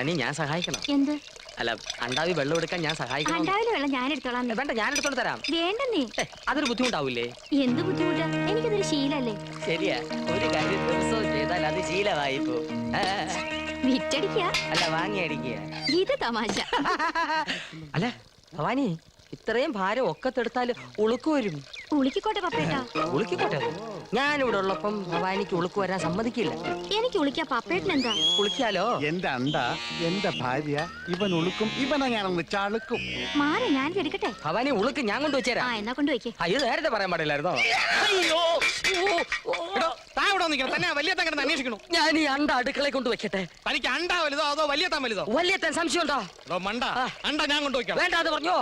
ഭവാനി ഞാൻ സഹായിക്കണം. എന്ത്? അല്ല, അണ്ടാവി വെള്ളം എടുക്കാൻ ഞാൻ സഹായിക്കണം. അണ്ടാവിലെ വെള്ളം ഞാൻ എടുത്തോളാം. വേണ്ട, ഞാൻ എടുത്തോണ്ട് തരാം. വേണ്ടെന്നേ. അതൊരു ബുദ്ധിമുട്ടാവൂലേ? എന്ത് ബുദ്ധിമുട്ടാ? എനിക്കതൊരു ശീലല്ലേ. ശരിയാ, ഒരു കാര്യം ദിവസവും ചെയ്താൽ അത് ശീലമായി പോ. വിറ്റടിക്കാ അല്ല, വാങ്ങി അടിക്കുക. ഇത് തമാശ. അല്ല ഭവാനി, ഇത്രയും ഭാരം ഒക്കത്തെടുത്താല് ഉളുക്ക് വരും. ഉളിക്കോട്ടെ പപ്പേട്ടാ. ഉളുക്കിക്കോട്ടെ. ഞാനിവിടെ ഉള്ളപ്പം ഭവാനിക്ക് ഉളുക്ക് വരാൻ സമ്മതിക്കില്ല. എനിക്ക് ഉളിക്കാ, പപ്പേട്ടൻ എന്താ? ഉളിക്കാലോ. എന്റെ അണ്ട, എന്റെ ഭാര്യ, ഇവൻ ഉളുക്കും, ഇവനെ ഞാനൊന്ന് ചളുക്കും. മാറി ഞാൻ എടുക്കട്ടെ. ഭവാനി ഉളുക്ക് ഞാൻ കൊണ്ടുവച്ചേരാ. എന്നാ കൊണ്ടുവയ്ക്ക്. അയ്യോ, നേരത്തെ പറയാൻ പാടില്ലായിരുന്നോ? ഞാൻ ഈ അണ്ട അടുക്കള കൊണ്ട് വെക്കട്ടെ. തനിക്ക് അണ്ട വലുതോ അതോ വലിയ താൻ വലുതോ? വലിയ സംശയം ഉണ്ടോ? മണ്ട, അണ്ട ഞാൻ കൊണ്ടുവയ്ക്കാം. വേണ്ട, അത് പറഞ്ഞോ.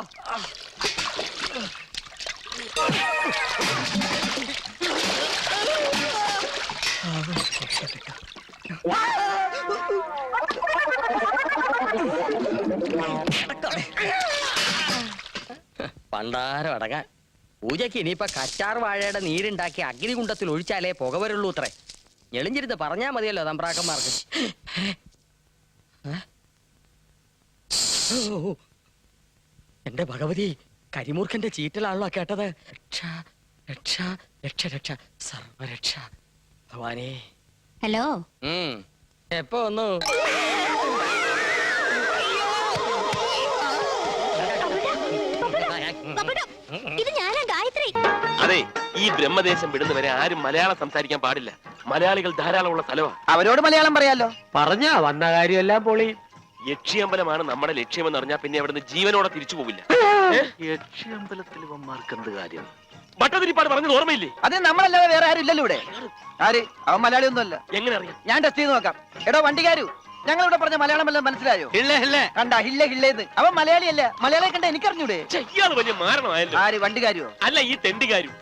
പണ്ടാരം അടങ്ങാൻ. പൂജയ്ക്ക് ഇനിയിപ്പൊ കറ്റാർ വാഴയുടെ നീരുണ്ടാക്കി അഗ്നികുണ്ടത്തിൽ ഒഴിച്ചാലേ പുക വരുള്ളൂ അത്രേ. ഞെളിഞ്ഞിരുന്ന് പറഞ്ഞാ മതിയല്ലോ തമ്പ്രാക്കന്മാർക്ക്. എന്റെ ഭഗവതി, കരിമൂർഖന്റെ ചീറ്റലാണല്ലോ കേട്ടത്. രക്ഷ രക്ഷ രക്ഷ രക്ഷ സർവരക്ഷ ഭവാനേ. ഹലോ. എപ്പോ വന്നു? ഇത് ഞാനാ ഗായത്രി. അതെ, ഈ ബ്രഹ്മദേശം വിടുന്നവരെ ആരും മലയാളം സംസാരിക്കാൻ പാടില്ല. മലയാളികൾ ധാരാളമുള്ള സ്ഥലമാണ്. അവരോട് മലയാളം പറയാലോ. പറഞ്ഞാ വന്ന കാര്യമെല്ലാം പൊളി. യക്ഷിയമ്പലമാണ് നമ്മുടെ ലക്ഷ്യമെന്ന് അറിഞ്ഞാൽ പിന്നെ അവിടുന്ന് ജീവനോടെ തിരിച്ചു പോവില്ല. യക്ഷിയമ്പലത്തിൽ ഇവന്മാർക്ക് എന്ത് കാര്യം? ഭട്ടതിരിപ്പാട് പറഞ്ഞത് ഓർമ്മയില്ലേ? അത് നമ്മളല്ലാതെ വേറെ ആരും ഇല്ലല്ലോ ഇവിടെ. ആര്? അവൻ മലയാളി ഒന്നുമല്ല. എങ്ങനെ അറിയാം? ഞാൻ ടെസ്റ്റ് ചെയ്ത് നോക്കാം. എടോ വണ്ടിക്കാരു, ഞങ്ങളിവിടെ പറഞ്ഞ മലയാളം എല്ലാം മനസ്സിലായോ? കണ്ട ഹില്ല ഹില്ലേന്ന്. അവൻ മലയാളിയല്ല. മലയാളിയെ കണ്ട എനിക്കറിഞ്ഞൂടെ? ഇയാള് വലിയ മാരണമായല്ലോ. ആര്? വണ്ടിക്കാരുവോ? അല്ല, ഈ തെണ്ടിക്കാരും.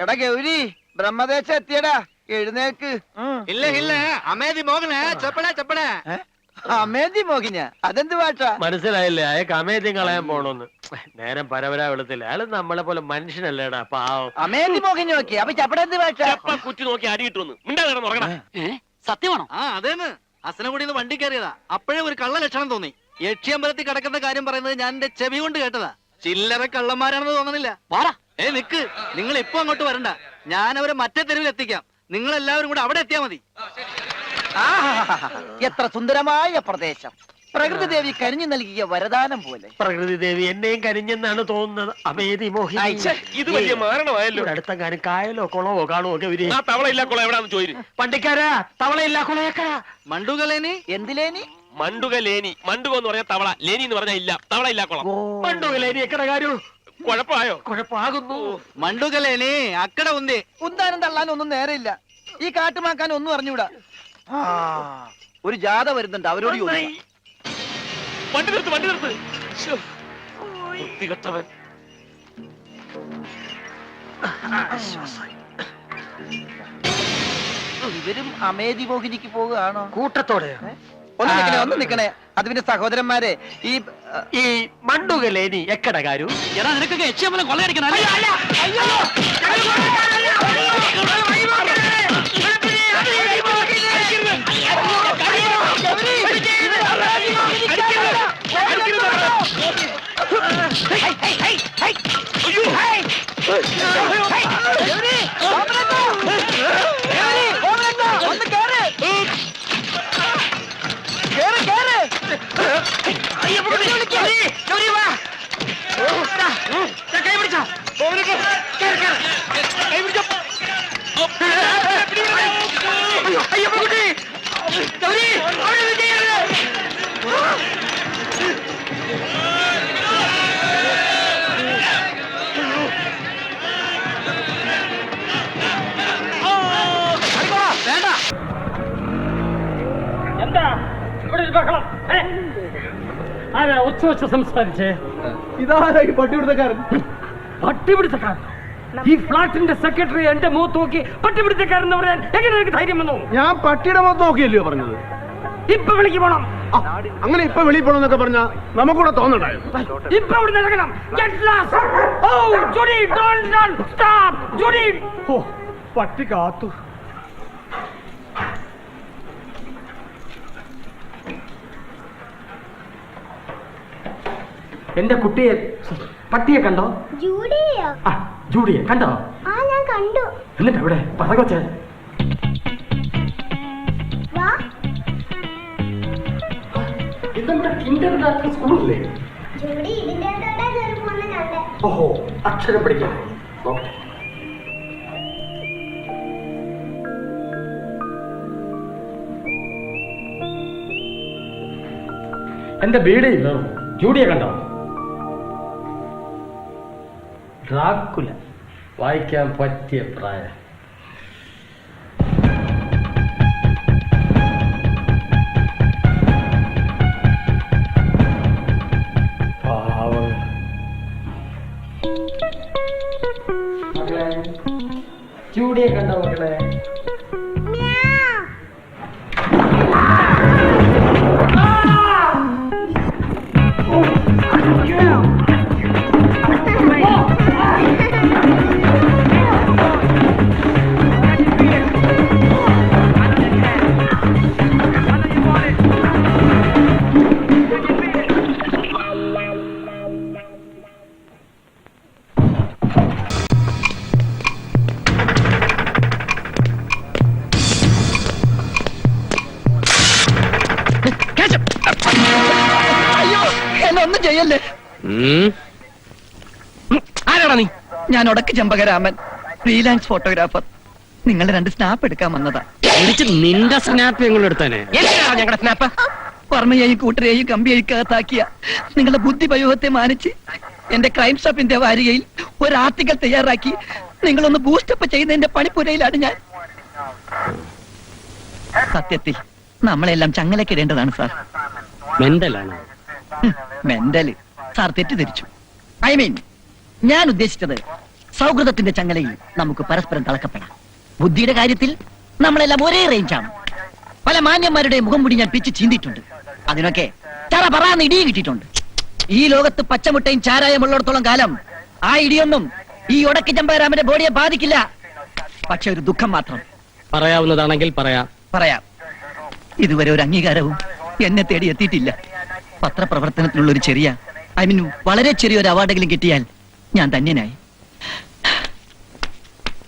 എടാ ഗൗരി, ബ്രഹ്മദേശം എത്തിയടാ, എഴുന്നേക്ക്. ഇല്ല ഇല്ല, അമേദി മോഹന ചെപ്പട ചെപ്പട. അമേന്തി മോഹിന? അതെന്ത് പാട്ടാ? മനസ്സിലായില്ലേ? അയാൾക്ക് അമേദ്യം കളയാൻ പോണോന്ന്. നേരം പരവരാ വെളുത്തില്ല. അയാള് നമ്മളെ പോലെ മനുഷ്യനല്ലേടാ, പാവം. അമേന്തി മോഹിനി നോക്കി. അപ്പൊ ചപ്പട എന്ത് പാട്ടാ? കുറ്റി നോക്കി അരിയിട്ടു മിണ്ടാ. സത്യമാണോ? അതേന്ന് അസനകുടിന്ന് വണ്ടി കയറിയതാ. അപ്പോഴേ ഒരു കള്ള ലക്ഷണം തോന്നി. യക്ഷിയമ്പലത്തിൽ കിടക്കുന്ന കാര്യം പറയുന്നത് ഞാൻ എന്റെ ചെവി കൊണ്ട് കേട്ടതാ. ചില്ലറ കള്ളന്മാരാണെന്ന് തോന്നുന്നില്ല. നിക്ക്, നിങ്ങൾ ഇപ്പൊ അങ്ങോട്ട് വരണ്ട. ഞാൻ അവരെ മറ്റേ തെരുവിൽ എത്തിക്കാം. നിങ്ങൾ എല്ലാവരും കൂടെ അവിടെ എത്തിയാ മതി. എത്ര സുന്ദരമായ പ്രദേശം. പ്രകൃതി ദേവി കനിഞ്ഞു നൽകിയ വരദാനം പോലെ. പ്രകൃതി ദേവി എന്നെയും കരിഞ്ഞെന്നാണ് തോന്നുന്നത്. അമേദി മോഹിനി. ഇത് വലിയ മാരണമായല്ലോ. അടുത്ത കാര്യം കായലോ കുളമോ കാണുമോ ഒക്കെ വരും. ആ തവളയില്ല കുളം എവിടാന്ന് ചോദിച്ചു. പണ്ടിക്കാരാ, തവളയില്ല കുളയേക്കാ. മണ്ടുകലേനി? എന്തിലേനി? മണ്ടുകലേനി. മണ്ടുക എന്ന് പറഞ്ഞാൽ തവള, ലേനി എന്ന് പറഞ്ഞാൽ ഇല്ല. തവള ഇല്ല കുളം. മണ്ടുകലേനി എക്കട കാര്യം. കുഴപ്പമായോ? കുഴപ്പമാകുന്നു. മണ്ടുകലേനി അക്കട ഉന്തേ. ഉന്താനും തള്ളാനും ഒന്നും നേരെയില്ല. ഈ കാട്ടുമാക്കാൻ ഒന്നും അറിഞ്ഞൂടാ. ഒരു ജാഥ വരുന്നുണ്ട്, അവരോട് ചോദിക്കാം. വണ്ടി നിർത്ത്, വണ്ടി നിർത്ത്. വൃത്തികെട്ടവൻ. ഇവരും അമേദി മോഹിനിക്ക് പോവുകയാണോ? കൂട്ടത്തോടെ. ഒന്ന് നിക്കണേ. അത് പിന്നെ സഹോദരന്മാരെ, ഈ മണ്ടുകലേനി എക്കട കാര്യം. നിനക്കൊക്കെ യക്ഷിയമ്പലം കൊള്ളയടിക്കണം. ഉച്ച സംസാരിച്ചേ. ഇതാരാ ഈ പട്ടിപിടുത്തക്കാരൻ? പട്ടിപിടുത്തക്കാരൻ? ഈ ഫ്ലാറ്റിന്റെ സെക്രട്ടറി എന്റെ മുഖത്ത് നോക്കി പട്ടിപിടുത്തക്കാരൻ എന്ന് പറയാൻ എങ്ങനെ എനിക്ക് ധൈര്യം വന്നു? ഞാൻ പട്ടിയുടെ മുഖത്ത് നോക്കിയല്ലയോ പറഞ്ഞത്? ഇപ്പൊ വിളിക്ക് പോണം. അങ്ങനെ ഇപ്പൊ വെളിയിൽ പോണെന്നൊക്കെ പറഞ്ഞാ നമുക്കൂടെ തോന്നണ്ടായോ? ഓ, പട്ടി കാത്തു. എന്റെ കുട്ടിയെ പട്ടിയെ കണ്ടോ? ജൂഡിയോ? ആ ജൂഡിയെ കണ്ടോ? ആ ഞാൻ കണ്ടു. എന്നിട്ട് എവിടെ പറകൊച്ചേ? വാ. ഇതെന്താ കിൻഡർഗാർട്ടൻ സ്കൂളില്ലേ? ജൂഡി ഇതിന്റെ അകത്തോട്ടാ കയറി പോകുന്ന കണ്ടേ. ഓഹോ, അക്ഷരം പഠിക്കാൻ. നോക്കട്ടെ. എന്റെ ബീഡയില്ലോ. ജൂഡിയെ കണ്ടോ? ഡ്രാക്കുല വായിക്കാൻ പറ്റിയ പ്രായം. പാവം. മകളെ ജൂഡിയെ കണ്ടോ മകളെ? അയ്യോ, എന്നെ ഒന്നും ചെയ്യല്ലേ. ആരാടാ നീ? ഞാൻ ഒടക്ക് ചെമ്പകരാമൻ, ഫ്രീലാൻസ് ഫോട്ടോഗ്രാഫർ. നിങ്ങളുടെ 2 സ്നാപ്പ് എടുക്കാൻ വന്നതാ. നിന്റെ സ്നാപ്പ് ഞങ്ങൾ എടുത്തേനെ. ഞങ്ങളുടെ സ്നാപ്പ് വർമ്മയെയും കൂട്ടരെയും കമ്പി അഴിക്കകത്താക്കിയ നിങ്ങളുടെ ബുദ്ധി വൈഭവത്തെ മാനിച്ച് എന്റെ ക്രൈം സ്റ്റോപ്പിന്റെ വാരികയിൽ ഒരു ആർട്ടിക്കൽ തയ്യാറാക്കി നിങ്ങളൊന്ന് ബൂസ്റ്റപ്പ് ചെയ്യുന്നതിന്റെ പണിപ്പുരയിലാണ് ഞാൻ. സത്യത്തിൽ നമ്മളെല്ലാം ചങ്ങലക്കിടേണ്ടതാണ് സാർ. മെന്റലാണ്. മെന്റല് സാർ തെറ്റിദ്ധരിച്ചു. ഐ മീൻ, ഞാൻ ഉദ്ദേശിച്ചത് സൗഹൃദത്തിന്റെ ചങ്ങലയിൽ നമുക്ക് പരസ്പരം തളക്കപ്പെടാം. ബുദ്ധിയുടെ കാര്യത്തിൽ നമ്മളെല്ലാം ഒരേ റേഞ്ചാണ്. പല മാന്യന്മാരുടെ മുഖം കൂടി ഞാൻ പിച്ച് ചീന്തിയിട്ടുണ്ട്. അതിനൊക്കെ ചറ പറയാന്ന് ഇടിയും കിട്ടിയിട്ടുണ്ട്. ഈ ലോകത്ത് പച്ചമുട്ടയും ചാരായം ഉള്ളിടത്തോളം കാലം ആ ഇടിയൊന്നും ഈ ഒടക്കി ചമ്പരാമന്റെ ബോഡിയെ ബാധിക്കില്ല. പക്ഷെ ഒരു ദുഃഖം മാത്രം. പറയാവുന്നതാണെങ്കിൽ പറയാം. പറയാം, ഇതുവരെ ഒരു അംഗീകാരവും എന്നെ തേടി എത്തിയിട്ടില്ല. പത്രപ്രവർത്തനത്തിനുള്ള ഒരു ചെറിയ, ഐ മീൻ വളരെ ചെറിയൊരു അവാർഡെങ്കിലും കിട്ടിയാൽ ഞാൻ ധന്യനായി.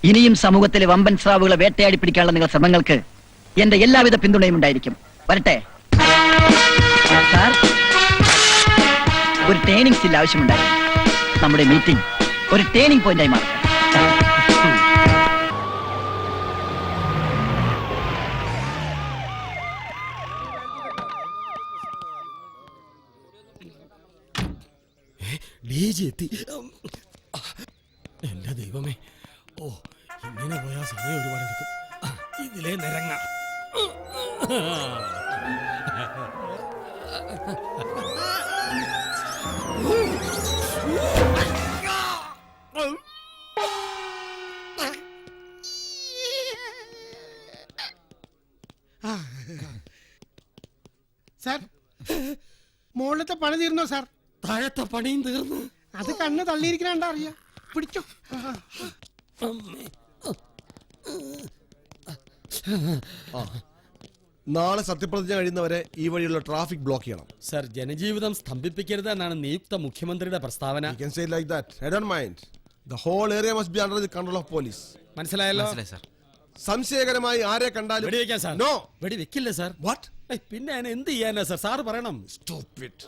ഇനിയും സമൂഹത്തിലെ വമ്പൻ സ്രാവുകളെ വേട്ടയാടി പിടിക്കാനുള്ള നിങ്ങളുടെ ശ്രമങ്ങൾക്ക് എന്റെ എല്ലാവിധ പിന്തുണയും ഉണ്ടായിരിക്കും. വരട്ടെ സാർ. ഒരു ട്രെയിനിങ് സ്റ്റിൽ ആവശ്യമുണ്ടായിരുന്നു. നമ്മുടെ മീറ്റിംഗ് ഒരു ട്രെയിനിങ് പോയിന്റായി മാറട്ടെ. എന്റെ ദൈവമേ, ഓ ഇങ്ങനെ പോയാൽ സമയം ഒരുപാട് എടുക്കും. ഇതിലേ നിരങ്ങ. സാർ, മുകളിലത്തെ പണി തീർന്നോ സാർ? താഴത്തെ പണിയും തീർന്നു. അത് കണ്ണ് തള്ളിയിരിക്കണ അറിയാ. പിടിച്ചോ. നാളെ സത്യപ്രതിജ്ഞ കഴിയുന്നവരെ ഈ വഴിയുള്ള ട്രാഫിക് ബ്ലോക്ക് ചെയ്യണം. സർ, ജനജീവിതം സ്തംഭിപ്പിക്കരുത് എന്നാണ് നിയുക്ത മുഖ്യമന്ത്രിയുടെ പ്രസ്താവന. You can say it like that. I don't mind. The whole area must be under the control of police. മനസ്സിലായല്ലോ? സംശയകരമായി ആരെ കണ്ടാലും വെടിവെക്കാൻ സാർ. No. വെടിവെക്കില്ല സാർ. What? പിന്നെ ഞാൻ എന്ത് ചെയ്യാനാ സാർ? സാർ പറയണം. Stop it.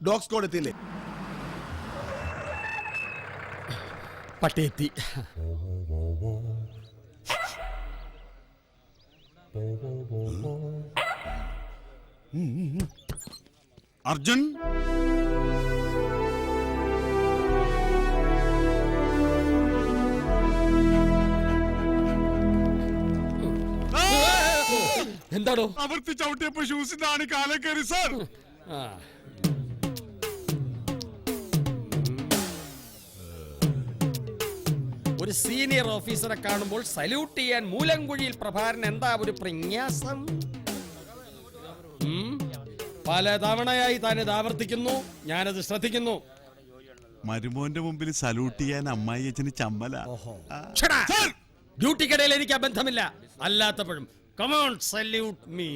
Dog squad എത്തിയില്ലേ? പട്ടി എത്തി. അർജുൻ, എന്താണോ? അവർത്തി ചവിട്ടിയപ്പോ ഷൂസിനാണ് കാലേ കയറി സാർ. ഒരു സീനിയർ ഓഫീസറെ കാണുമ്പോൾ സല്യൂട്ട് ചെയ്യാൻ മൂലംകുഴിയിൽ പ്രഭാരൻ എന്താ ഒരു പ്രന്യാസം? പല തവണയായി താൻ ഇത് ആവർത്തിക്കുന്നു, ഞാനത് ശ്രദ്ധിക്കുന്നു. മരുമോന്റെ മുമ്പിൽ സല്യൂട്ട് ചെയ്യാൻ അമ്മായി അച്ഛന് ചമ്മല. ഡ്യൂട്ടിക്കിടയിൽ എനിക്ക് ബന്ധമില്ല, അല്ലാത്തപ്പോഴും. Come on salute me.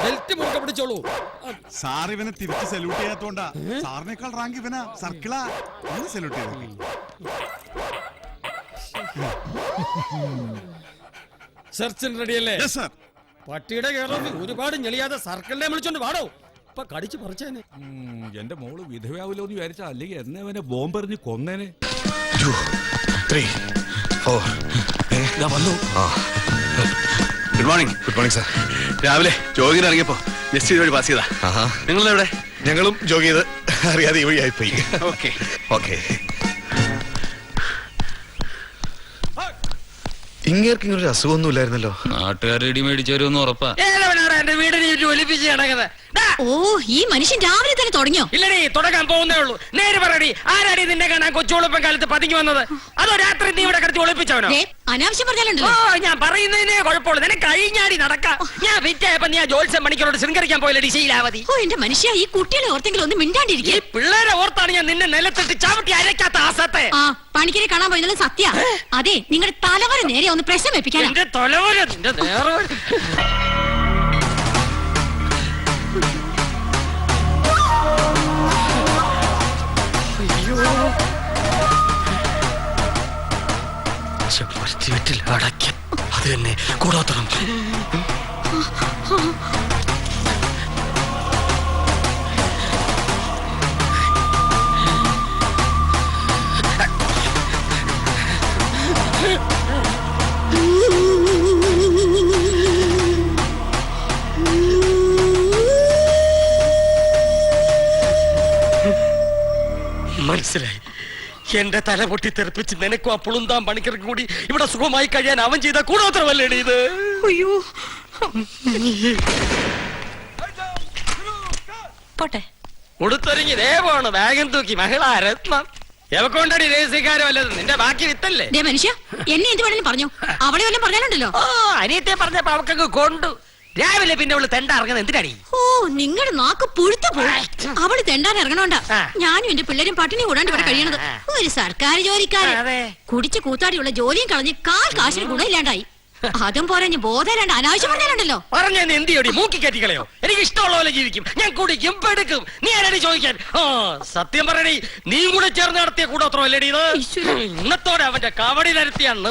ബെൽറ്റ് മുറുക്കെ പിടിച്ചോളൂ. സാർ ഇവനെ തിരിച്ച് സല്യൂട്ട് ചെയ്യാത്തോണ്ടാ. സാറിനേക്കാൾ റാങ്ക് ഇവനാ, സർക്കിളാ. സല്യൂട്ട് ചെയ്തു. സെർച്ചിന് റെഡിയല്ലേ? സർ. പട്ടിയുടെ കേരളത്തിൽ ഒരുപാട് ഞെളിയാതെ സർക്കിളിനെ വിളിച്ചോണ്ട് പാടോ. ഇപ്പൊ കടിച്ചു പറിച്ചേനെ. എന്റെ മോള് വിധവയാവില്ലോ എന്ന് വിചാരിച്ചാ, അല്ലെങ്കിൽ എന്നെ അവനെ ബോംബെറിഞ്ഞ് കൊന്നേനെ. Good morning. Good morning sir. രാവിലെ ജോഗിന് ഇറങ്ങിയപ്പോ ജസ്റ്റ് ഇതുവഴി പാസ് ചെയ്താ. നിങ്ങളെവിടെ? ഞങ്ങളും ജോഗ് ചെയ്ത് അറിയാതെ ഈ വഴിയായി പോയി. Okay okay. ഇങ്ങേർക്ക് ഇങ്ങനൊരു അസുഖമൊന്നും ഇല്ലായിരുന്നല്ലോ. നാട്ടുകാർ ഇടി മേടിച്ചു വരുമെന്ന് ഉറപ്പാ. എന്റെ വീടിനെ ഒലിപ്പിച്ച് കിടക്കുന്നത്. ഓ, ഈ മനുഷ്യൻ രാവിലെ തന്നെ തുടങ്ങിയോ? ഇല്ലടി, തുടങ്ങാൻ പോകുന്നേ ഉള്ളൂ. നേര് പറയടി, ആരാടി നിന്നെ കാണാൻ കൊച്ചുളുപ്പം കാലത്ത് പതുങ്ങി വന്നത്? അതോ രാത്രി നീ ഇവിടെ കിടത്തി ഒളിപ്പിച്ചവനോ? അനാവശ്യം പറഞ്ഞാലുണ്ടല്ലോ. ഞാൻ പറയുന്നതിനെ കുഴപ്പമുള്ളൂ. നിനക്ക് കഴിഞ്ഞാടി നടക്കാം. ഞാൻ വിറ്റായപ്പോ നീ ആ ജോത്സ്യം മണിക്കരോട് ശൃംഗരിക്കാൻ പോയില്ലടി ശീലാവതി. ഓ, എന്റെ മനുഷ്യ, ഈ കുട്ടികളെ ഓർത്തെങ്കിലും ഒന്ന് മിണ്ടാണ്ടിരിക്കും. ഈ പിള്ളേരെ ഓർത്താണ് ഞാൻ നിന്നെ നിലത്തിട്ട് ചവിട്ടി അരക്കാത്ത ആസത്തെ. ആ പണിക്കരെ കാണാൻ പോയത് സത്യ. അതെ, നിങ്ങളുടെ തലവര നേരെ ഒന്ന് പ്രശ്നം വെപ്പിക്കാൻ. എന്റെ തലവര നിന്റെ നേരെ. വീട്ടിൽ അടയ്ക്കും. അത് തന്നെ കൂടോത്രം. മനസ്സിലായി. എന്റെ തല പൊട്ടി തെറിപ്പിച്ച് നിനക്കും ആ പുളുന്താൻ പണിക്കർക്കും കൂടി ഇവിടെ സുഖമായി കഴിയാൻ അവൻ ചെയ്ത കൂടോത്രമല്ലേടി ഇത്? അയ്യോ, പോട്ടെ. കൊടുത്തൊരുങ്ങി ദേവാണ് ബാഗും തൂക്കി മഹിളാ രത്നം. എവക്കൊണ്ടടി രഹസ്യക്കാരോ അല്ലത് നിന്റെ ബാക്കി വിത്തല്ലേ? മനുഷ്യ, എന്നെ എന്ത് വേണമെങ്കിലും പറഞ്ഞു. അവളെ വല്ലതും പറഞ്ഞാലുണ്ടല്ലോ. അനിയത്തെ പറഞ്ഞപ്പോ അവക്കങ്ങ് കൊണ്ടു. രാവിലെ പിന്നെ അവള് തെണ്ട ഇറങ്ങുന്നത് എന്തിനാടി? ഓ, നിങ്ങളുടെ നാക്ക് പുഴുത്തു പോയി. അവള് തെണ്ടാൻ ഇറങ്ങണോണ്ടാ ഞാനും എന്റെ പിള്ളേരും പട്ടിണി കൂടാണ്ട് ഇവിടെ കഴിയണത്. ഒരു സർക്കാർ ജോലിക്കാരൻ കുടിച്ച് കൂത്താടിയുള്ള ജോലിയും കളഞ്ഞ് കാശിന് ഗുണമില്ലാണ്ടായി. അതും പോരാ, ഞാൻ ബോധമില്ലാണ്ട് അനാവശ്യം പറഞ്ഞാലുണ്ടല്ലോ. പറഞ്ഞ എന്തിയോടി മൂക്കി കയറ്റിക്കളയോ? എനിക്ക് ഇഷ്ടമുള്ള പോലെ ജീവിക്കും. ഞാൻ കുടിക്കും പെടുക്കും. നീ ആരാടി ചോദിക്കാൻ? സത്യം പറയടി, നീ കൂടെ ചേർന്ന് നടത്തിയ കൂടോത്രമല്ലേടി ഇത്? ഇന്നത്തോടെ അവന്റെ കവടി നിരത്തിയാണ്.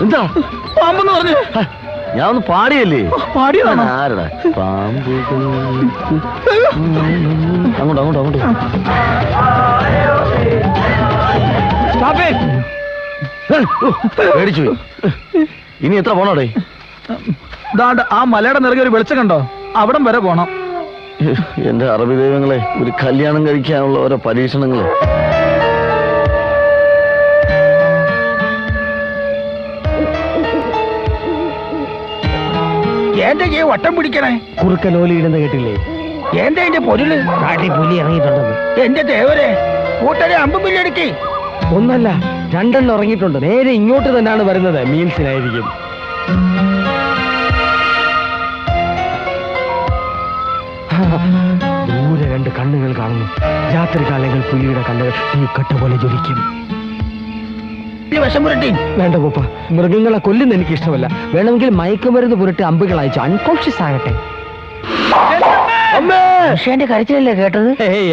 എന്താ പാമ്പെന്ന് പറഞ്ഞു? ഞാൻ ഒന്ന് പാടിയല്ലേ? പാടിയതാണ്. ആരടാ പാമ്പ്? അങ്ങോട്ട് അങ്ങോട്ട് അങ്ങോട്ട്. പേടിച്ചു. ഇനി എത്ര പോണോടെ? ആ മലയുടെ നിറകെ ഒരു വെളിച്ചം കണ്ടോ? അവിടം വരെ പോണം. എന്റെ അറബി ദൈവങ്ങളെ, ഒരു കല്യാണം കഴിക്കാനുള്ള ഓരോ പരീക്ഷണങ്ങള്. എന്റെ വട്ടം പിടിക്കണേ. കുറുക്കലോലി ഇടുന്ന കേട്ടില്ലേ? എന്റെ പൊരുള് കാട്ടി പുലി ഇറങ്ങിയിട്ടുണ്ടെന്ന്. എന്റെ ദേവരെ, കൂട്ടരെ അമ്പും ബില്ലടിക്ക്. ഒന്നല്ല, രണ്ടെണ്ണം ഇറങ്ങിയിട്ടുണ്ട്. നേരെ ഇങ്ങോട്ട് തന്നെയാണ് വരുന്നത്. മീൽസിനായിരിക്കും. ദൂരെ രണ്ട് കണ്ണുകൾ കാണുന്നു. രാത്രി കാലങ്ങൾ പുലിയുടെ കണ്ണുകൾ ഈ കട്ട പോലെ ജ്വലിക്കും. വിഷം പുരട്ടി. വേണ്ട പൂപ്പ, മൃഗങ്ങളെ കൊല്ലുന്ന എനിക്ക് ഇഷ്ടമല്ല. വേണമെങ്കിൽ മയക്കുമരുന്ന് പുരട്ടി അമ്പുകൾ അയച്ചു അൺകോൺഷ്യസ് ആകട്ടെ. മനുഷ്യന്റെ കരച്ചിലല്ലേ കേട്ടത്?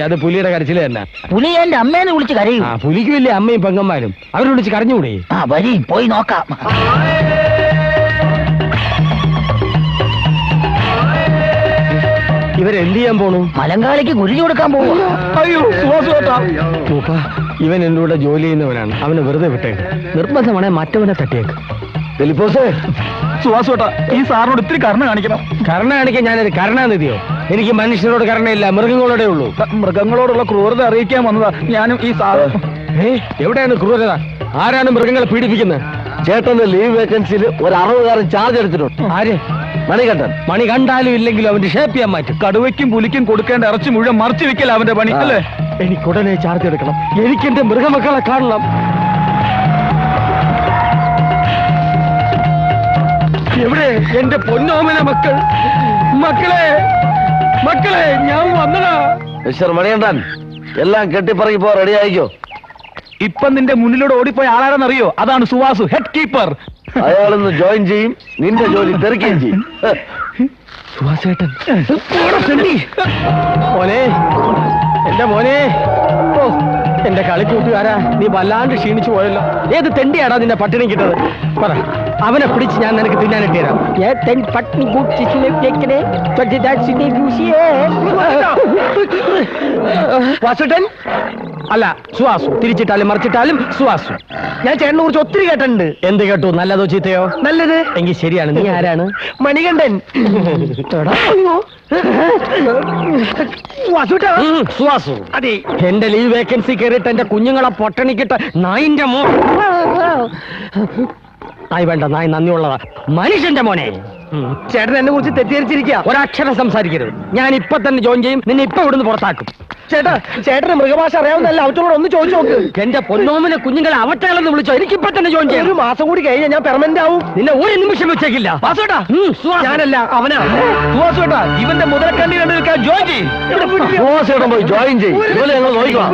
അത് പുലിയുടെ കരച്ചില് തന്നെ. പുലി എന്റെ അമ്മേനെ വിളിച്ച് കരയും. പുലിക്കുമില്ലേ അമ്മയും പെങ്ങന്മാരും, അവരെ വിളിച്ച് കരഞ്ഞുകൂടി. വരി പോയി നോക്കാം. ഇവരെന്ത് ചെയ്യാൻ പോണു? മലങ്കാളിക്ക് ഗുരുതി കൊടുക്കാൻ പോവാ. അയ്യോ മൂപ്പ, ഇവൻ എന്റെ കൂടെ ജോലി ചെയ്യുന്നവനാണ്, അവനെ വെറുതെ വിട്ടേക്ക്. നിർബന്ധമാണെ മറ്റവനെ തട്ടിയേക്ക്. സുവാസോട്ടാ, ഈ സാറിനോട് ഇത്തിരി കരുണ കാണിക്കണം. കരുണ കാണിക്കാൻ ഞാനൊരു കരുണാനിധിയോ? എനിക്ക് മനുഷ്യരോട് കരുണയില്ല, മൃഗങ്ങളോടെ ഉള്ളൂ. മൃഗങ്ങളോടുള്ള ക്രൂരത അറിയിക്കാൻ വന്നതാ ഞാനും ഈ സാറ്. എവിടെയാണ് ക്രൂരത? ആരാണ് മൃഗങ്ങളെ പീഡിപ്പിക്കുന്നത്? ചേട്ടന്റെ ലീവ് വേക്കൻസിയിൽ ഒരു 60 ചാർജ് എടുത്തിട്ടുണ്ട്. ആര്? മണികണ്ഠൻ. മണി കണ്ടാലും ഇല്ലെങ്കിലും അവന്റെ ഷേപ്പ് ചെയ്യാൻ മാറ്റും. കടുവയ്ക്കും പുലിക്കും കൊടുക്കേണ്ട ഇറച്ചി മുഴുവൻ മറിച്ചു വെക്കല അവന്റെ പണി അല്ലേ? എനിക്ക് ഉടനെ ചാർജ് എടുക്കണം. എനിക്ക് എന്റെ മൃഗമക്കളെ കാണണം. എവിടെ എന്റെ പൊന്നോമന മക്കൾ? മക്കളെ മക്കളെ, ഞാൻ വന്നടാ. മിസ്റ്റർ മണികണ്ഠൻ, എല്ലാം കെട്ടിപ്പറക്കി പോ, റെഡി ആയിക്കോ. ഇപ്പൊ നിന്റെ മുന്നിലൂടെ ഓടിപ്പോയ ആളാണെന്നറിയോ? അതാണ് സുവാസു, ഹെഡ് കീപ്പർ. അയാളൊന്ന് ജോയിൻ ചെയ്യും, നിന്റെ ജോലി തെറിക്കുകയും ചെയ്യും. സുവാസേട്ടൻ മോനെ, എന്റെ മോനെ. ഓ, എന്റെ കളിക്കൂട്ടുകാരാ, നീ വല്ലാണ്ട് ക്ഷീണിച്ചു പോയല്ലോ. ഏത് തെണ്ടിയാടാ നിന്നെ പട്ടിണി കിട്ടത്? പറ, അവനെ പിടിച്ച് ഞാൻ നിനക്ക് തിന്നാനിട്ട് തരാം. വാസുട്ടൻ അല്ല, സുവാസു. തിരിച്ചിട്ടാലും മറിച്ചിട്ടാലും സുവാസു. ഞാൻ ചേട്ടനെ കുറിച്ച് ഒത്തിരി കേട്ടിട്ടുണ്ട്. എന്ത് കേട്ടു? നല്ലതോ ചീത്തയോ? നല്ലത്. എങ്കിൽ ശരിയാണ്. നീ ആരാണ്? മണികണ്ഠൻ. സുവാസു. അതെ, എന്റെ ലീവ് വേക്കൻസി കയറിയിട്ട് എന്റെ കുഞ്ഞുങ്ങളെ പൊട്ടണിക്കിട്ട് നായിന്റെ മോ. നായി വേണ്ട, നായി നന്ദിയുള്ളതാ. മനുഷ്യന്റെ മോനെ. ചേട്ടൻ എന്നെ കുറിച്ച് തെറ്റിദ്ധരിച്ചിരിക്കുക. ഒരക്ഷരം സംസാരിക്കരുത്. ഞാൻ ഇപ്പൊ തന്നെ ജോയിൻ ചെയ്യും. നിന്നെ ഇപ്പൊ ഇവിടുന്ന് പുറത്താക്കും. ചേട്ടാ, ചേട്ടന് മൃഗഭാഷ അറിയാവുന്നല്ല, അവറ്റോട് ഒന്ന് ചോദിച്ചു നോക്ക്. എന്റെ പൊന്നോമിനെ കുഞ്ഞുങ്ങളെ അവറ്റകളെന്ന് വിളിച്ചോ. എനിക്കിപ്പൊ തന്നെ ജോയിൻ ചെയ്യാം. 1 മാസം കൂടി കഴിഞ്ഞാൽ ഞാൻ പെർമനന്റ് ആവും. നിന്നെ ഒരു നിമിഷം വെച്ചേക്കില്ല. വാസോട്ടാ, ഞാനല്ല, അവനാ. സുവാസോട്ടാ, ഇവന്റെ മുതലക്കണ്ണി കണ്ടു നിൽക്കാൻ ജോയിൻ ചെയ്യും. സുവാസേട്ടൻ പോയി ജോയിൻ ചെയ്യും. ഇതുപോലെ ഞങ്ങൾ നോക്കാം.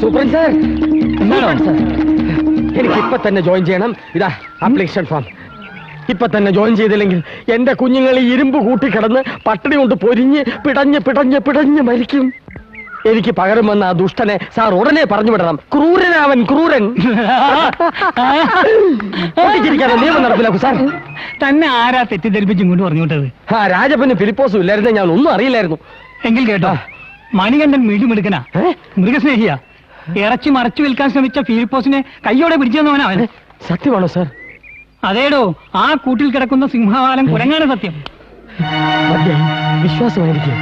സൂപ്രണ്ട് സാർ, എനിക്ക് ഇപ്പൊ തന്നെ ജോയിൻ ചെയ്യണം. ഇതാ ആപ്ലിക്കേഷൻ ഫോം. ഇപ്പൊ തന്നെ ജോയിൻ ചെയ്തില്ലെങ്കിൽ എന്റെ കുഞ്ഞുങ്ങൾ ഈ ഇരുമ്പ് കൂട്ടിക്കിടന്ന് പട്ടിണി കൊണ്ട് പൊരിഞ്ഞ് പിടഞ്ഞ് പിടഞ്ഞ് പിടഞ്ഞ് മരിക്കും. എനിക്ക് പകരം വന്ന ആ ദുഷ്ടനെ സാർ ഉടനെ പറഞ്ഞു വിടണം. ക്രൂരനാവൻ, ക്രൂരൻ. നിയമം നടപ്പിലാക്കൂ സാർ. തന്നെ ആരാ തെറ്റിദ്ധരിപ്പിച്ച് ഇങ്ങോട്ട് പറഞ്ഞു വിട്ടത്? രാജപ്പന് ഫിലിപ്പോസും ഇല്ലായിരുന്നു, ഞാൻ ഒന്നും അറിയില്ലായിരുന്നു. എങ്കിൽ കേട്ടോ, മണികണ്ഠൻ മിടുമിടുക്കനാ, മൃഗസ്നേഹിയാ. ഇറച്ചി മറച്ചു വിൽക്കാൻ ശ്രമിച്ച ഫിലിപ്പോസിനെ കയ്യോടെ പിടിച്ചു തന്നവനാ അവൻ. സത്യമാണോ സാർ? അതേടോ, ആ കൂട്ടിൽ കിടക്കുന്ന സിംഹവാലം കുരങ്ങാണ് സത്യം. വിശ്വാസമായിരിക്കും.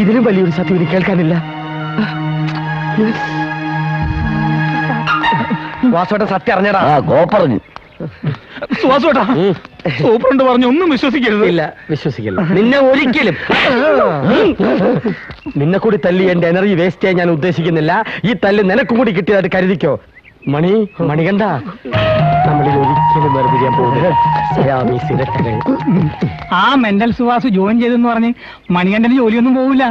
ഇതിലും വലിയൊരു സത്യം എനിക്ക് കേൾക്കാനില്ല. വാസോട്ട സത്യം അറിഞ്ഞടാ. കോപ്പറഞ്ഞു. സുവാസോട്ടാ, സൂപ്രണ്ട് പറഞ്ഞു ഒന്നും വിശ്വസിക്കരുത്. ഇല്ല, വിശ്വസിക്കില്ല. നിന്നെ ഒരിക്കലും. നിന്നെ കൂടി തല്ലി എന്റെ എനർജി വേസ്റ്റ് ചെയ്യാൻ ഞാൻ ഉദ്ദേശിക്കുന്നില്ല. ഈ തല്ല് നിനക്കും കൂടി കിട്ടിയതായിട്ട് കരുതിക്കോ. മണികണ്ഠ, നമ്മളിൽ ഒരിക്കലും വേർപിരിയാൻ പോകുന്നത്. ആ മെന്റൽ സുവാസു ജോയിൻ ചെയ്തെന്ന് പറഞ്ഞ് മണികണ്ഠന് ജോലിയൊന്നും പോവില്ല.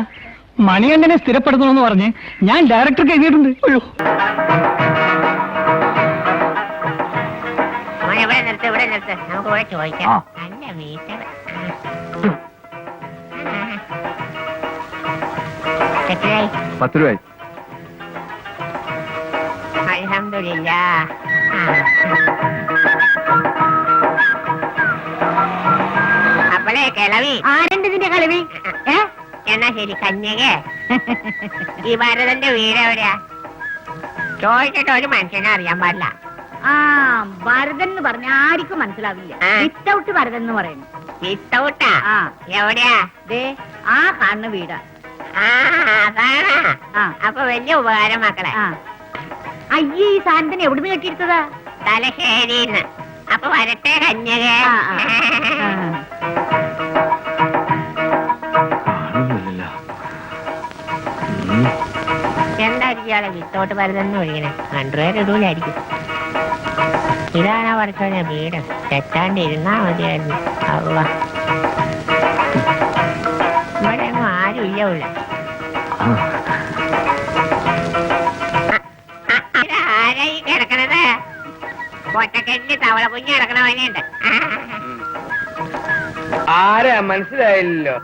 മണികണ്ഠനെ സ്ഥിരപ്പെടുത്തണമെന്ന് പറഞ്ഞ് ഞാൻ ഡയറക്ടർക്ക് എഴുതിയിട്ടുണ്ട്. അയ്യോ, നമുക്ക് ചോദിക്കാം. നല്ല വീട്ടിൽ എത്രയായി? 10 രൂപ. അൽഹംദുലില്ലാ. അപ്പളേ കിളവി ആരെന്തിന്റെ കളവി? എന്നാ ശരി, കന്യകേ, ഈ ഭരതന്റെ വീട് എവിടെയാ? ചോദിച്ചിട്ട് ഒരു മനുഷ്യനെ അറിയാൻ പാടില്ല. ഭരതൻ എന്ന് പറഞ്ഞ ആർക്കും മനസ്സിലാവില്ല. വിത്തൗട്ട് ഭരതൻ എന്ന് പറയുന്നു. വിത്തൗട്ടാ? എവിടെയാ? ആ കാണുന്ന വീടാ. അതാണ്. അപ്പൊ വലിയ ഉപകാരം മക്കളെ. അയ്യേ, ഈ സാധനത്തിന് എവിടുന്ന് കെട്ടിയെടുത്തതാ? തലശ്ശേരിന്ന്. അപ്പൊ വരട്ടെ കന്യകേ. എന്തായിരിക്കും വിത്തോട്ട് ഭരതെന്ന് ഒഴിക്കണേ? 100 ഇടൂലായിരിക്കും. ഇതാണ് പഠിച്ചോനെ വീട്. തെറ്റാണ്ടിരുന്നാ മതിയായിരുന്നു. അള്ളാ, ഇവിടെ ഒന്നും ആരും ഇല്ല. നിനക്ക് എന്റെ തവള കുഞ്ഞു കിടക്കണ പനിയുണ്ട്. ആരാ മനസ്സിലായില്ലല്ലോ?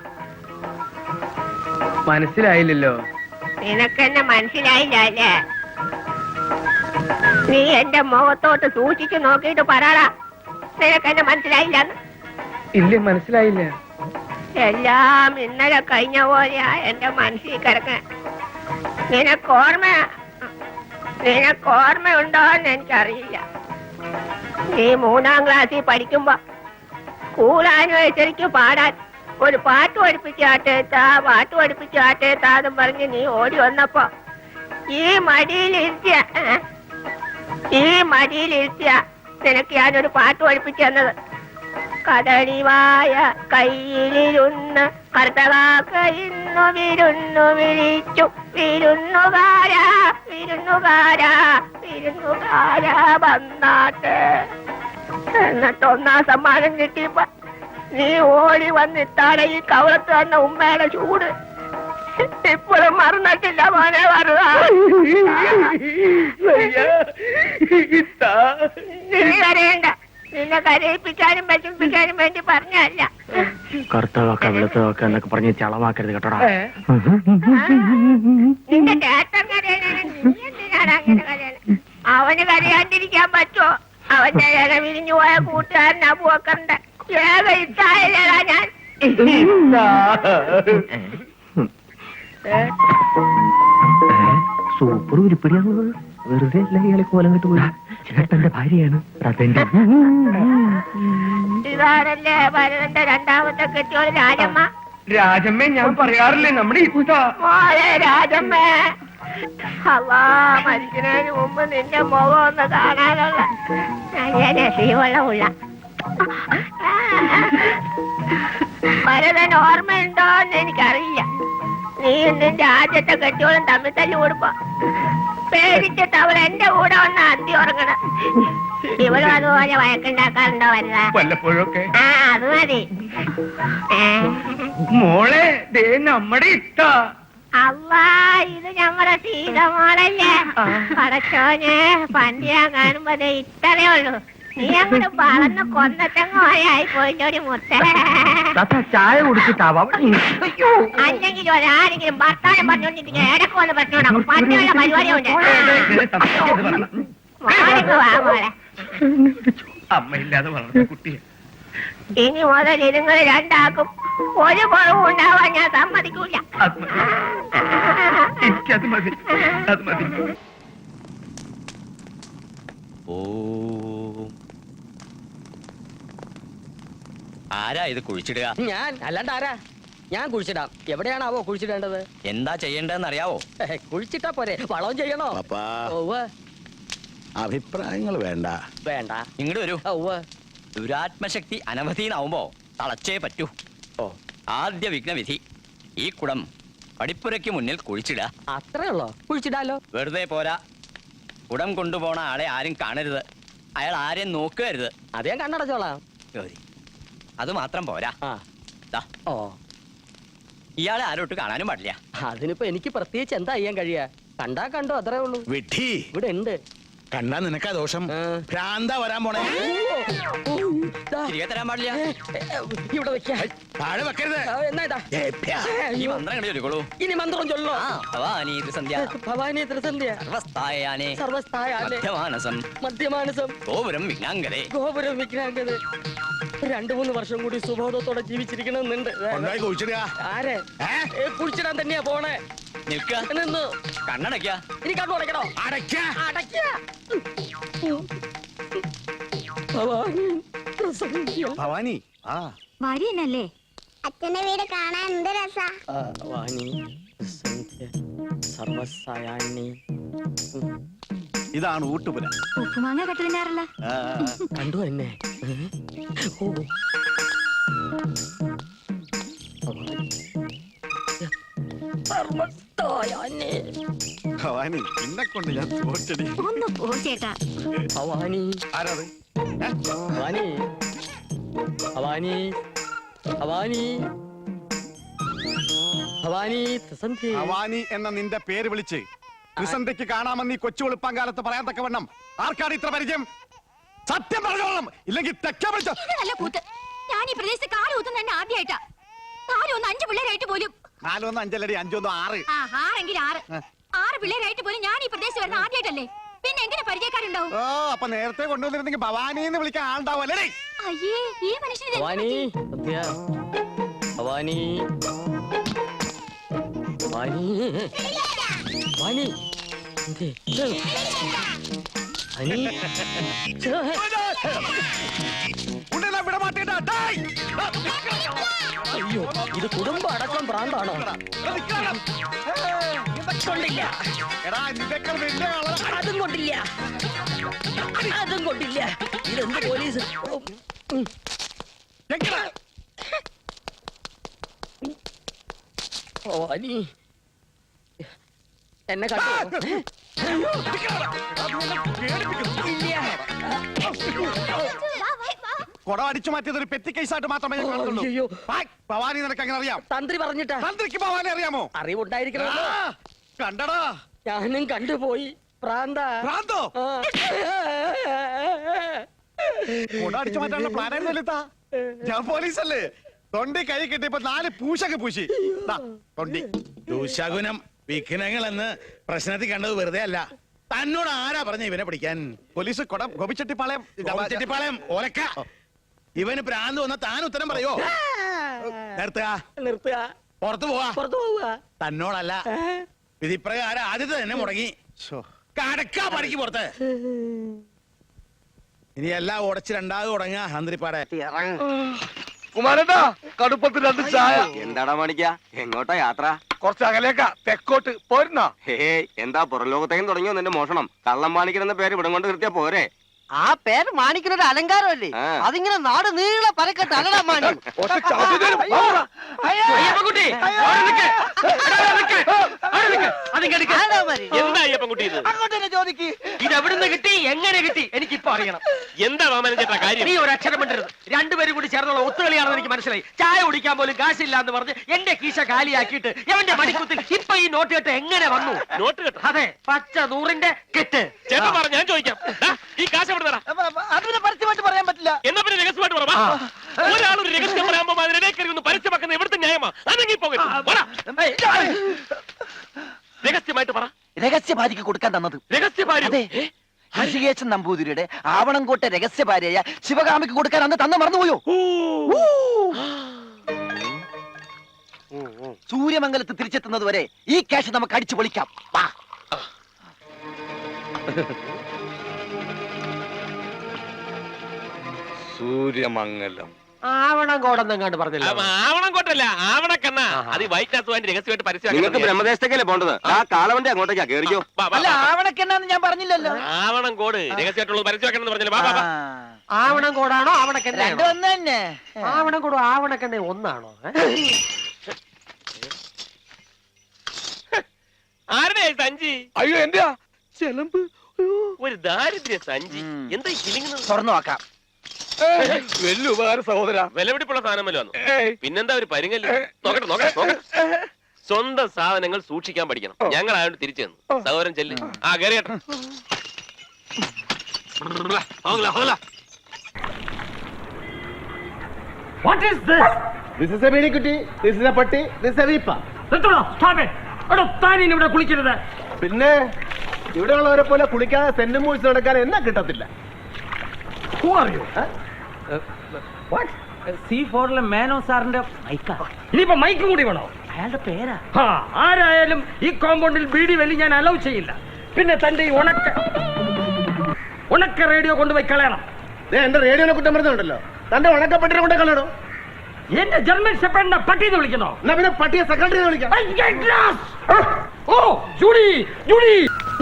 മനസ്സിലായില്ലല്ലോ. നിനക്ക് എന്നെ മനസ്സിലായില്ല അല്ലേ? നീ എന്റെ മുഖത്തോട്ട് സൂക്ഷിച്ചു നോക്കിയിട്ട് പറയടാ, നിനക്ക് എന്നെ മനസ്സിലായില്ല? ഇല്ല, മനസ്സിലായില്ല. എല്ലാം ഇന്നലെ കഴിഞ്ഞ പോലെയാ എന്റെ മനസ്സിൽ കിടക്കാൻ. നിനക്കോർമ്മയുണ്ടോ എന്ന് എനിക്കറിയില്ല. നീ 3ാം ക്ലാസ്സിൽ പഠിക്കുമ്പോ സ്കൂളാനുസരിച്ച് പാടാൻ ഒരു പാട്ട് പഠിപ്പിച്ചാട്ടേത്താ എന്ന് പറഞ്ഞ് നീ ഓടി വന്നപ്പോ ഈ മടിയിലിരുത്തിയ നിനക്ക് ഞാനൊരു പാട്ട് പഠിപ്പിച്ചു തന്നത്. കദളിവായ കയ്യിലിരുന്ന് കർത്തകാക്ക ഇന്നു വിരുന്നു വിളിച്ചു, വിരുന്നുകാരാ വന്നാട്ട്. എന്നിട്ട് 1ാം സമ്മാനം കിട്ടിയപ്പോ നീ ഓടി വന്നിട്ടാണ് ഈ കവളത്ത് തന്ന ഉമ്മയുടെ ചൂട് ഇപ്പോഴും മറന്നിട്ടില്ല മോനെ. നീ കരയണ്ട, നിന്നെ കരയിപ്പിക്കാനും വിഷമിപ്പിക്കാനും വേണ്ടി പറഞ്ഞല്ല. കറുത്തതൊക്കെ വെളുത്തതൊക്കെ എന്നൊക്കെ പറഞ്ഞ് ചളമാക്കരുത് കേട്ടോടാ. നിന്റെ ചേട്ടൻ കരയണ, നീ എന്തിനാണ് അങ്ങനെ കരയണ? അവന് കരയാണ്ടിരിക്കാൻ പറ്റുമോ? അവന്റെ ഇല വിരിഞ്ഞു പോയ കൂട്ടുകാരൻ അബൂബക്കറിന്റെ ഏക ഇത്തായല്ലേടാ ഞാൻ. സൂപ്പർ ഉരുപ്പടിയാണുള്ളത്. വെറുതെ അല്ല ഇയാളെ കോലം കെട്ട് പോയി. ചേട്ടന്റെ ഭാര്യയാണ്. ഇതാണല്ലേ ഭരതന്റെ 2ാമത്തെ കെട്ടിയോള് രാജമ്മ. രാജമ്മേ, ഞാൻ പറയാറില്ലേ നമ്മുടെ മോളെ രാജമ്മേ, അല്ലാ മരിക്കുന്നതിന് മുമ്പ് നിന്റെ മുഖം ഒന്ന് കാണാനുള്ള നല്ല രസീവളമുള്ള ഭരതൻ ഓർമ്മയുണ്ടോന്ന് എനിക്കറിയില്ല. നീ നിന്റെ ആദ്യത്തെ കെട്ടിയോളം തമ്മിൽ തല്ലി കൊടുപ്പോ പേടിച്ചിട്ട് അവൾ എന്റെ കൂടെ വന്ന് അന്തി ഉറങ്ങണം. ഇവളും അതുപോലെ വഴക്കുണ്ടാക്കാറുണ്ടോ വരുന്ന? വല്ലപ്പോഴൊക്കെ. അത് മതി. മോളെ നമ്മുടെ ഇഷ്ട. അല്ലാ, ഇത് ഞമ്മടെ സീതമോളല്ലേ? പടച്ചോനെ, പണ്ട് ഞാൻ കാണുമ്പോ ഇത്രയേ ഉള്ളൂ. നീ അങ്ങോട്ട് വളർന്ന് കൊന്നത്തെങ്ങോയായി പോയിട്ടൊരു മുത്തേ. ചായ കുടിച്ചിട്ടാവാം. അല്ലെങ്കിൽ ഒരാരെങ്കിലും ഭർത്താനം പറഞ്ഞോണ്ടിരിക്കുക ഇടക്ക് വന്ന് പ്രശ്നം ഉണ്ടാകും. പണ്ടുള്ള പരിപാടിയുണ്ട്. അമ്മയില്ലാതെ വളർന്ന കുട്ടിയെ ഇനി മുതൽ നിങ്ങൾ 2ആൾക്കും ഒരു കുറവും ഉണ്ടാവാൻ ഞാൻ സമ്മതിക്കൂല. എനിക്കത് മതി, അത് മതി. ആരാ ഇത് കുഴിച്ചിടുക? ഞാൻ അല്ലാണ്ട് ആരാ? ഞാൻ കുഴിച്ചിടാം. എവിടെയാണാവോ കുഴിച്ചിടേണ്ടത്? എന്താ ചെയ്യേണ്ടതെന്ന് അറിയാവോ? കുഴിച്ചിട്ടാ പോരെ, വളവും ചെയ്യണോ? അഭിപ്രായങ്ങൾ വേണ്ട. വേണ്ട, ഇങ്ങോട്ട് വരൂ. ദുരാത്മശക്തി അനവധീനാവുമ്പോ തളച്ചേ പറ്റൂ. ആദ്യ വിഘ്നവിധി, ഈ കുടം പടിപ്പുരയ്ക്ക് മുന്നിൽ കുഴിച്ചിടുക. അത്രേ ഉള്ളോ? കുഴിച്ചിടാലോ. വെറുതെ പോരാ, കുടം കൊണ്ടുപോണ ആളെ ആരും കാണരുത്. അയാൾ ആരെയും നോക്കരുത്. അതേ കണ്ണടച്ചോളാം. അത് മാത്രം പോരാ. ഇയാളെ ആരോട്ട് കാണാനും പാടില്ല. അതിനിപ്പോ എനിക്ക് പ്രത്യേകിച്ച് എന്താ ചെയ്യാൻ കഴിയാ? കണ്ടാ കണ്ടോ, അത്രേ ഉള്ളൂ. വിഡ്ഢി, ഇവിടെ ഉണ്ട്. കണ്ടാ നിനക്കാ ദോഷം. ഭ്രാന്താ വരാൻ പോണേ. തിരികെ തരാൻ പാടില്ല. ഇവിടെ വെക്കാം. താഴെ വെക്കരുത്. ഈ മന്ത്രം കണ്ടു ചൊല്ലിക്കോളൂ. ഇനി മന്ത്രം ചൊല്ലോ. ഭവാനി ത്രിസന്ധ്യ, ഭവാനി ത്രിസന്ധ്യ, സർവസ്ഥായാനേ, സർവസ്ഥായാനേ, മധ്യമാനസം, ഗോപുരം വിഘ്നാംഗതേ, ഗോപുരം വിഘ്നാംഗതേ. 2-3 വർഷം കൂടി സുബോധത്തോടെ ജീവിച്ചിരിക്കണമെന്നുണ്ട്. ആരെ കുഴിച്ചിടാൻ തന്നെയാ പോണേ. നിൽക്ക, നിന്ന് കണ്ണടയ്ക്ക. ഇനി കണ്ണു അടയ്ക്കണോ? ഭവാനി, ഭാര്യനല്ലേ? അച്ഛന്റെ വീട് കാണാൻ എന്ത് രസാ. ഇതാണ് ഊട്ടുപുര. ഉപ്പുമാങ്ങ കെട്ടിനാറല്ല. കണ്ടു എന്നെ. ഭവാനി, എന്നെ കൊണ്ട് ഞാൻ തോറ്റടി. ഒന്ന് പോ ചേട്ടാ. ഭവാനി, ആരാത്? ഭവാനി, ഭവാനി, ഭവാനി, ഭവാനി ത്രിസന്ധ്യ. ഭവാനി എന്ന നിന്റെ പേര് വിളിച്ച് ത്രിസന്ധ്യക്ക് കാണാമെന്ന് ഈ കൊച്ചു വെളുപ്പാങ്കാലത്ത് പറയാൻ തക്കവണ്ണം ആർക്കാണ് ഇത്ര പരിചയം? സത്യം പറഞ്ഞോളാം, ഇല്ലെങ്കിൽ തെറ്റാ വിളിച്ചോ. നല്ല കൂത്ത്. ഞാൻ ഈ പ്രദേശത്ത് കാല് കുത്തുന്ന തന്നെ ആദ്യമായിട്ടാ. 5 പിള്ളേരായിട്ട് പോലും. 4 1 5 5 1 6. ആ 6 പിള്ളേരായിട്ട് പോലും ഞാൻ ഈ പ്രദേശത്ത് വരുന്ന ആദ്യമായിട്ടല്ലേ. പിന്നെ എങ്ങനെ പരിചയക്കാരുണ്ടാവും? ഓ, അപ്പൊ നേരത്തെ കൊണ്ടുവന്നിരുന്നെങ്കിൽ ഭവാനിന്ന് വിളിക്കാൻ ആളുണ്ടാവല്ലേ? അയ്യേ, ഈ മനുഷ്യന് ഭവാനി ഭവാനി ഭവാനി ഭവാനി അയ്യോ, ഇത് കുടുംബ അടക്കം ഭ്രാന്താണോ? കൊണ്ടില്ല, അതും കൊണ്ടില്ല, അതും കൊണ്ടില്ല. ഇതെന്ത് പോലീസ്? ഭവാനി എന്നെ കണ്ടു. കൊട അടിച്ചു മാറ്റിയത് ഒരു പെറ്റി കേസായിട്ട് മാത്രമേ ഞാൻ കാണുന്നുള്ളൂ. ഭവാനി നിനക്ക് അങ്ങനെ അറിയാം? തന്ത്രി പറഞ്ഞിട്ടാ. തന്ത്രിക്ക് ഭവാനി അറിയാമോ? അറിവുണ്ടായിരിക്കണമല്ലോ. കണ്ടടാ, ഞാനും കണ്ടുപോയി. ഭ്രാന്തോ? കൊട അടിച്ചു മാറ്റാനുള്ള പ്ലാനായിരുന്നല്ലോ. ഞാൻ പോലീസല്ലേ. തൊണ്ടി കൈ കിട്ടിയപ്പോ 4 പൂശൊക്കെ പൂശി. തൊണ്ടി ദൂശകുനം വിഘ്നങ്ങളെന്ന് പ്രശ്നത്തിൽ കണ്ടത് വെറുതെ അല്ല. തന്നോട് ആരാ പറഞ്ഞ ഇവനെ പിടിക്കാൻ? പോലീസ് കൊടം ഗോപിച്ചെട്ടിപ്പാളയം ഓലക്ക. ഇവന് ഭ്രാന്ത് വന്ന താൻ ഉത്തരം പറയോ? നിർത്തുക. പുറത്തു പോവാ. തന്നോടല്ല, വിധിപ്രകാരം ആദ്യത്തെ തന്നെ മുടങ്ങി. കടക്കാ പണിക്ക് പുറത്ത്. ഇനി എല്ലാം ഉടച്ച് രണ്ടാമത് തുടങ്ങാ തന്ത്രിപ്പാടെ. കുമാരേട്ടാ, കടുപ്പത്തിൽ 2 ചായ. എന്താടാ മാണിക്ക, എങ്ങോട്ടാ യാത്ര? കുറച്ച് അകലേക്കാ, തെക്കോട്ട്. പോരുന്നോ? എന്താ പുറം ലോകത്തേക്കും തുടങ്ങിയോ നിന്റെ മോഷണം? കള്ളം മാണിക്കൻ എന്ന പേര് ഇവിടം കൊണ്ട് നിർത്തിയാ പോരെ? ആ പേര് മാണിക്കൊരു അലങ്കാരമല്ലേ? അതിങ്ങനെ നാട് നീളെ പരക്കട്ടെ. അല്ലടാ മാണി. ഇത് എവിടുന്ന് കിട്ടി, എങ്ങനെ കിട്ടി, എനിക്കിപ്പോ അറിയണം. എന്താ വാമന ചേട്ടാ കാര്യം? നീ ഒരു അക്ഷരം മിണ്ടരുത്. രണ്ടുപേരും കൂടി ചേർന്നുള്ള ഒത്തുകളിയാണെന്ന് എനിക്ക് മനസ്സിലായി. ചായ കുടിക്കാൻ പോലും കാശില്ല എന്ന് പറഞ്ഞ് എന്റെ കീശ കാലിയാക്കിയിട്ട് എവന്റെ മണിക്കൂത്തിൽ ഇപ്പൊ ഈ നോട്ട് കെട്ട് എങ്ങനെ വന്നു? നോട്ട് കെട്ട്? അതെ, പച്ച 100ന്റെ കെട്ട്. ചേട്ടാ പറ, ഞാൻ ചോദിക്കാം. ഈ കാശ് എവിടെ തരാം? അതിന് പരസ്യമായിട്ട് പറയാൻ പറ്റില്ല. എന്നാ പിന്നെ രഹസ്യമായിട്ട് പറയാം. ഒരാളൊരു രഹസ്യം പറയാമ്പോ അതിനിടയിൽ ഒന്ന് പരസ്യമാക്കുന്ന ഇവിടുത്തെ ന്യായമാ. അതെങ്കിൽ പോകട്ടെ. രഹസ്യമായിട്ട് പറ. രഹസ്യഭാര്യക്ക് കൊടുക്കാൻ തന്നത്. രഹസ്യഭാര്യ? ഹരികേശൻ നമ്പൂതിരിയുടെ ആവണംകോട്ടെ രഹസ്യഭാര്യയായ ശിവകാമിക്ക് കൊടുക്കാൻ അന്ന് തന്നു മറന്നുപോയോ? സൂര്യമംഗലത്ത് തിരിച്ചെത്തുന്നത് വരെ ഈ ക്യാഷ് നമുക്ക് അടിച്ചു പൊളിക്കാം. സൂര്യമംഗലം ആവണംകോടെന്നെങ്ങാണ്ട് പറഞ്ഞില്ല. ആവണംകോട്ടല്ല, ആവണക്കണ്ണ. അത് വൈറ്റ് രഹസ്യമായിട്ട് പരസ്യം. നിങ്ങൾക്ക് ബ്രഹ്മദേശത്തേക്കല്ലേ പോണ്ടത്? ആ കാളവണ്ടി അങ്ങോട്ടേക്കാ കേറിയോ. അല്ല, ആവണക്കെന്നാന്ന് ഞാൻ പറഞ്ഞില്ലല്ലോ. ആവണംകോട് രഹസ്യമായിട്ടുള്ളത് പരസ്യമാക്കണം പറഞ്ഞില്ല. ആവണംകോടാണോ ആവണക്കെണ്ണ? രണ്ടും ഒന്ന് തന്നെ. ആവണംകോടും ആവണക്കെണ്ണ ഒന്നാണോ? ആരുടെ സഞ്ചി? അയ്യോ, എന്റെയാ ചെലമ്പ്. ഒരു ദാരിദ്ര്യ സഞ്ചി. എന്താ കിളിങ്ങുന്നത്? തുറന്നു നോക്കാം. വലിയ ഉപകാര സഹോദര. വിലപിടിപ്പുള്ള സാധനം വല്ല വന്നു. പിന്നെന്താ ഒരു പരിങ്ങല്? നോക്കട്ടെ. സ്വന്തം സാധനങ്ങൾ സൂക്ഷിക്കാൻ പഠിക്കണം. ഞങ്ങൾ ആയോണ്ട് തിരിച്ചു തന്നു. സഹോദരൻ ചെല്ല്. ആ കയറിയട്ടെ. What is this? This is a Medikutti, this is a Patti, this is a Vipa. Stop it! താനിനി ഇവിടെ കുളിക്കരുത്. പിന്നെ ഇവിടെയുള്ളവരെ പോലെ കുളിക്കാതെ സെന്റും മൂഴ്സ് നടക്കാൻ എന്നാ കിട്ടത്തില്ല. Who are you? What? C4ലെ Menon സാറിന്റെ മൈക്കാ. ഇനിയിപ്പോ മൈക്ക് കൂടി വേണോ? അയാളുടെ പേരാ. ആരായാലും ഈ കോമ്പൗണ്ടിൽ ബീഡി വലി ഞാൻ അലൗ ചെയ്യില്ല. പിന്നെ തന്റെ ഈ ഉണക്ക റേഡിയോ കൊണ്ടുപോയി കളയണം. എന്റെ റേഡിയോനെ കുറ്റം പറഞ്ഞുണ്ടല്ലോ. തന്റെ ഉണക്കപ്പെട്ടിനെ കൊണ്ടേ കളയണോ? എന്റെ ജർമ്മൻ ഷെപ്പേർഡിനെ പട്ടിന്ന് വിളിക്കണോ? എന്നാ പിന്നെ പട്ടിയെ സെക്രട്ടറി വിളിക്കാം. ഓ ജൂഡി.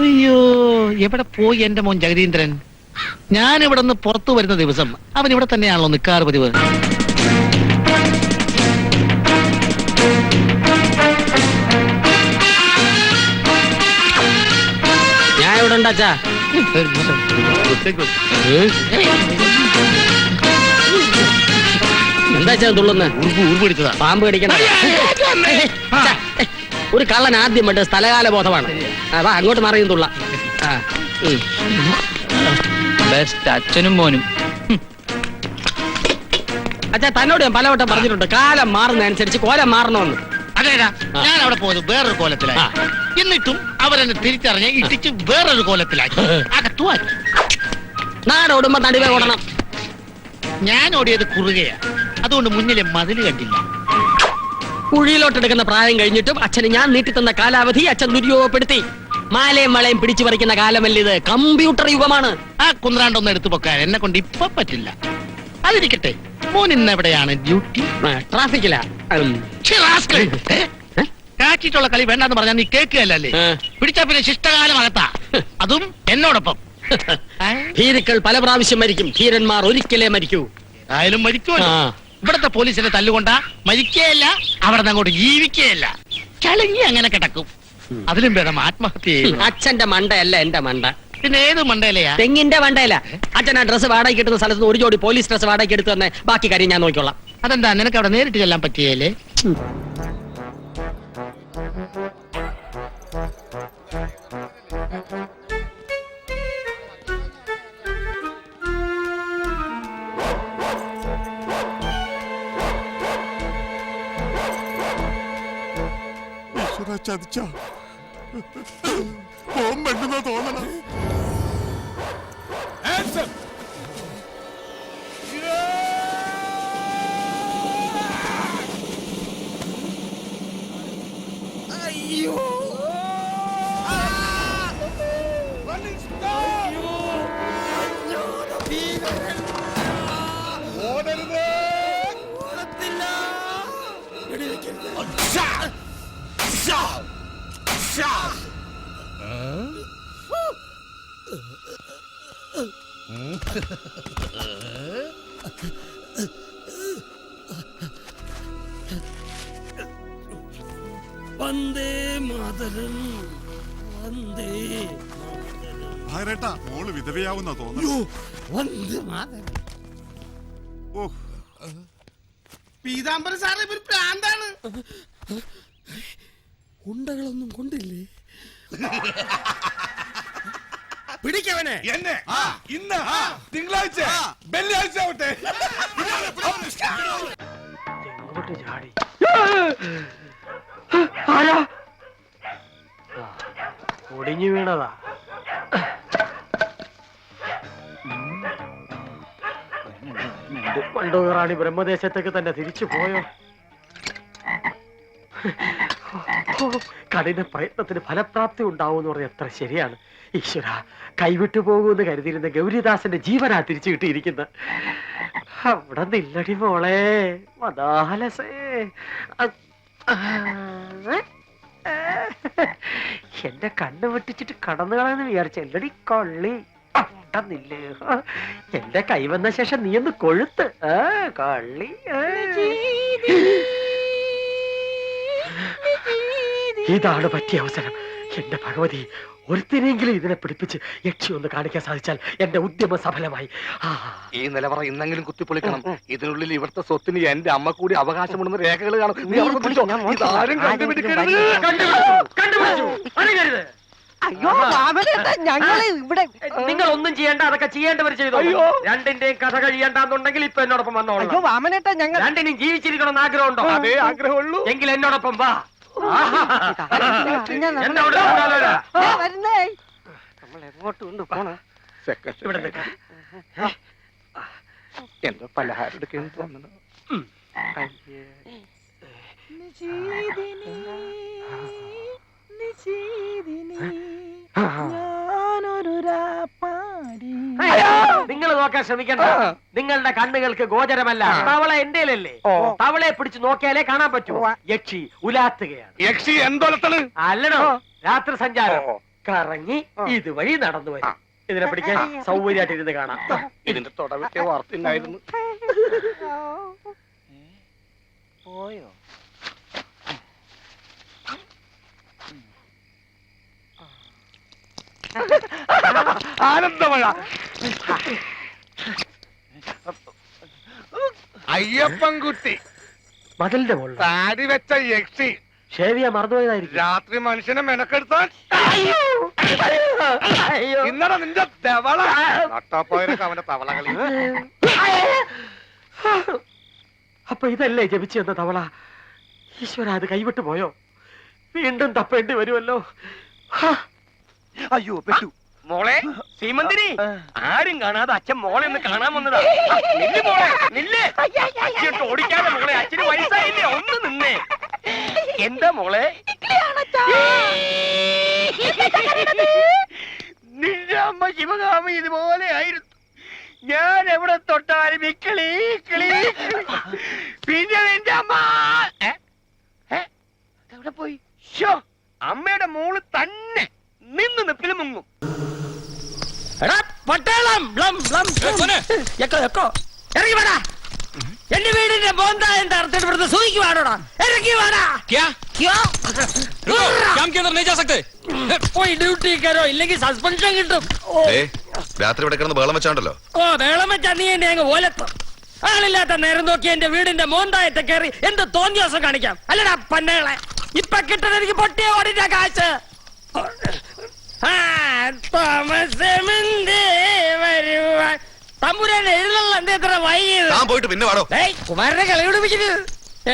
അയ്യോ, എവിടെ പോയി എന്റെ മോൻ ജഗദീന്ദ്രൻ? ഞാൻ ഇവിടെ നിന്ന് പുറത്തു വരുന്ന ദിവസം അവൻ ഇവിടെ തന്നെയാണല്ലോ നിൽക്കാറ് പതിവ്. ഞാൻ ഇവിടെ ഉണ്ടാച്ചാ. എന്താ തുള്ളുന്ന്? പിടിച്ചതാ. പാമ്പ് കടിക്കണ. ഒരു കള്ളൻ ആദ്യം വേണ്ട സ്ഥലകാല ബോധമാണ്. അതാ അങ്ങോട്ട് മറിയും തുള്ള. ബെസ്റ്റ് അച്ഛനും മോനും. അച്ഛാ തന്നോട് ഞാൻ പലവട്ടം പറഞ്ഞിട്ടുണ്ട്, കാലം മാറുന്നതനുസരിച്ച് കോലം മാറണമെന്ന്. അതേടാ, ഞാൻ അവിടെ പോയത് വേറൊരു കോലത്തിലായി. എന്നിട്ടും അവരെന്നെ തിരിച്ചറിഞ്ഞ് ഇട്ടിച്ച് വേറൊരു കോലത്തിലാക്കി. അകത്തുവാക്കി. നാടോടുമ്പോ നടുവേ ഓടണം. ഞാൻ ഓടിയത് കുറുകയാ, അതുകൊണ്ട് മുന്നിലെ മതില് കണ്ടില്ല. കുഴിയിലോട്ടെടുക്കുന്ന പ്രായം കഴിഞ്ഞിട്ടും അച്ഛന് ഞാൻ നീട്ടിത്തന്ന കാലാവധി അച്ഛൻ ദുര്യോഗപ്പെടുത്തി. മാലയും വളയും പിടിച്ചു പറിക്കുന്ന കാലമല്ല ഇത്, കമ്പ്യൂട്ടർ യുഗമാണ്. ആ കുന്ത്രാണ്ടൊന്നും എടുത്തു പൊക്കാൻ എന്നെ കൊണ്ട് ഇപ്പൊ പറ്റില്ല. അതിരിക്കട്ടെ, മോൻ ഇന്ന് എവിടെയാണ് ഡ്യൂട്ടി? ട്രാഫിക്കിലാ. കാറ്റിട്ടുള്ള കളി വേണ്ടെന്ന് പറഞ്ഞാൽ നീ കേൾക്കുകയല്ലേ? പിടിച്ചാ പിന്നെ ശിഷ്ടകാലമകത്താ, അതും എന്നോടൊപ്പം. ഭീരുക്കൾ പല പ്രാവശ്യം മരിക്കും, ധീരന്മാർ ഒരിക്കലേ മരിക്കൂ. ആയാലും മരിക്കുമല്ലോ. ഇവിടത്തെ പോലീസിനെ തല്ലുകൊണ്ട മരിക്കുകയല്ല, അവിടെ നിന്ന് അങ്ങോട്ട് ജീവിക്കുകയല്ല, ചളങ്ങി അങ്ങനെ കിടക്കും. അതിലും ഭേദം ആത്മഹത്യ ചെയ്യും. അച്ഛന്റെ മണ്ടയല്ല എന്റെ മണ്ട. പിന്നെ ഏത് മണ്ടയിലെയാ? തെങ്ങിന്റെ മണ്ടയല്ല. അച്ഛൻ ആ ഡ്രസ് വാടകയ്ക്ക് എടുത്ത സ്ഥലത്ത് ഒരു ജോഡി പോലീസ് ഡ്രസ് വാടകയ്ക്ക് എടുത്ത് തന്നെ ബാക്കി കാര്യം ഞാൻ നോക്കിക്കോളാം. അതെന്താ, നിനക്ക് അവിടെ നേരിട്ട് ചെല്ലാൻ പറ്റിയല്ലേ? ചതിച്ച ബോംബെണ്ടെന്നാ തോന്നണം. അയ്യോ ഓടരുത്, ഓടത്തില്ല. വന്ദേ മാതരം, വന്ദേ ഭാരേട്ടാ, മോള് വിധവയാവുന്ന തോന്നുന്നു. വന്ദേ മാതരം. പീതാംബര സാറേ, ഇവര് പ്രാന്താണ്. ഉണ്ടകളൊന്നും കൊണ്ടില്ലേ? പിടിക്കവനെ. എന്നെ ഇന്ന് തിങ്കളാഴ്ച വെള്ളിയാഴ്ച ആവട്ടെ. ഒടിഞ്ഞു വീണതാ. പണ്ടുറാണി ബ്രഹ്മദേശത്തേക്ക് തന്നെ തിരിച്ചു പോയോ? കഠിന പ്രയത്നത്തിന് ഫലപ്രാപ്തി ഉണ്ടാവും എന്ന് പറഞ്ഞ എത്ര ശരിയാണ്. ഈശ്വര, കൈവിട്ടു പോകുമെന്ന് കരുതിയിരുന്ന ഗൗരിദാസന്റെ ജീവനാ തിരിച്ചു കിട്ടിയിരിക്കുന്നത്. അവിടെ നില്ലടി മോളെ മദാലസേ. എന്റെ കണ്ണ് വെട്ടിച്ചിട്ട് കടന്നു കളയെന്ന് വിചാരിച്ച എല്ലടി കൊള്ളി. നില്ലേ, എന്റെ കൈ വന്ന ശേഷം നീ ഒന്ന് കൊഴുത്ത് കള്ളി. ഇതാണ് പറ്റിയ അവസരം. എന്റെ ഭഗവതി, ഒരുത്തിനെങ്കിലും ഇതിനെ പിടിപ്പിച്ച് യക്ഷി ഒന്ന് കാണിക്കാൻ സാധിച്ചാൽ എന്റെ ഉദ്യമം സഫലമായി. ഈ നിലവറ ഇന്നെങ്കിലും കുത്തിപ്പൊളിക്കണം. ഇതിനുള്ളിൽ ഇവിടുത്തെ സ്വത്തിന് എന്റെ അമ്മ കൂടി അവകാശമുണ്ടെന്ന് രേഖകൾ കാണും. ഇതാരും കണ്ടുപിടിച്ചു. അയ്യോ ഞങ്ങള് ഇവിടെ നിങ്ങൾ ഒന്നും ചെയ്യേണ്ട, അതൊക്കെ ചെയ്യേണ്ടവർ ചെയ്തു. രണ്ടിന്റെയും കഥ കഴിയണ്ടെന്നുണ്ടെങ്കിൽ ഇപ്പൊ എന്നോടൊപ്പം വന്നോളൂ. വാമനേട്ടാ, ഞങ്ങൾ രണ്ടിനും ജീവിച്ചിരിക്കണമെന്ന് ആഗ്രഹമുണ്ടോ? അതേ ആഗ്രഹമുള്ളൂ. എങ്കിൽ എന്നോടൊപ്പം വാ. വരുന്നേ. നമ്മൾ എങ്ങോട്ട് കൊണ്ട് പോണ? ഇവിടെ നിൽക്കാം. എന്തോ പലഹാരം എടുക്കുന്നു തോന്നുന്നു. നിങ്ങൾ നോക്കാൻ ശ്രമിക്കണ്ട. നിങ്ങളുടെ കണ്ണുകൾക്ക് ഗോചരമല്ല. തവള എന്റെയിലല്ലേ? തവളയെ പിടിച്ച് നോക്കിയാലേ കാണാൻ പറ്റൂ. യക്ഷി ഉലാത്തുകയാണ്. യക്ഷി എന്തോലത്തണ് അല്ലടോ, രാത്രി സഞ്ചാരം. കറങ്ങി ഇതുവഴി നടന്നു വരും. ഇതിനെ പിടിക്കാൻ സൗകര്യമായിട്ട് ഇരുന്ന് കാണാം. ഇതിന്റെ തുടവത്തെ വാർത്തയുണ്ടായിരുന്നു. പോയോ? ആനന്ദമഴ. അയ്യപ്പൻകുട്ടി മതിലിന്റെ മുകളിൽ താടി വെച്ച യക്ഷി ഷേവിയ മറന്നുപോയതായിരിക്കും. രാത്രി മനുഷ്യനെ മെനക്കെടുത്താൻ എന്നാടാ നിന്റെ തവള നട്ടാപ്പോയനൊക്കെ അവന്റെ തവള കളി. അപ്പൊ ഇതല്ലേ ജപിച്ചു എന്ന തവള? ഈശ്വര, അത് കൈവിട്ടു പോയോ? വീണ്ടും തപ്പേണ്ടി വരുമല്ലോ. അയ്യോ പെട്ടു. മോളെ സീമന്തിനി, ആരും കാണാതെ അച്ഛൻ മോളെ ഒന്ന് കാണാൻ വന്നതാ. നില്ല് മോളെ, നില്ല്. അച്ഛൻ ഓടിക്കാതെ മോളെ, അച്ഛന് വയസ്സായില്ലേ, ഒന്ന് നിന്നേ. എന്താ മോളെ? നിന്റെ അമ്മ ശിവകാമി ഇതുപോലെ ആയിരുന്നു. ഞാൻ എവിടെ തൊട്ടാലും കിളി കിളി. പിന്നെ നിന്റെ അമ്മ എവിടെ പോയി? അമ്മയുടെ മോള് തന്നെ നിന്ന് നിപ്പിലും മുങ്ങും. എടാ പട്ടാളം, ഇറങ്ങി വേടാ. എന്റെ വീടിന്റെ മോന്തായം തറത്തിട്ട് ഇവിടുന്ന് സൂഹിക്കുവാണോടാ? ഇറങ്ങി വേടാ. പോയി ഡ്യൂട്ടി കയറോ, ഇല്ലെങ്കിൽ സസ്പെൻഷൻ കിട്ടും. രാത്രി ഇവിടെ കിടന്ന് ബഹളം വെച്ചാണ്ടല്ലോ. ഓ, ബഹളം വെച്ചാ നീ എന്നെ അങ്ങ് ഓലത്തും. ആളില്ലാത്ത നേരം നോക്കി എന്റെ വീടിന്റെ മോന്തായത്തെ കയറി എന്ത് തോന്നിയാസം കാണിക്കാം. അല്ലടാ പന്നകളെ, ഇപ്പൊ കിട്ടുന്ന എനിക്ക് പൊട്ടിയ ഓടിന്റെ കാശ്. തമ്പുരാന്റെ എഴുന്നള്ള എന്താ എത്ര വൈകിയത്? പോയിട്ട് പിന്നെ വാടോ. കുമാരനെ കളി പിടിപ്പിക്കരുത്.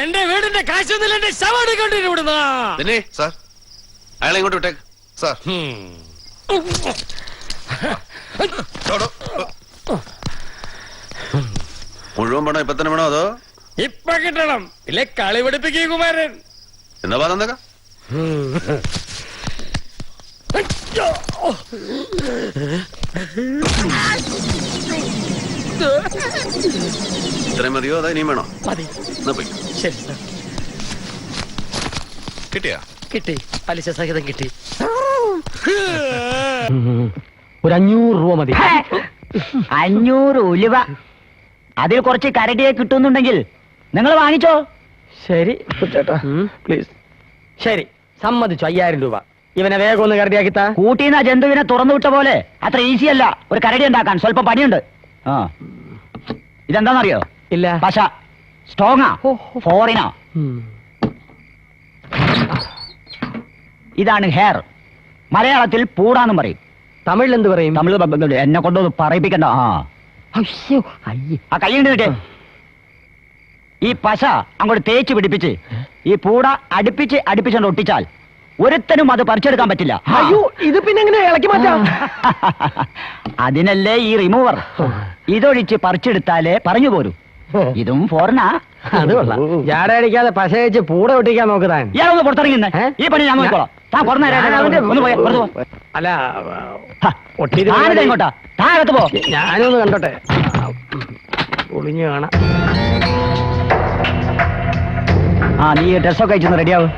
എന്റെ വീടിന്റെ കാശൊന്നുമില്ല, എന്റെ ശവം എടുക്കൊണ്ടിരുന്നു. പിന്നെ സാർ അയാളെ ഇങ്ങോട്ട് വിട്ടേക്ക് സാർ. മുഴുവൻ പണം ഇപ്പൊ തന്നെ വേണോ അതോ ഇപ്പൊ കിട്ടണം? ഇല്ലേ കളി പിടിപ്പിക്കേ കുമാരൻ. എന്നാ പറഞ്ഞേക്കാം. ഇത്രയും മതിയോ അതോ ഇനിയും വേണോ? മതി. എന്നാ പോയി. ശരി സാർ. കിട്ടിയാ? കിട്ടി, പലിശ സഹിതം കിട്ടി. ഒരു 500 രൂപ മതി. 500 ഉലുവ. അതിൽ കുറച്ച് കരടിയെ കിട്ടുന്നുണ്ടെങ്കിൽ നിങ്ങൾ വാങ്ങിച്ചോ. ശരി ചേട്ടാ, പ്ലീസ്. ശരി, സമ്മതിച്ചു. 5000 രൂപ. ഇവനെ വേഗം ഒന്ന് കരടിയാക്കിത്താ. കൂട്ടീന്ന ജന്തുവിനെ തുറന്നു വിട്ട പോലെ അത്ര ഈസി അല്ല ഒരു കരടി ഉണ്ടാക്കാൻ. സ്വല്പം പണിയുണ്ട്. ആ, ഇതെന്താണെന്നറിയോ? ഇല്ല. പശ സ്ട്രോങ്ങാ, ഫോറിനാ. ഇതാണ് ഹെയർ. മലയാളത്തിൽ പൂടാന്നും പറയും. തമിഴിൽ എന്ത് പറയും? തമിഴ് എന്നെ കൊണ്ടൊന്ന് പറയിപ്പിക്കണ്ട. ആ കൈ കിട്ടേ. ഈ പശ അങ്ങോട്ട് തേച്ച് പിടിപ്പിച്ച് ഈ പൂട അടുപ്പിച്ചുകൊണ്ട് ഒട്ടിച്ചാൽ ഒരുത്തനും അത് പറിച്ചെടുക്കാൻ പറ്റില്ല. അയ്യോ, ഇത് പിന്നെ എങ്ങനെ ഇളക്കി മാറ്റാം? അതിനല്ലേ ഈ റിമൂവർ. ഇതൊഴിച്ച് പറിച്ചെടുത്താലേ പറഞ്ഞു പോരൂ. ഇതും ഫോറിനാ. അത് കൊള്ളാം. ജാട അടിക്കാതെ പശ വെച്ച് പൂട ഒട്ടിക്കാൻ നോക്കുതാൻ. ഇയാളൊന്ന് പുറത്തിറങ്ങുന്നേ. ഈ പണി ഞാൻ നോക്കിക്കോളാം. താൻ അല്ല ഇങ്ങോട്ടാ, താഴത്ത് പോ. ഞാനൊന്ന് കണ്ടോട്ടെ. ഒളിഞ്ഞു കാണാം. ആ, നീ ഡ്രസ്സൊക്കെ അയച്ചൊന്ന് റെഡിയാവും.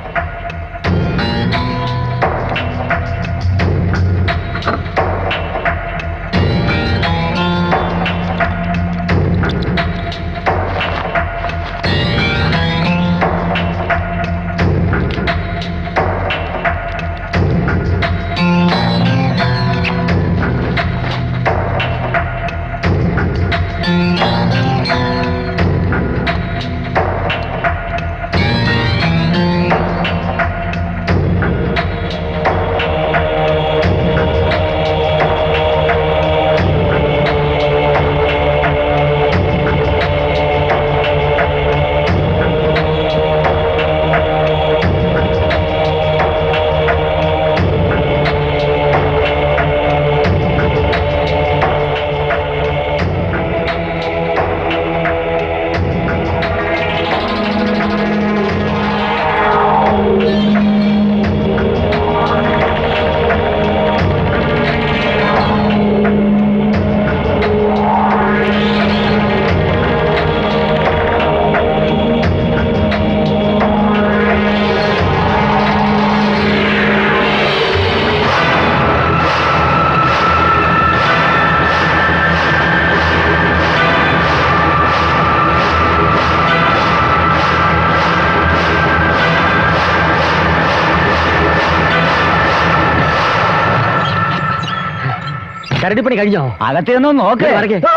കരടിപ്പണി കഴിഞ്ഞോ? അകത്ത് നിന്ന് നോക്ക്.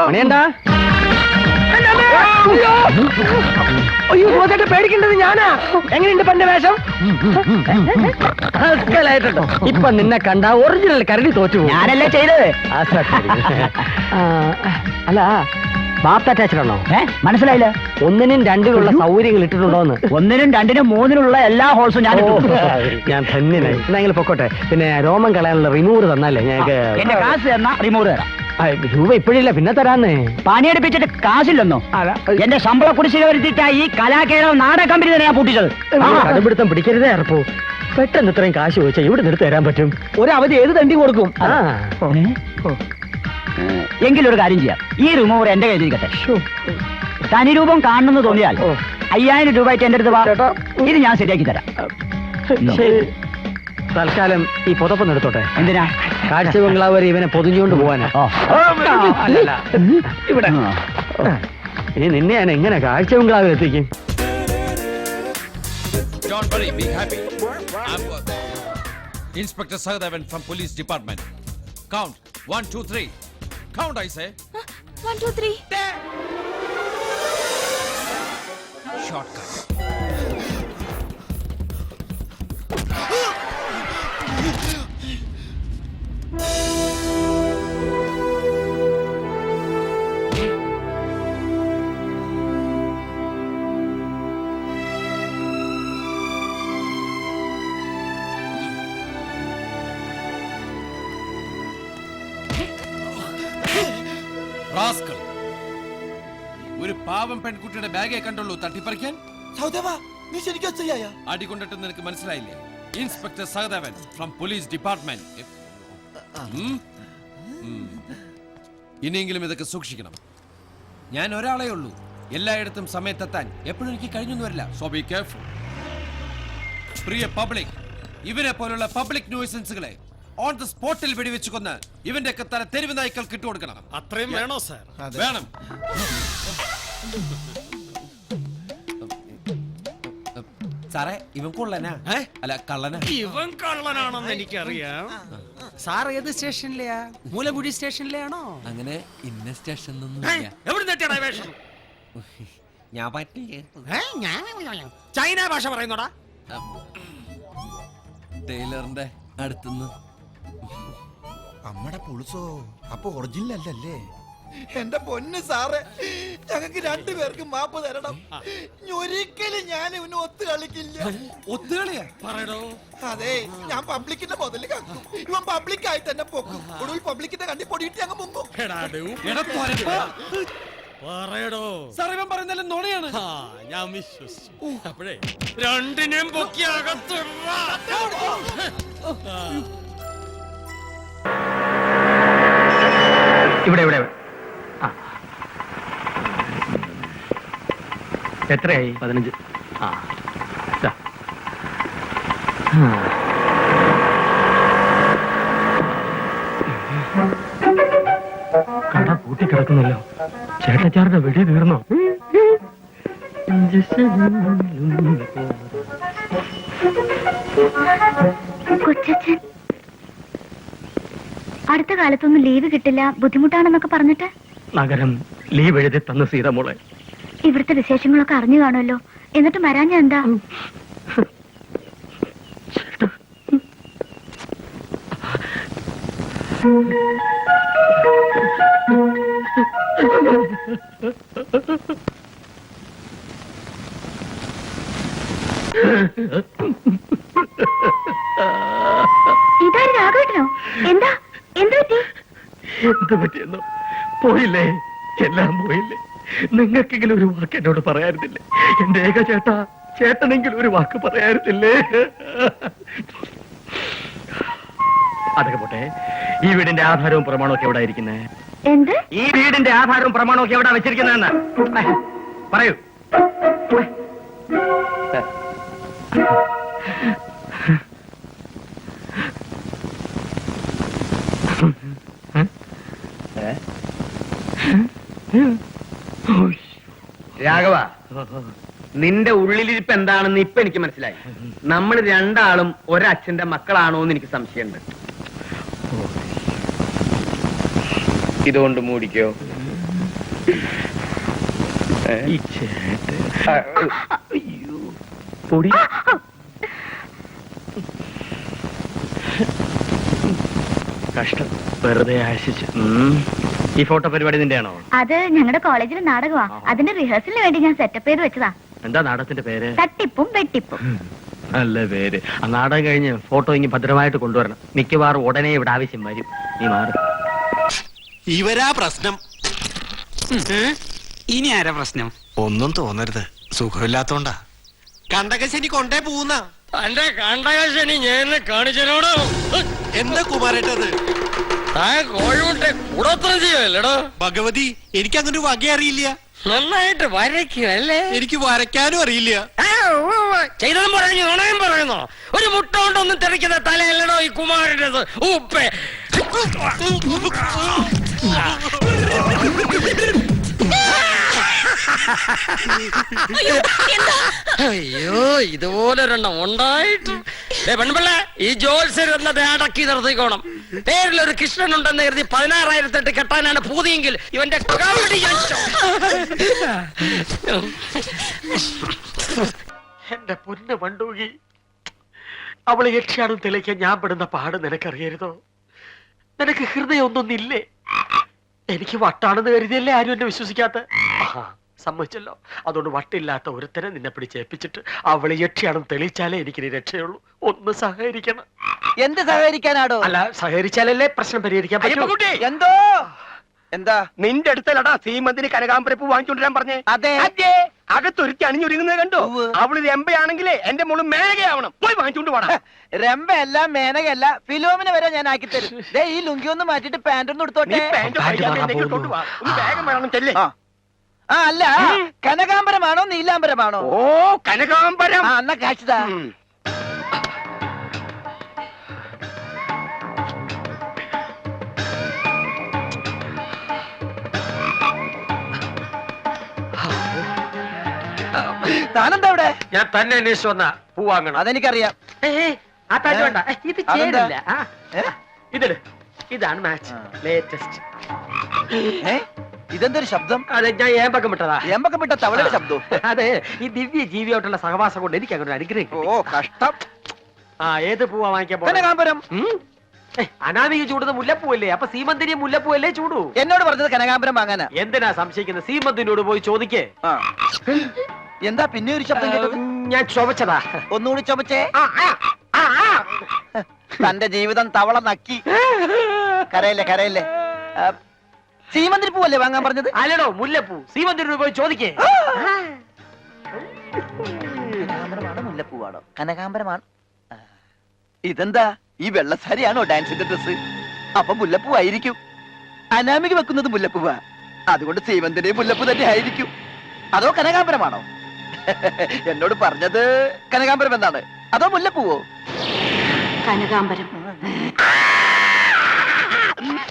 പണിയണ്ട. അയ്യോ മോചേട്ട പേടിക്കേണ്ടത് ഞാനാ. എങ്ങനെയുണ്ട് പന്റെ വേഷം? അസലായിട്ടുണ്ടോ? ഇപ്പൊ നിന്നെ കണ്ട ഒറിജിനൽ കരടി തോറ്റു. ഞാനല്ലേ ചെയ്തത്. അല്ല ബാത്ത് അറ്റാച്ച്ഡ് ആണോ? മനസ്സിലായില്ല. 1-നും 2-നുള്ള സൗകര്യങ്ങൾ ഇട്ടിട്ടുണ്ടോന്ന്? 1-നും 2-നും 3-നുള്ള എല്ലാ ഹോൾസും ഞാൻ ഞാൻ ധന്യനായി. എന്തെങ്കിലും പൊക്കോട്ടെ. പിന്നെ രോമം കളയാനുള്ള റിമൂവർ തന്നാലേ ഞങ്ങൾക്ക്. എന്റെ കാശ് തന്നാ റിമൂവർ തരാം. രൂപ ഇപ്പോഴില്ല, പിന്നെ തരാന്നേ. പണിയെടുപ്പിച്ചിട്ട് കാശില്ലെന്നോ? എന്റെ ശമ്പള കുടിശ്ശിക വരുത്തിയിട്ടാ ഈ കലാകേരള നാടക കമ്പനി തന്നെ ഞാൻ പൂട്ടിച്ചത്. കടുപിടുത്തം പിടിക്കരുതേ അർപ്പോ. പെട്ടെന്ന് ഇത്രയും കാശ് ചോദിച്ചാൽ ഇവിടെ നിർത്തി തരാൻ പറ്റും. ഒരവധി ഏത് തണ്ടി കൊടുക്കും? എങ്കിലൊരു കാര്യം ചെയ്യാം, ഈ റിമൂവർ എന്റെ കയ്യിലിരിക്കട്ടെ. തനി രൂപം കാണണമെന്ന് തോന്നിയാൽ 5000 രൂപ ആയിട്ട് എന്റെ അടുത്ത് വാ. ഇത് ഞാൻ ശരിയാക്കി തരാം. തൽക്കാലം ഈ പുതപ്പ് നിർത്തോട്ടെ. എന്തിനാ? കാഴ്ച ബംഗ്ലാവ് വരെ ഇവനെ പൊതിഞ്ഞുകൊണ്ട് പോവാനാ. അല്ലല്ല, ഇവിടെ ഇനി നിന്നെ ഞാൻ എങ്ങനെ കാഴ്ച ബംഗ്ലാവിൽ എത്തിക്കും? Don't worry, be happy. I'm Inspector Sahadavan from Police Department. Count 1, 2, 3. Count, I say. 1, 2, 3. Shortcut. Rascal, ഒരു പാവം പെൺകുട്ടിയുടെ ബാഗേ കണ്ടുള്ളൂ തട്ടിപ്പറിക്കാൻ. നീ ശരിക്കും ചെയ്യാ? അടികൊണ്ടിട്ട് നിനക്ക് മനസ്സിലായില്ലേ? Inspector Sahadevan from police department. ഇനിയെങ്കിലും ഇതൊക്കെ സൂക്ഷിക്കണം. ഞാൻ ഒരാളേ ഉള്ളൂ, എല്ലായിടത്തും സമയത്തെത്താൻ എപ്പോഴും എനിക്ക് കഴിഞ്ഞൊന്നും വരില്ല. So be careful. Priya public, ഇവരെ പോലുള്ള പബ്ലിക് ന്യൂസൻസുകളെ ഓൺ ദ സ്പോട്ടിൽ വെടിവെച്ച് കൊന്ന് ഇവന്റെ ഒക്കെ തല തെരുവ് നായ്ക്കൾക്ക് ഇട്ടുകൊടുക്കണം. അത്രയും വേണോ സാർ? വേണം. സാറേ, ഇവൻ കൊള്ളനാ? അല്ല, കള്ളനാ. ഇവൻ കള്ളനാണെന്ന് എനിക്കറിയാം. സാർ ഏത് സ്റ്റേഷനിലെയാ? മൂലമുടി സ്റ്റേഷനിലെയാണോ? അങ്ങനെ ഇന്ന സ്റ്റേഷനൊന്നും എവിടെ നെറ്റിയാടാ വേഷം? ഞാൻ പറ്റില്ല. ചൈന ഭാഷ പറയുന്നോടാ? ടൈലറിന്റെ അടുത്തുനിന്ന്. അമ്മടെ പൊളിസോ, അപ്പൊ ഒറിജിനൽ അല്ലല്ലേ? എന്റെ പൊന്ന് സാറേ, ഞങ്ങൾക്ക് 2 പേർക്കും മാപ്പ് തരണം. ഒരിക്കലും ഞാൻ ഇവന് ഒത്തു കളിക്കില്ല. ഒത്തുകളിയാ പറയടോ? അതെ, ഞാൻ പബ്ലിക്കിന്റെ മുതല് കക്കും. ഇവൻ പബ്ലിക്കായി തന്നെ പൊക്കും. ഒടുവിൽ പബ്ലിക്കിന്റെ കണ്ടി പൊടിയിട്ട് അങ്ങ് മുങ്ങും. പറയടോ? സാർ, ഇവൻ പറയുന്നതെല്ലാം നുണയാണ്. ഞാൻ വിശ്വസിച്ചു. അപ്പോഴേ രണ്ടിനെയും പൊക്കി അകത്ത് ഇവിടെ ഇവിടെ. എത്രയായി? 15. കട പൂട്ടിക്കിടക്കുന്നല്ലോ. ചേട്ടച്ചാരുടെ വെടി തീർന്നോ? കൊച്ചച്ഛൻ അടുത്ത കാലത്തൊന്നും ലീവ് കിട്ടില്ല, ബുദ്ധിമുട്ടാണെന്നൊക്കെ പറഞ്ഞിട്ട് നഗരം ലീവ് എഴുതി തന്ന സീതമോളെ. ഇവിടുത്തെ വിശേഷങ്ങളൊക്കെ അറിഞ്ഞു കാണുമല്ലോ, എന്നിട്ട് വരാഞ്ഞ എന്താ? ഇതാര് രാഘവേട്ടനോ? എന്താ എന്ത് പറ്റിയെന്നോ? പോയില്ലേ, എല്ലാം പോയില്ലേ. നിങ്ങൾക്കെങ്കിലും ഒരു വാക്ക് എന്നോട് പറയാറുന്നില്ലേ? എന്റെ ഏക ചേട്ടാ, ചേട്ടനെങ്കിലും ഒരു വാക്ക് പറയാറുന്നില്ലേ? അതൊക്കെ പോട്ടെ, ഈ വീടിന്റെ ആധാരവും പ്രമാണവും ഒക്കെ എവിടെ ഇരിക്കുന്നേ? എന്ത്? ഈ വീടിന്റെ ആധാരവും പ്രമാണവും ഒക്കെ എവിടെ വെച്ചിരിക്കുന്നതെന്ന് പറയൂ. രാഘവ, നിന്റെ ഉള്ളിലിരിപ്പ് എന്താണെന്ന് ഇപ്പൊ എനിക്ക് മനസ്സിലായി. നമ്മൾ രണ്ടാളും ഒരച്ഛന്റെ മക്കളാണോ എന്ന് എനിക്ക് സംശയമുണ്ട്. ഇതുകൊണ്ട് മൂടിക്കോ. പൊടി കഷ്ടം, വെറുതെ ആശിച്ചു. ഈ ഫോട്ടോ പരിപാടി നിന്റെയാണോ? അത് ഞങ്ങളുടെ കോളേജിലെ നാടകമാ. അതിന്റെ റിഹേഴ്സലിന് വേണ്ടി ഞാൻ സെറ്റപ്പ് ചെയ്ത് വെച്ചതാ. എന്താ നാടകത്തിന്റെ പേര്? തട്ടിപ്പും വെട്ടിപ്പും. നല്ല പേര്. ആ നാടകം കഴിഞ്ഞ് ഫോട്ടോ ഇങ്ങനെ ഭദ്രമായിട്ട് കൊണ്ടുവരണം. മിക്കവാറും ഉടനെ ഇവിടെ ആവശ്യം വരും. നീ മാറി. ഇവരാ പ്രശ്നം. ഇനി ആരാ പ്രശ്നം? ഒന്നും തോന്നരുത്, സുഖമില്ലാത്തോണ്ടാ. കണ്ടകശനി കൊണ്ടേ പോകുന്ന എന്റെ കണ്ടകശനി ഞാൻ കാണിച്ചനോടോ. എന്താ കുമാരേട്ടത്? കോഴിമുട്ടെ കൂടോത്രം ചെയ്യല്ലേടോ. ഭഗവതി, എനിക്ക് അങ്ങനെ വക അറിയില്ല. നന്നായിട്ട് വരയ്ക്കുമല്ലേ? എനിക്ക് വരയ്ക്കാനും അറിയില്ല. ചെയ്തതും പറഞ്ഞു, നുണയും പറയുന്നോ? ഒരു മുട്ട കൊണ്ടൊന്നും തെറിക്കുന്ന തലയല്ലടോ ഈ കുമാരൻ്റെത്. ഉപ്പേ അയ്യോ, ഇതുപോലൊരെണ്ണം ഉണ്ടായിട്ട്. പെൺപിള്ള, ഈ ജോത്സ്യർ എന്നത് അടക്കി നിർത്തിക്കോണം. പേരിലൊരു കൃഷ്ണൻ ഉണ്ടെന്ന് കരുതി 16,000 കെട്ടാനാണ് പൂതിയെങ്കിൽ ഇവന്റെ കവടി എന്റെ പൊന്ന് മണ്ടൂകി, അവളെ യക്ഷിയാണെന്ന് തെളിയിക്കാൻ ഞാൻ പെടുന്ന പാട് നിനക്കറിയരുതോ? നിനക്ക് ഹൃദയം ഒന്നൊന്നില്ലേ? എനിക്ക് വട്ടാണെന്ന് കരുതിയല്ലേ ആരും എന്നെ വിശ്വസിക്കാത്ത? സമ്മതിച്ചല്ലോ. അതുകൊണ്ട് വട്ടില്ലാത്ത ഒരുത്തരെ നിന്നെ പിടിച്ചേൽപ്പിച്ചിട്ട് അവളെ യക്ഷിയാണെന്ന് തെളിയിച്ചാലേ എനിക്കിനി രക്ഷയുള്ളൂ. ഒന്ന് സഹകരിക്കണം. എന്ത് സഹകരിക്കാനാടോ? അല്ല, സഹകരിച്ചാലല്ലേ പ്രശ്നം പരിഹരിക്കാൻ പറ്റൂ. എന്തോ എന്താ നിന്റെ അടുത്തല്ലടാ സീമന്തിന് കനകാമ്പരപ്പ് വാങ്ങിച്ചോണ്ടിരാൻ പറഞ്ഞേ? അതെ. അകത്തൊരുത്തി അണിഞ്ഞൊരുങ്ങുന്നത് കണ്ടോ? അവള് രമ്പയാണെങ്കിലേ എന്റെ മോള് മേനകയാവണം. പോയി വാങ്ങിച്ചോണ്ട് പോടാ. രമ്പയല്ല മേനകയല്ല, ഫിലോമിനെ വരെ ഞാൻ ആക്കി തരും. ഈ ലുങ്കി ഒന്ന് മാറ്റിട്ട് പാന്റ് ഒന്ന് എടുത്തോട്ടെ. വേഗം വേണം ചെല്ലേ. അല്ല, കനകാംബരമാണോ നീലാംബരമാണോ? ഓ, കനകാംബരം. എന്നാ കാഴ്ചതാ. താനെന്താ ഇവിടെ? ഞാൻ തന്നെ അന്വേഷിച്ചു വന്ന പൂ വാങ്ങണം. അതെനിക്കറിയാം. ആ പാറ്റ് വേണ്ട, ഇത് ചേരില്ല. ഇതില് ഇതാണ് മാച്ച്, ലേറ്റസ്റ്റ്. ഇതെന്തൊരു ശബ്ദം? അതെ, ഞാൻ ഏമ്പക്കം വിട്ടതാ. ഏമ്പക്കം വിട്ട തവളയുടെ ശബ്ദം. അതെ, ഈ ദിവ്യ ജീവിയായിട്ടുള്ള സഹവാസം കൊണ്ട് എനിക്ക് അങ്ങനെ അനുഗ്രഹിക്കും. ഓ കഷ്ടം. ഏത് പൂവാ വാങ്ങിക്കാൻ പോകുന്നത്? കനകാംബരം. അനാമിക ചൂടുന്ന മുല്ലപ്പൂവല്ലേ? അപ്പൊ സീമന്തിനി മുല്ലപ്പൂവല്ലേ ചൂടൂ? എന്നോട് പറഞ്ഞത് കനകാംബരം വാങ്ങാനാ. എന്തിനാ സംശയിക്കുന്നത്? സീമന്തിനോട് പോയി ചോദിക്കേ. എന്താ പിന്നെ ഒരു ശബ്ദം കേട്ടത്? ഞാൻ ചുമച്ചതാ. ഒന്നുകൂടി ചുമച്ചേ. തന്റെ ജീവിതം തവള നക്കി. കരയല്ലേ കരയല്ലേ. സീമന്തിരി പൂവല്ലേ വാങ്ങാൻ പറഞ്ഞത്? അല്ലടോ, മുല്ലപ്പൂ. സീമന്തിനോട് പോയി ചോദിക്കേ. കനകാംബരമാണോ മുല്ലപ്പൂവാണോ? കനകാംബരമാണ്. ഇതെന്താ, ഈ വെള്ളസാരിയാണോ ഡാൻസിന്റെ ഡ്രസ്? അപ്പൊ മുല്ലപ്പൂവായിരിക്കും. അനാമിക വെക്കുന്നത് മുല്ലപ്പൂവാ. അതുകൊണ്ട് സീമന്തിന്റെ മുല്ലപ്പൂ തന്നെ ആയിരിക്കും. അതോ കനകാംബരമാണോ? എന്നോട് പറഞ്ഞത് കനകാംബരം എന്നാണ്. അതോ മുല്ലപ്പൂവോ? കനകാംബരം.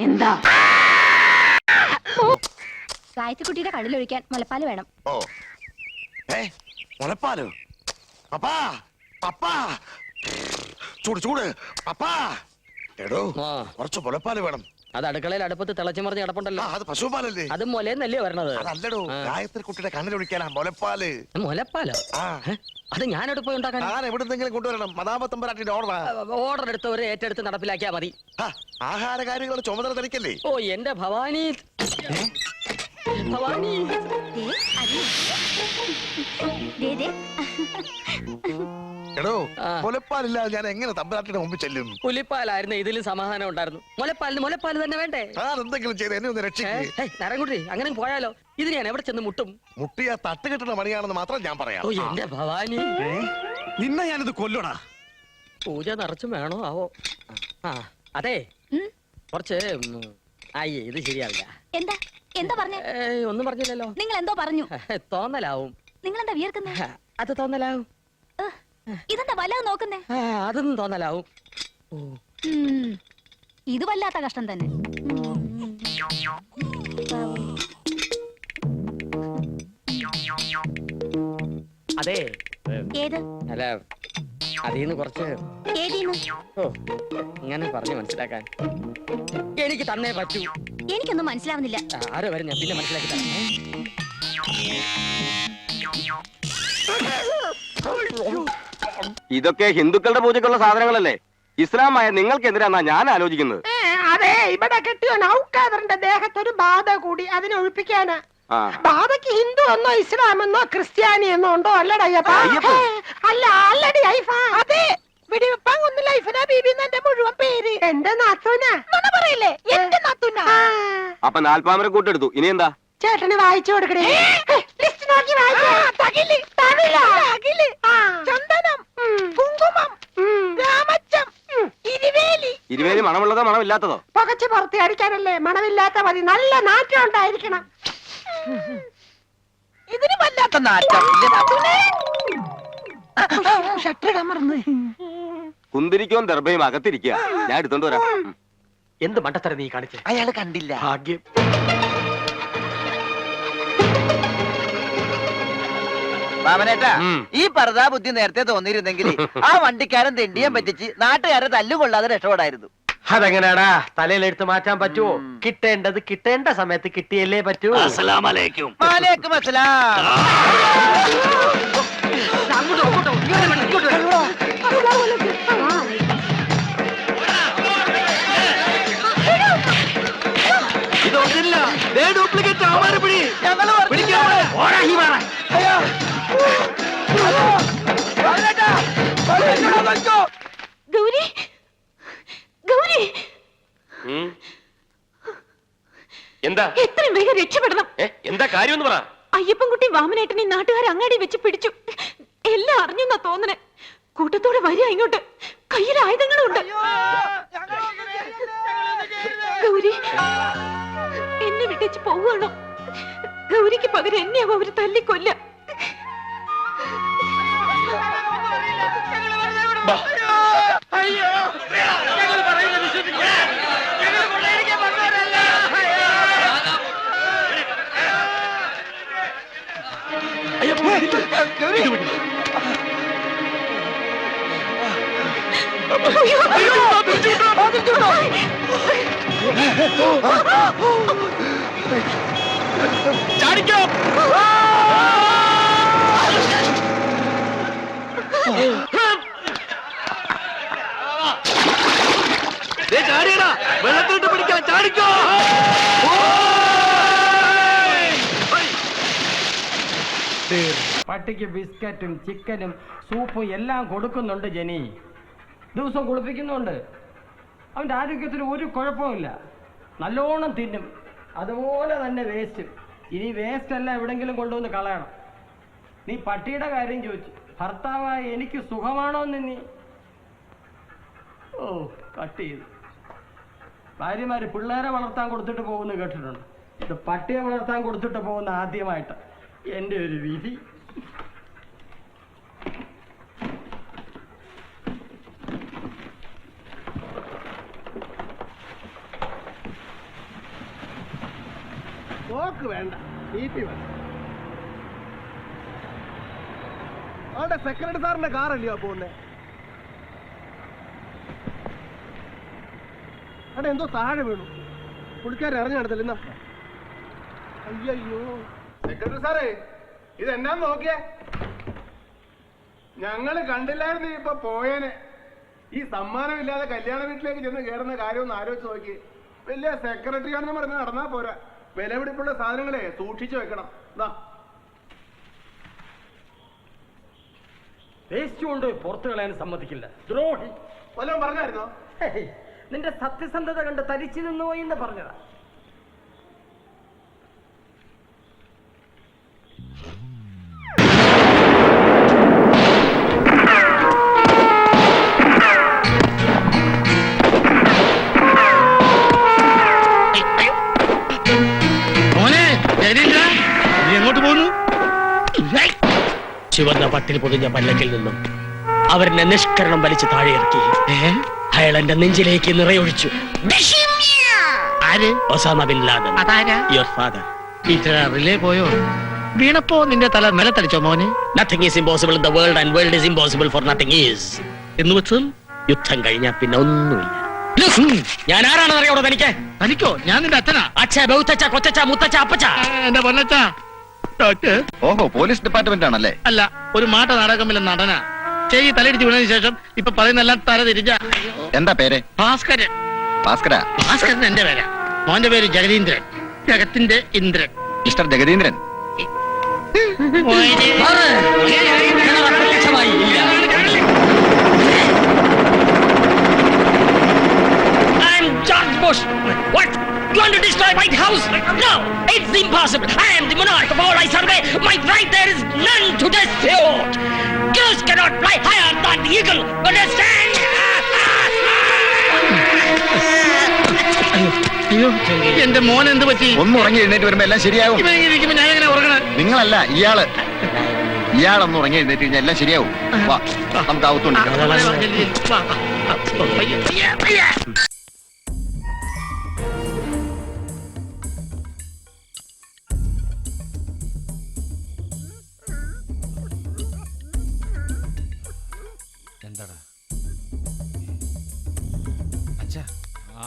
എന്താ? ഗായത്രിക്കുട്ടിയുടെ കടലൊഴിക്കാൻ മുലപ്പാല് വേണം. ഓ, മുലപ്പാലോ? പപ്പാ, പപ്പാ, ചൂട് ചൂട്. പപ്പാ, എടോ കുറച്ച് മുലപ്പാല് വേണം. അത് അടുക്കളയിൽ അടുപ്പത്ത് തിളച്ചു മറിഞ്ഞ് കിടപ്പുണ്ടല്ലോ. അത് പശുപാലല്ലേ? അത് മുലന്നല്ലേ വരണത്? അതല്ലടോ, ഗായത്രി കുട്ടിയുടെ കണ്ണിലൊഴിക്കാനാ മുലപ്പാല്. മുലപ്പാലോ? അത് ഞാനെവിടെ പോയി ഉണ്ടാക്കാൻ? ഞാൻ എവിടെന്നെങ്കിലും കൊണ്ടുവരണം. മദാമത്തമ്പരാട്ടിന്റെ ഓർഡർ എടുത്തവരെ ഏറ്റെടുത്ത് നടപ്പിലാക്കിയാ മതി. ആഹാര കാര്യങ്ങളുടെ ചുമതല തനിക്കല്ലേ? ഓ എന്റെ ഭവാനി. ഭവാനി, എടോ, മുലപ്പാലില്ലാതെ ഞാൻ എങ്ങനെ തമ്പരാട്ടിയുടെ മുമ്പിൽ ചെല്ലും? പുലിപ്പാലായിരുന്നു ഇതിലും സമാധാനം ഉണ്ടായിരുന്നു. മുലപ്പാലിന് മുലപ്പാല് തന്നെ വേണ്ടേ? എന്തെങ്കിലും ചെയ്ത് എന്നെ ഒന്ന് രക്ഷിക്കേ. നരൻകുട്ടി, അങ്ങനെ പോയാലോ? ഇത് ഞാൻ എവിടെ ചെന്ന് മുട്ടും? മുട്ടിയ തട്ട് കെട്ടുന്ന മണിയാണെന്ന് മാത്രം ഞാൻ പറയാം. ഓ എന്റെ ഭവാനി, നിന്നെ ഞാനിത് കൊല്ലടാ. പൂജ നിറച്ചും വേണോ ആവോ? അതെ, കുറച്ച് അയ്യേ, ഇത് ശരിയാവില്ല. എന്താ എന്താ പറഞ്ഞേ? ഒന്നും പറഞ്ഞില്ലല്ലോ. നിങ്ങൾ എന്തോ പറഞ്ഞു. തോന്നലാവും. നിങ്ങൾ എന്താ വിയർക്കുന്നേ? അത് തോന്നലാവും. ഇതെന്താ വല്ലാതെ നോക്കുന്നേ? അതൊന്നും തോന്നലാവും. ഇത് വല്ലാത്ത കഷ്ടം തന്നെ. അതെ. ഏത്? അല്ല, അതീന്ന് കുറച്ച്. ഓ, ഇങ്ങനെ പറഞ്ഞു മനസ്സിലാക്കാൻ എനിക്ക് തന്നേ പറ്റൂ. എനിക്കൊന്നും മനസ്സിലാവുന്നില്ല. ആരോ വരും, ഞാൻ പിന്നെ മനസ്സിലാക്കി തരാം. ഇതൊക്കെ ഹിന്ദുക്കളുടെ പൂജക്കുള്ള സാധനങ്ങളല്ലേ? ഇസ്ലാമായ നിങ്ങൾക്കെതിരാന്നാ ഞാൻ ആലോചിക്കുന്നത്. അതെ, ഇവിടെ കെട്ടിയോ നൗക്കാദറിന്റെ ദേഹത്തൊരു ബാധ കൂടി, അതിനെ ഒഴിപ്പിക്കാനാ. ബാധയ്ക്ക് ഹിന്ദു എന്നോ ഇസ്ലാമെന്നോ ക്രിസ്ത്യാനി എന്നോ ഉണ്ടോ? അല്ലടയ്യപ്പാ, അല്ല അല്ലടി ഐഫ. അതെ, വെടിവെപ്പാൻ ഒന്നില്ല ഐഫന ബീബി എന്നെ മുഴുവൻ പേര്. എന്റെ നാത്തൂനാ പറയില്ലേ? എന്റെ നാത്തൂനാ. അപ്പൊ നാൽപ്പാമരെ കൂട്ടെടുത്തു. ഇനി എന്താ? ചേട്ടന് വായിച്ചു കൊടുക്കണേ. ലിസ്റ്റ് നോക്കി ചന്ദനം, കുങ്കുമം, രാമച്ചം, ഇരുവേലി. ഇരുവേലി മണമുള്ളതോ മണമില്ലാത്തതോ? പകച്ച് പുറത്ത് അടിക്കാനല്ലേ, മണമില്ലാത്ത മതി. നല്ല നാറ്റം ഉണ്ടായിരിക്കണം. ഇതിന് വല്ലാത്ത നാറ്റം. ഷട്ടിടാൻ മറന്ന്. കുന്തിരിക്കവും ദർഭയും അകത്തിരിക്കുക. ഞാൻ എടുത്തോണ്ട് വരാം. എന്ത് മണ്ടത്തരം നീ കാണിച്ചേ? അയാള് കണ്ടില്ല. ഭാഗ്യം. മാമനേട്ടാ, ഈ പരതാ ബുദ്ധി നേരത്തെ തോന്നിയിരുന്നെങ്കിൽ ആ വണ്ടിക്കാരൻ തെണ്ടിയാൻ പറ്റിച്ച് നാട്ടുകാരെ തല്ലുകൊള്ളാതെ രക്ഷപ്പെടായിരുന്നു. അതെങ്ങനെയാടാ? തലയിലെടുത്ത് മാറ്റാൻ പറ്റുമോ? കിട്ടേണ്ടത് കിട്ടേണ്ട സമയത്ത് കിട്ടിയല്ലേ പറ്റൂ. അസ്സലാമലൈക്കും. വലൈക്കും അസ്സലാം. ഇതൊന്നില്ല, ഡ്യൂപ്ലിക്കേറ്റ് ആവാറ് പിടി. ഗൗരി, ഗൗരി, എന്താ? എത്രയും വേഗം രക്ഷപ്പെടണം. എന്താ കാര്യം പറ. അയ്യപ്പൻകുട്ടി വാമനേട്ടനെ നാട്ടുകാർ അങ്ങാടി വെച്ച് പിടിച്ചു. എല്ലാം അറിഞ്ഞെന്നാ തോന്നണേ. കൂട്ടത്തോടെ വരിക ഇങ്ങോട്ട്. കയ്യിൽ ആയുധങ്ങളുണ്ട്. ഗൗരി, എന്നെ വിട്ടേച്ച് പോവുകയാണോ? ഗൗരിക്ക് പകരം എന്നെയാവും അവര് തല്ലിക്കൊല്ല. ചാടിക്കോ. ചാടിയടാ, വെള്ളത്തിലിട്ട് പിടിക്കാം. ചാടിക്കോ. പട്ടിക്ക് ബിസ്ക്കറ്റും ചിക്കനും സൂപ്പും എല്ലാം കൊടുക്കുന്നുണ്ട് ജനി. ദിവസം കുളിപ്പിക്കുന്നുണ്ട്. അവൻ്റെ ആരോഗ്യത്തിന് ഒരു കുഴപ്പമില്ല. നല്ലോണം തിന്നും. അതുപോലെ തന്നെ വേസ്റ്റ്. ഇനി വേസ്റ്റ് എല്ലാം എവിടെങ്കിലും കൊണ്ടുവന്ന് കളയണം. നീ പട്ടിയുടെ കാര്യം ചോദിച്ചു. ഭർത്താവായ എനിക്ക് സുഖമാണോ എന്ന് നീ കട്ട് ചെയ്തു. ഭാര്യമാര് പിള്ളേരെ വളർത്താൻ കൊടുത്തിട്ട് പോകുന്ന കേട്ടിട്ടുണ്ട്. ഇത് പട്ടിയെ വളർത്താൻ കൊടുത്തിട്ട് പോകുന്ന ആദ്യമായിട്ട്. എൻ്റെ ഒരു വിധി. നോക്ക് വേണ്ട, BP വേണ്ട. അവിടെ സെക്രട്ടറി സാറിന്റെ കാറല്ലയോ പോകുന്നേ? അവിടെ എന്തോ താഴെ വീണു. പുള്ളിക്കാരൻ അറിഞ്ഞു നടത്തില്ല. എന്നാ അയ്യോ സെക്രട്ടറി സാറേ, ഇത് എന്നാ നോക്കിയേ? ഞങ്ങള് കണ്ടില്ലായിരുന്നു. ഇപ്പൊ പോയേനെ. ഈ സമ്മാനമില്ലാതെ കല്യാണ വീട്ടിലേക്ക് ചെന്ന് കയറുന്ന കാര്യം ഒന്ന് ആലോചിച്ച് നോക്കി. വലിയ സെക്രട്ടറി ആണെന്ന് പറഞ്ഞ് നടന്നാ പോരാ. വിലപിടിപ്പുള്ള സാധനങ്ങളെ സൂക്ഷിച്ചു വെക്കണം. വേസ്റ്റ് കൊണ്ട് പുറത്തു കളയാൻ സമ്മതിക്കില്ല. ദ്രോഹി. വല്ലതും പറഞ്ഞായിരുന്നോ? നിന്റെ സത്യസന്ധത കണ്ട് തരിച്ചു നിന്നുപോയി എന്ന് പറഞ്ഞതാ. എങ്ങോട്ട് പോകുന്നു? ചുവന്ന പട്ടിൽ പൊതിഞ്ഞ പല്ലക്കിൽ നിന്നും അവരെന്നെ നിഷ്കരണം വലിച്ച് താഴെ ഇറക്കി. അയാൾ എന്റെ നെഞ്ചിലേക്ക് നിറയൊഴിച്ചു. Osama bin Laden, your father. Relay പോയോ? വീണപ്പോ നിന്റെ തല നിലത്തടിച്ചോ മോനെ? Nothing is impossible in the world and world is impossible for nothing is. എന്ന് വെച്ചാൽ യുദ്ധം കഴിഞ്ഞാൽ പിന്നെ ഒന്നുമില്ല. ഞാൻ ആരാണെന്ന് അറിയാവോ തനിക്ക്? തനിക്കോ? ഞാൻ നിന്റെ അച്ഛനാ. അച്ഛ, ബൗത്തച്ഛ, കൊച്ചച്ഛ, മുത്തച്ഛ, അപ്പച്ച. എന്റെ പൊന്നച്ഛ, ഡോക്ടർ. ഓഹോ, പോലീസ് ഡിപ്പാർട്ട്മെന്റ് ആണല്ലേ? അല്ല, ഒരു മാട്ട നാടകമില്ല നടനാ. ചെവി തലയിടിച്ച് വീണതിന് ശേഷം ഇപ്പൊ പറയുന്നെല്ലാം തല തിരിച്ച. എന്താ പേര്? ഭാസ്കരൻ. ഭാസ്കര? ഭാസ്കരൻ എന്റെ പേരാ. മോന്റെ പേര് ജഗതീന്ദ്രൻ. ജഗത്തിന്റെ Indran. Mister Jagatheendran. I'm George Bush. What? You want to destroy White House? No, it's impossible. I am the monarch of all I survey. My right there is none to dispute. Goose cannot fly higher than the eagle. Understand? അയ്യോ, എന്റെ മോൻ എന്ത് പറ്റി? ഒന്ന് ഉറങ്ങി എഴുന്നേറ്റ് വരുമ്പോ എല്ലാം ശരിയാവും. ഇവനിരിക്കുമ്പോ ഞാൻ എങ്ങനെ ഉറങ്ങണ? നിങ്ങളല്ല, ഇയാളൊന്ന് ഉറങ്ങി എഴുന്നേറ്റ് കഴിഞ്ഞാൽ എല്ലാം ശരിയാവും. വാ, നമുക്ക് അകത്തുണ്ട്. എന്താടാ അച്ഛാ? ആ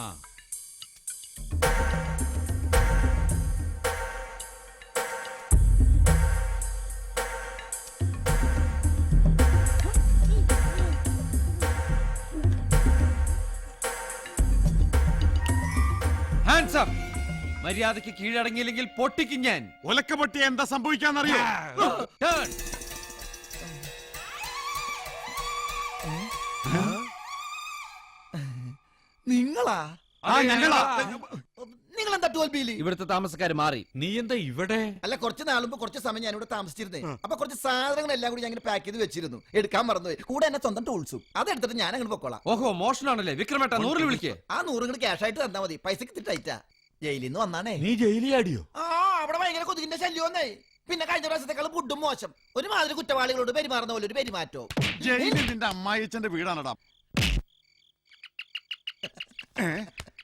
ഹാൻഡ്സ് അപ്പ്. മര്യാദയ്ക്ക് കീഴടങ്ങിയില്ലെങ്കിൽ പൊട്ടിക്കും ഞാൻ. ഒലക്ക പൊട്ടിയ എന്താ സംഭവിക്കാന്നറിയോ? നിങ്ങളാ? നിങ്ങൾ എന്താ തോൽവിയില്? ഇവിടുത്തെ താമസക്കാര് മാറി. നീ എന്താ ഇവിടെ? അല്ല, കുറച്ച് നാളുമ്പോ കുറച്ച് സമയം ഞാനിവിടെ താമസിച്ചിരുന്നേ. അപ്പൊ കുറച്ച് സാധനങ്ങളെല്ലാം കൂടി ഞാൻ പാക്ക് ചെയ്ത് വെച്ചിരുന്നു. എടുക്കാൻ മറന്നുപോയി. കൂടെ എന്നെ സ്വന്തം ടൂൾസും അതെടുത്തിട്ട് ഞാൻ അങ്ങോട്ട് പൊക്കോളാം. ഓഹോ, മോഷണാണല്ലേ? വിക്രമേട്ട 100 വിളിക്കേ. ആ 100 ക്യാഷ് ആയിട്ട് തന്നാ മതി. പൈസക്ക് ടൈറ്റാ. ജയിലിൽ നിന്ന് വന്നാണേ. നീ ജയിലിയാടിയോ? ആ, അവിടെ ഭയങ്കര കൊതുകിന്റെ ശല്യം വന്നേ. പിന്നെ കഴിഞ്ഞ പ്രാവശ്യത്തെക്കാൾ ഫുഡും മോശം. ഒരുമാതിരി കുറ്റവാളികളോട് പെരുമാറുന്ന പോലെ ഒരു പെരുമാറ്റോ. ജയിലിൽ നിന്റെ അമ്മായിച്ചന്റെ വീടാണടാ.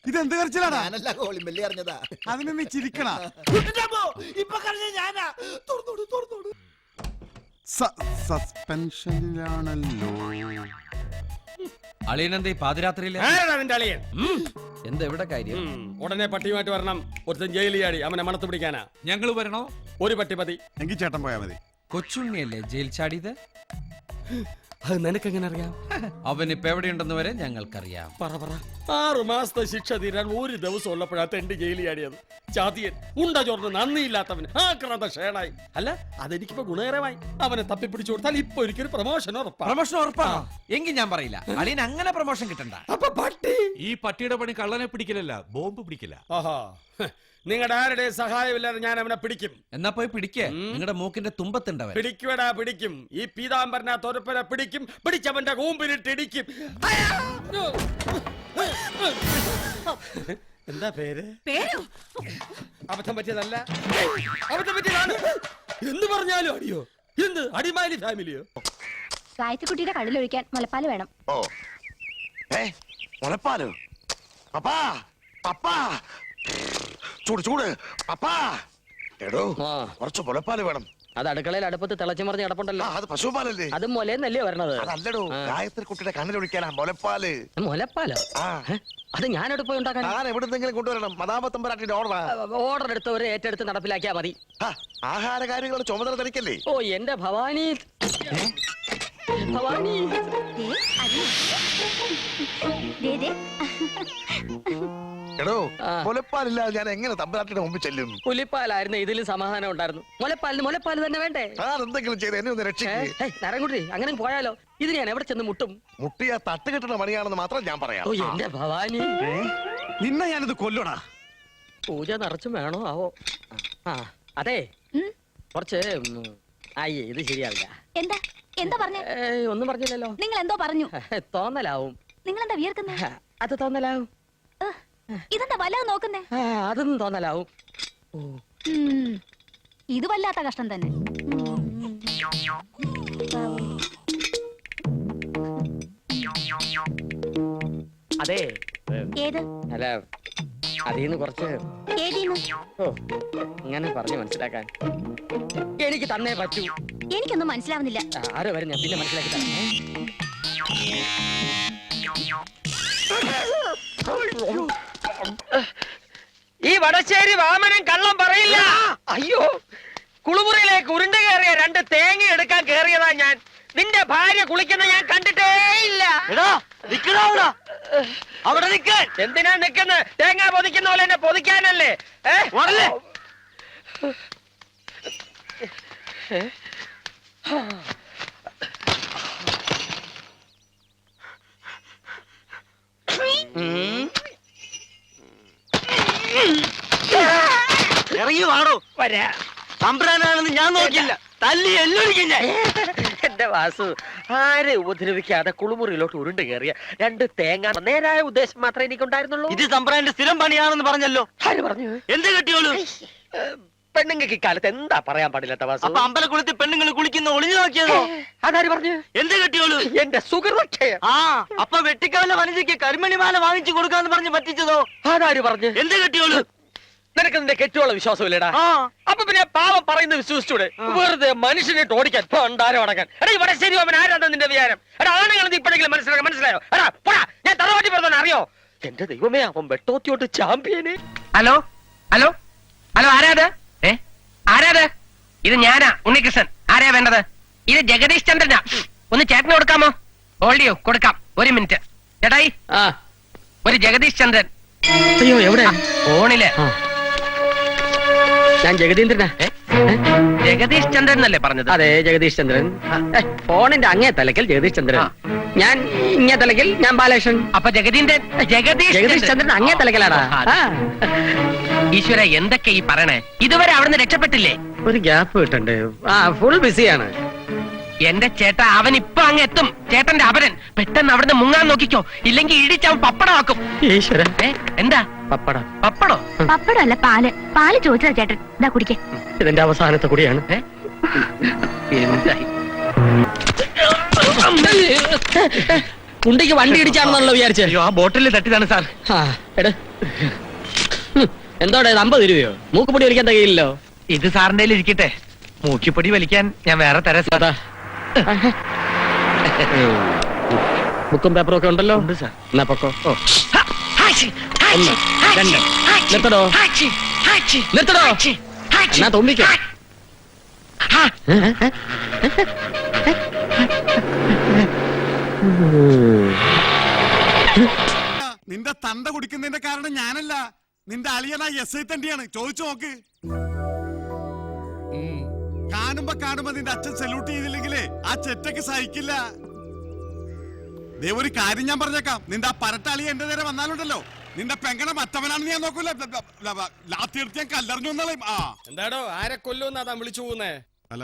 ഇതെന്ത് കരച്ചിലാടാ? ഞാനല്ല, കോളിമ്പല്ലി അറിഞ്ഞതാ. അതിന് നീ ചിരിക്കണ. ഇപ്പൊ കരഞ്ഞ ഞാനാ. തുറന്നോട്. സസ്പെൻഷനിലാണല്ലോ. അളിയനെന്തേ പാതിരാത്രിയിലെ? അളിയൻ എന്താ എവിടെ കാര്യം? ഉടനെ പട്ടിയുമായിട്ട് വരണം. ഒരുത്തൻ ജയിലിയാടി, അവനെ മണത്ത് പിടിക്കാനാ. ഞങ്ങള് വരണോ? ഒരു പട്ടി മതി. എങ്കിൽ ചേട്ടൻ പോയാ മതി. കൊച്ചുണ്ണിയല്ലേ ജയിൽ ചാടിയത്? അത് നിനക്കെങ്ങനെ അറിയാം? അവൻ ഇപ്പൊ എവിടെയുണ്ടെന്ന് വരെ ഞങ്ങൾക്കറിയാം. പറ 6 മാസത്തെ ശിക്ഷ തീരാൻ ഒരു ദിവസം ഉള്ളപ്പോഴാ തെണ്ടി ജയിലിയാടിയത്. ചാതിയൻ, ഉണ്ട ചോർന്ന് നന്ദിയില്ലാത്തവന് ആക്രാന്ത ഷേണായി. അല്ല, അതെനിക്കിപ്പോ ഗുണകരമായി. അവനെ തപ്പിപ്പിടിച്ചു കൊടുത്താൽ ഇപ്പൊ ഒരിക്കലും പ്രമോഷൻ ഉറപ്പാ. പ്രമോഷൻ ഉറപ്പാ? എങ്കിൽ ഞാൻ പറയില്ല. അളിയൻ അങ്ങനെ പ്രമോഷൻ കിട്ടണ്ട. അപ്പൊ പട്ടി? ഈ പട്ടിയുടെ പണി കള്ളനെ പിടിക്കലല്ല, ബോംബ് പിടിക്കില്ല. ആഹാ, നിങ്ങളുടെ ആരുടെ സഹായമില്ലാതെ ഞാൻ അവനെ പിടിക്കും. എന്നാ പോയി പിടിക്കേ. നിങ്ങളുടെ മൂക്കിന്റെ തുമ്പത്തുണ്ടവൻ. പിടിക്കുവടാ, പിടിക്കും. ഈ പീതാംബരനാ തൊരപ്പനെ പിടിക്കും. പിടിച്ചവന്റെ കൂമ്പിലിട്ട് ഇടിക്കും. എന്താ പേര്? അബദ്ധം പറ്റിയതല്ല, അബദ്ധം പറ്റിയതാണ്. എന്ത് പറഞ്ഞാലും അടിയോ? എന്ത് അടിമാലി ഫാമിലിയോ? ഗായത്രിക്കുട്ടിയുടെ കള്ളിലൊഴിക്കാൻ മുലപ്പാല് വേണം. ഓ, മുലപ്പാലോ? പപ്പാ, പപ്പാ, ചൂട് പപ്പാ. എടോ, കുറച്ച് മുലപ്പാല് വേണം. അത് അടുക്കളയിൽ അടുപ്പത്ത് തിളച്ചു മറിഞ്ഞ് കിടപ്പുണ്ടല്ലോ. അത് പശുപാലല്ലേ? അത് മുലേന്നല്ലേ വരണത്? അതല്ലടോ, ഗായത്രി കുട്ടിയുടെ കണ്ണിലൊഴിക്കാനാ മുലപ്പാല്. മുലപ്പാലോ? അത് ഞാൻ എടുപ്പ് ഉണ്ടാക്കാൻ. ഞാൻ എവിടുന്നെങ്കിലും കൊണ്ടുവരണം. മദാമത്തമ്പരാട്ടിന്റെ ഓർഡർ എടുത്തവരെ ഏറ്റെടുത്ത് നടപ്പിലാക്കിയാ മതി. ആഹാര കാര്യങ്ങളുടെ ചുമതല തനിക്കല്ലേ? ഓ, എന്റെ ഭവാനി. ഭവാനി, എടോ, മുലപ്പാലില്ലാതെ ഞാൻ എങ്ങനെ തമ്പരാട്ടിയുടെ മുമ്പിൽ ചെല്ലും? പുലിപ്പാലായിരുന്നു ഇതിൽ സമാധാനം ഉണ്ടായിരുന്നു. മുലപ്പാല് തന്നെ വേണ്ടേ? എന്തെങ്കിലും ചെയ്ത് എന്നെ ഒന്ന് രക്ഷിക്കേ. നരൻകുട്ടി, അങ്ങനെ പോയാലോ? ഇത് ഞാൻ എവിടെ ചെന്ന് മുട്ടും? മുട്ടിയ തട്ടുകെട്ടുന്ന മണിയാണെന്ന് മാത്രം ഞാൻ പറയാം. ഓ, എന്റെ ഭവാനി, നിന്നെ ഞാനിത് കൊല്ലണ. പൂജ നിറച്ചും വേണോ ആവോ? അതെ, കുറച്ച് അയ്യേ, ഇത് ശരിയാവില്ല. എന്താ പറഞ്ഞേ? ഒന്നും പറഞ്ഞില്ലല്ലോ. നിങ്ങൾ എന്തോ പറഞ്ഞു. തോന്നലാവും. നിങ്ങൾ എന്താ വിയർക്കുന്നേ? അത് തോന്നലാവും. ഇതെന്താ വല്ലാതെ നോക്കുന്നേ? അതൊന്നും തോന്നലാവും. ഇത് വല്ലാത്ത കഷ്ടം തന്നെ. അതെ, ഏത്? അല്ല, അതീന്ന് കുറച്ച്. ഓ, ഇങ്ങനെ പറഞ്ഞു മനസ്സിലാക്കാൻ എനിക്ക് തന്നേ പറ്റൂ. എനിക്കൊന്നും മനസ്സിലാവുന്നില്ല. ആരോ വരും, ഞാൻ പിന്നെ മനസ്സിലാക്കി തരാം. ഈ വടശ്ശേരി വാമനൻ കള്ളം പറയില്ല. അയ്യോ, കുളിമുറിയിലേക്ക് ഉരുണ്ട് കയറിയ 2 തേങ്ങ എടുക്കാൻ കേറിയതാ ഞാൻ. നിന്റെ ഭാര്യ കുളിക്കുന്ന ഞാൻ കണ്ടിട്ടേ ഇല്ല. അവിടെ നിൽക്കാൻ എന്തിനാ നിക്കുന്നത്? തേങ്ങ പൊതിക്കുന്ന പോലെ എന്നെ പൊതിക്കാനല്ലേ? ഇറങ്ങി വാടോ. തമ്പ്രാനാണെന്ന് ഞാൻ നോക്കില്ല, തല്ലി എല്ലൊരിക്കും ഞാൻ. എന്റെ വാസു, ആരെ ഉപദ്രവിക്കാതെ കുളിമുറിയിലോട്ട് ഉരുണ്ട് കയറിയ 2 തേങ്ങ. നേരായ ഉദ്ദേശം മാത്രമേ എനിക്കുണ്ടായിരുന്നുള്ളൂ. ഇത് തമ്പ്രാന്റെ സ്ഥിരം പണിയാണെന്ന് പറഞ്ഞല്ലോ. ആര് പറഞ്ഞു? എന്ത് കെട്ടിയോളൂ? പെണ്ണുങ്ങൾക്ക് ഇക്കാലത്ത് എന്താ പറയാൻ പാടില്ലാത്ത വാസു? അപ്പൊ അമ്പലക്കുളത്തിൽ പെണ്ണുങ്ങൾ കുളിക്കുന്ന ഒളിഞ്ഞു നോക്കിയതോ? അതാര് പറഞ്ഞു? എന്ത് കെട്ടിയോളൂ? എന്റെ സുഹൃത്തക്ഷയം. ആ, അപ്പൊ വെട്ടിക്കാവിലെ വനിതയ്ക്ക് കരിമണി മാല വാങ്ങിച്ചു കൊടുക്കാന്ന് പറഞ്ഞ് പറ്റിച്ചതോ? അതാര് പറഞ്ഞു? എന്ത് കെട്ടിയോളൂ? നിനക്ക് നിന്റെ കെട്ടിയോള വിശ്വാസമില്ലടാ. അപ്പൊ പിന്നെ പാവം പറയുന്നത് വിശ്വസിച്ചൂടെ? വെറുതെ മനുഷ്യനെ ഓടിക്കാൻ പണ്ടാരം അടക്കാൻ. എടാ ഇവിടെ ശരി, അവൻ ആരാണ് നിന്റെ വിചാരം? എടാ ആണുങ്ങൾ ഇപ്പോഴെങ്കിലും മനസ്സിലായോ? എടാ പോടാ, ഞാൻ തറവാട്ടി പറഞ്ഞ അറിയോ? എന്റെ ദൈവമേ, അവൻ വെട്ടോത്തിയോട്ട് ചാമ്പ്യന്. ഹലോ ഹലോ ഹലോ, ആരാത്? ആരാത്? ഇത് ഞാനാ, ഉണ്ണികൃഷ്ണൻ. ആരാ വേണ്ടത്? ഇത് ജഗദീഷ് ചന്ദ്രനാ. ഒന്ന് ചേട്ടന് കൊടുക്കാമോ? ഹോൾഡ് ചെയ്യൂ, കൊടുക്കാം. 1 മിനിറ്റ്. ചേട്ടായി, ഒരു ജഗദീഷ് ചന്ദ്രൻ. അയ്യോ, എവിടെ? ഫോണില്. ഞാൻ ജഗദീന്ദ്രനാ. ജഗദീഷ് ചന്ദ്രൻ എന്നല്ലേ പറഞ്ഞത്? അതെ, ജഗദീഷ് ചന്ദ്രൻ. ഫോണിന്റെ അങ്ങേ തലക്കൽ ജഗദീഷ് ചന്ദ്രൻ, ഞാൻ ഇങ്ങേ തലക്കൽ ഞാൻ ബാലകൃഷ്ണൻ. അപ്പൊ ജഗദീന്ദ്രൻ ജഗദീഷ് ചന്ദ്രൻ അങ്ങേ തലക്കലാടാ. ഈശ്വര, എന്തൊക്കെ ഈ പറയണേ? ഇതുവരെ അവിടുന്ന് രക്ഷപ്പെട്ടില്ലേ? ഒരു ഗ്യാപ്പ് കിട്ടണ്ടേ? ഫുൾ ബിസിയാണ്. എന്റെ ചേട്ടാ, അവൻ ഇപ്പൊ അങ്ങ് എത്തും. ചേട്ടന്റെ അപരൻ. പെട്ടെന്ന് അവിടുന്ന് മുങ്ങാൻ നോക്കിക്കോ, ഇല്ലെങ്കിൽ ഇടിച്ചവൻ പപ്പടമാക്കും. ഈശ്വര, എന്താ പപ്പടം? പപ്പടോ? പപ്പടമല്ല, പാല്. പാല് ചോദിച്ചതാ ചേട്ടൻ. ഇതാ കുടിക്കേ. ഇതിന്റെ അവസാനത്തെ കൂടിയാണ്. എന്തായി? കുണ്ടിക്ക് വണ്ടി ഇടിച്ചാണെന്നാണല്ലോ വിചാരിച്ചേ? ആ ബോട്ടിൽ തട്ടിയതാണ് സാർ. എന്തോടെ 50 രൂപയോ? മൂക്കുപൊടി വലിക്കാൻ തികയില്ലല്ലോ. ഇത് സാറിന്റെ ഇരിക്കട്ടെ, മൂക്കിപ്പൊടി വലിക്കാൻ ഞാൻ വേറെ തരാം സാർ. ബുക്കും പേപ്പറും ഒക്കെ ഉണ്ടല്ലോ. ഉണ്ട് സാർ. എന്നാ പൊക്കോ. 1 2 നിർത്തടോ, നിർത്തടോ. എന്നാ തുമ്പിക്കോ. നിന്റെ തണ്ട കുടിക്കുന്നതിന്റെ കാരണം ഞാനല്ല, നിന്റെ അളിയന SI തന്നെയാണ്. ചോദിച്ചു നോക്ക്. കാണുമ്പോ നിന്റെ അച്ഛൻ സല്യൂട്ട് ചെയ്തില്ലെങ്കിലേ ആ ചെറ്റക്ക് സഹിക്കില്ല. ദേ ഒരു കാര്യം ഞാൻ പറഞ്ഞേക്കാം, നിന്റെ ആ പരട്ട അളിയ എന്റെ നേരെ വന്നാലുണ്ടല്ലോ, നിന്റെ പെങ്ങണ മറ്റവനാണെന്ന് ഞാൻ നോക്കൂല. ലാത്തിയെടുത്ത് ഞാൻ കല്ലെറിഞ്ഞു വന്നാളെ. എന്താടോ, ആരെ കൊല്ലുമെന്നാ താൻ വിളിച്ചു പോകുന്നേ? അല്ല,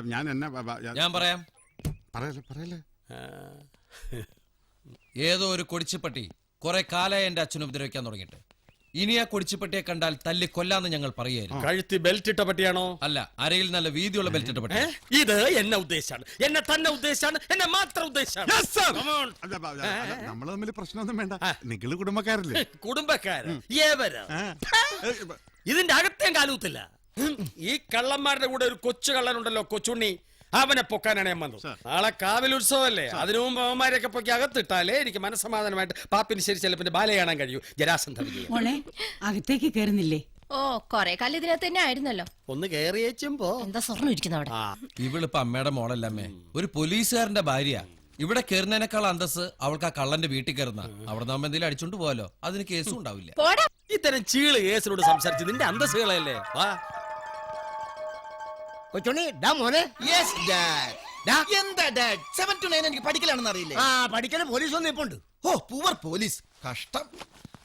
ഞാൻ പറയാം. പറയല്ലേ. ഏതോ ഒരു കൊടിച്ചിപ്പട്ടി കുറെ കാലായി എന്റെ അച്ഛനും ഉപദ്രവിക്കാൻ തുടങ്ങിയിട്ട്. ഇനി ആ കൊടിച്ചിപ്പട്ടിയെ കണ്ടാൽ തല്ലി കൊല്ലാന്ന് ഞങ്ങൾ പറയായിരുന്നു. കഴുത്തി ബെൽറ്റ് ഇട്ട പട്ടിയാണോ? അല്ല, അരയിൽ നല്ല വീതിയുള്ള ബെൽറ്റ് ഇട്ട പട്ടി. ഇത് എന്നെ ഉദ്ദേശാണ്, എന്നെ തന്നെ ഉദ്ദേശാണ്, എന്നെ മാത്രം ഉദ്ദേശാണ്. നമ്മൾ തമ്മിൽ പ്രശ്നമൊന്നും വേണ്ട. നിങ്ങള് കുടുംബക്കാരല്ലേ? കുടുംബക്കാരൻ ഇതിന്റെ അകത്തേം കാലൂത്തില്ല. ഈ കള്ളന്മാരുടെ കൂടെ ഒരു കൊച്ചു കള്ളനുണ്ടല്ലോ, കൊച്ചുണ്ണി, അവനെ പൊക്കാനാണ് ഞാൻ വന്നത്. നാളെ കാവിൽ ഉത്സവമല്ലേ, അതിനു മുമ്പ് അവന്മാരെയൊക്കെ പൊക്കി അകത്തിട്ടാലേ എനിക്ക് മനസ്സമാധാനമായിട്ട് പാപ്പിന് ശരി ചിലപ്പിന്റെ ബാല കാണാൻ കഴിയൂ. ജരാസന്ധ അകത്തേക്ക് കയറുന്നില്ലേ? ഓ, കൊറേ കാലം ഇതിനകത്ത് തന്നെ ആയിരുന്നല്ലോ. ഒന്ന് കേറിയേച്ചുമ്പോ എന്താ സ്വർണ്ണം ഇരിക്കുന്ന അവിടെ? ഇവളിപ്പോ അമ്മയുടെ മോളല്ലമ്മേ, ഒരു പോലീസുകാരന്റെ ഭാര്യ. ഇവിടെ കയറുന്നതിനേക്കാൾ അന്തസ് അവൾക്ക് ആ കള്ളന്റെ വീട്ടിൽ കയറുന്ന. അവിടെ നമ്മൾ എന്തെങ്കിലും അടിച്ചോണ്ട് പോവാലോ, അതിന് കേസും ഉണ്ടാവില്ല. ഇത്തരം ചീള് കേസിനോട് സംസാരിച്ച് നിന്റെ അന്തസ്സുകളല്ലേ. എനിക്ക് പഠിക്കലാണെന്ന് അറിയില്ലേ? പഠിക്കണ പോലീസ് ഒന്നും ഇപ്പൊ ഉണ്ട്. ഓ, പൂവർ പോലീസ്, കഷ്ടം.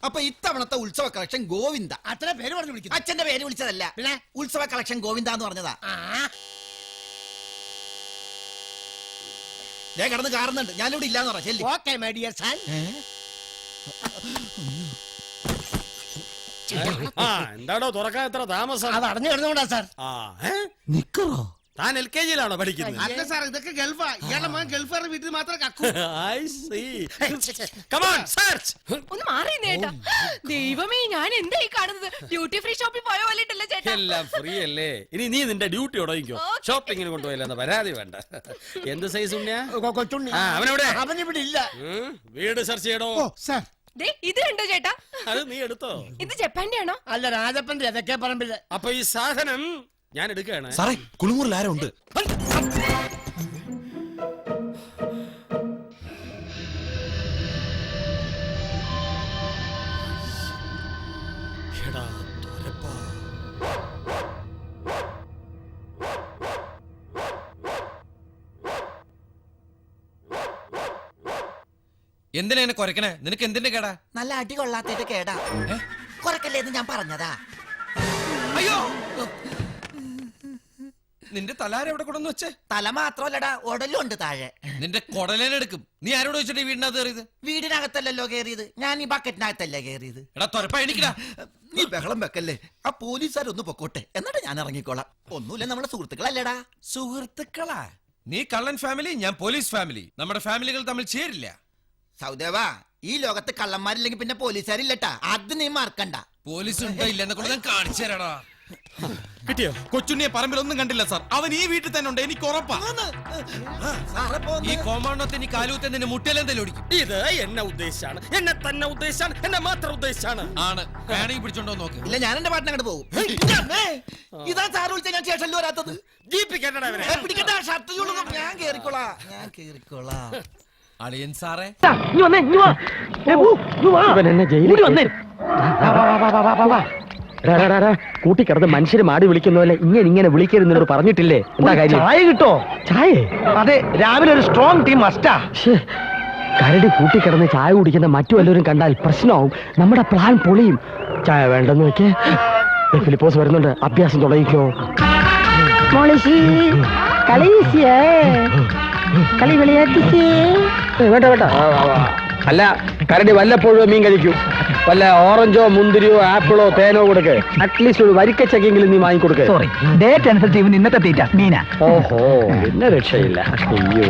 അപ്പൊ ഇത്തവണത്തെ ഉത്സവ കളക്ഷൻ ഗോവിന്ദ. അച്ഛനെ പേര് പറഞ്ഞു വിളിക്കുന്നു. അച്ഛന്റെ പേര് വിളിച്ചതല്ല, പിന്നെ ഉത്സവ കളക്ഷൻ ഗോവിന്ദ എന്ന് പറഞ്ഞതാ. ഞാൻ കിടന്ന് കാണുന്നുണ്ട്, ഞാനിവിടെ ഇല്ലാന്ന് പറ. ചെല്ലി. Okay my dear son. എന്താടോ തുറക്കാൻ എത്ര താമസം? അത് അടഞ്ഞു കിടന്നുകൊണ്ടാ സാർ. നിക്കറോ? താൻ LKG യിലാണോ പഠിക്കുന്നത്? അല്ല സാർ, ഇതൊക്കെ ഗൾഫാ. ഇയാളുടെ മകൻ ഗൾഫാരുടെ വീട്ടിൽ മാത്രം കക്കൂ. ഒന്ന് മാറി നേട്ടാ. ദൈവമേ, ഞാൻ എന്തായി കാണുന്നത്? ഡ്യൂട്ടി ഫ്രീ ഷോപ്പിൽ പോയ പോലെ ഉണ്ടല്ലോ ചേട്ടാ. എല്ലാം ഫ്രീ അല്ലേ? ഇനി നീ നിന്റെ ഡ്യൂട്ടി ഉടങ്ങിക്കോ. ഷോപ്പിങ്ങിന് കൊണ്ടുപോയില്ലെന്ന പരാതി വേണ്ട. എന്ത് സൈസ് ഉണ്ണിയാ? കൊച്ചുണ്ണി. അവനെവിടെ? അവനിവിടെ ഇല്ല. വീട് സെർച്ച് ചെയ്യണോ? ഇത് കണ്ടോ ചേട്ടാ? അത് നീ എടുത്തോ? ഇത് ജപ്പാന്റെ ആണോ? അല്ല, രാജപ്പന്റെ ഏതൊക്കെ പറമ്പില്. അപ്പൊ ഈ സാധനം ഞാൻ എടുക്കുകയാണ്. സാറേ കുളിമുറിൽ ആരോ ഉണ്ട്. എന്തിനാ എന്നെ കുറയ്ക്കണേ? നിനക്ക് എന്തിന്റെ കേടാ? നല്ല അടി കൊള്ളാത്തത് കേടാ. കുറക്കല്ലേന്ന് ഞാൻ പറഞ്ഞതാ. അയ്യോ, നിന്റെ തലാര എവിടെ കൊണ്ടുവന്ന് വെച്ചേ? തല മാത്രമല്ലടാ, ഉടലുണ്ട് താഴെ. നിന്റെ കൊടലേനെടുക്കും. നീ ആരോട് വെച്ചിട്ട് വീടിനകത്ത് കയറിയത്? വീടിനകത്തല്ലല്ലോ കയറിയത്, ഞാൻ ഈ ബക്കറ്റിനകത്തല്ല കയറിയത്. എടാ തൊരപ്പ എണിക്കടാ. നീ ബഹളം വെക്കല്ലേ. ആ പോലീസുകാരൊന്ന് പൊക്കോട്ടെ, എന്നിട്ട് ഞാൻ ഇറങ്ങിക്കോളാം. ഒന്നുമില്ല, നമ്മളെ സുഹൃത്തുക്കളല്ലേടാ. സുഹൃത്തുക്കളാ? നീ കള്ളൻ ഫാമിലി, ഞാൻ പോലീസ് ഫാമിലി. നമ്മുടെ ഫാമിലികൾ തമ്മിൽ ചേരില്ല. സൗദേവ, ഈ ലോകത്ത് കള്ളന്മാരില്ലെങ്കിൽ പിന്നെ പോലീസുകാരില്ലട്ടാ, അത് നീ മറക്കണ്ട. പോലീസ് ഉണ്ടോ ഇല്ല എന്നൊക്കെ ഞാൻ കാണിച്ചു തരാടാ. കിട്ടിയോ? കൊച്ചുണ്ണിയെ പറമ്പിലൊന്നും കണ്ടില്ല സാർ. അവൻ ഈ വീട്ടിൽ തന്നെ ഉണ്ട്, എനിക്ക് ഉറപ്പാ. ഈ കോമ്പൗണ്ടത്തിൽ നീ കാലൂത്തെ നിന്നെ മുട്ടിയാലെന്തെങ്കിലും ഓടിക്കും. ഇത് എന്നെ ഉദ്ദേശിച്ചാണ്, എന്നെ തന്നെ ഉദ്ദേശിച്ചാണ്, എന്നെ മാത്രം ഉദ്ദേശിച്ചാണ്. ആണ്, വേണമെങ്കിൽ പിടിച്ചോണ്ടോ നോക്ക്. ഇല്ല, ഞാൻ എന്റെ പാട്ടിനെ അങ്ങോട്ട് പോകും. ഇതാ സാറ് വിളിച്ച ഞാൻ സ്റ്റേഷനിൽ വരാത്തത്. പിടിക്കട്ടെ, ഷർട്ട് ചൂടുന്നു. ഞാൻ കേറിക്കോളാം. അളിയൻ സാറേ, എന്നെ ജയിലിൽ വന്നേ. കൂട്ടിക്കിടന്ന് മനുഷ്യര് മാടി വിളിക്കുന്ന പോലെ ഇങ്ങനെ വിളിക്കരുന്നോട് പറഞ്ഞിട്ടില്ലേ? എന്താ കാര്യം? ചായ കിട്ടോ? ചായ? അതെ, രാവിലെ ഒരു സ്ട്രോങ് ടീം മസ്റ്റാ. കരടി കൂട്ടിക്കിടന്ന് ചായ കുടിക്കുന്ന മറ്റു വല്ലവരും കണ്ടാൽ പ്രശ്നമാവും. നമ്മുടെ പ്ലാൻ പൊളിയും. ചായ വേണ്ടെന്ന് വെക്കേ. ഫിലിപ്പോസ് വരുന്നുണ്ട്, അഭ്യാസം തുടങ്ങിക്കോ. വേണ്ട. അല്ല, കരടി വല്ലപ്പോഴും മീൻ കഴിക്കൂ. വല്ല ഓറഞ്ചോ മുന്തിരിയോ ആപ്പിളോ തേനോ കൊടുക്ക്. അറ്റ്ലീസ്റ്റ് ഒരു വരിക്കച്ചക്കെങ്കിലും നീ വാങ്ങിക്കൊടുക്ക്. സോറി, ഡേറ്റ് അനുസരിച്ച് ഇവന് ഇന്നത്തെ തീറ്റ മീനാ. ഓഹോ, പിന്നെ രക്ഷയില്ല. അയ്യോ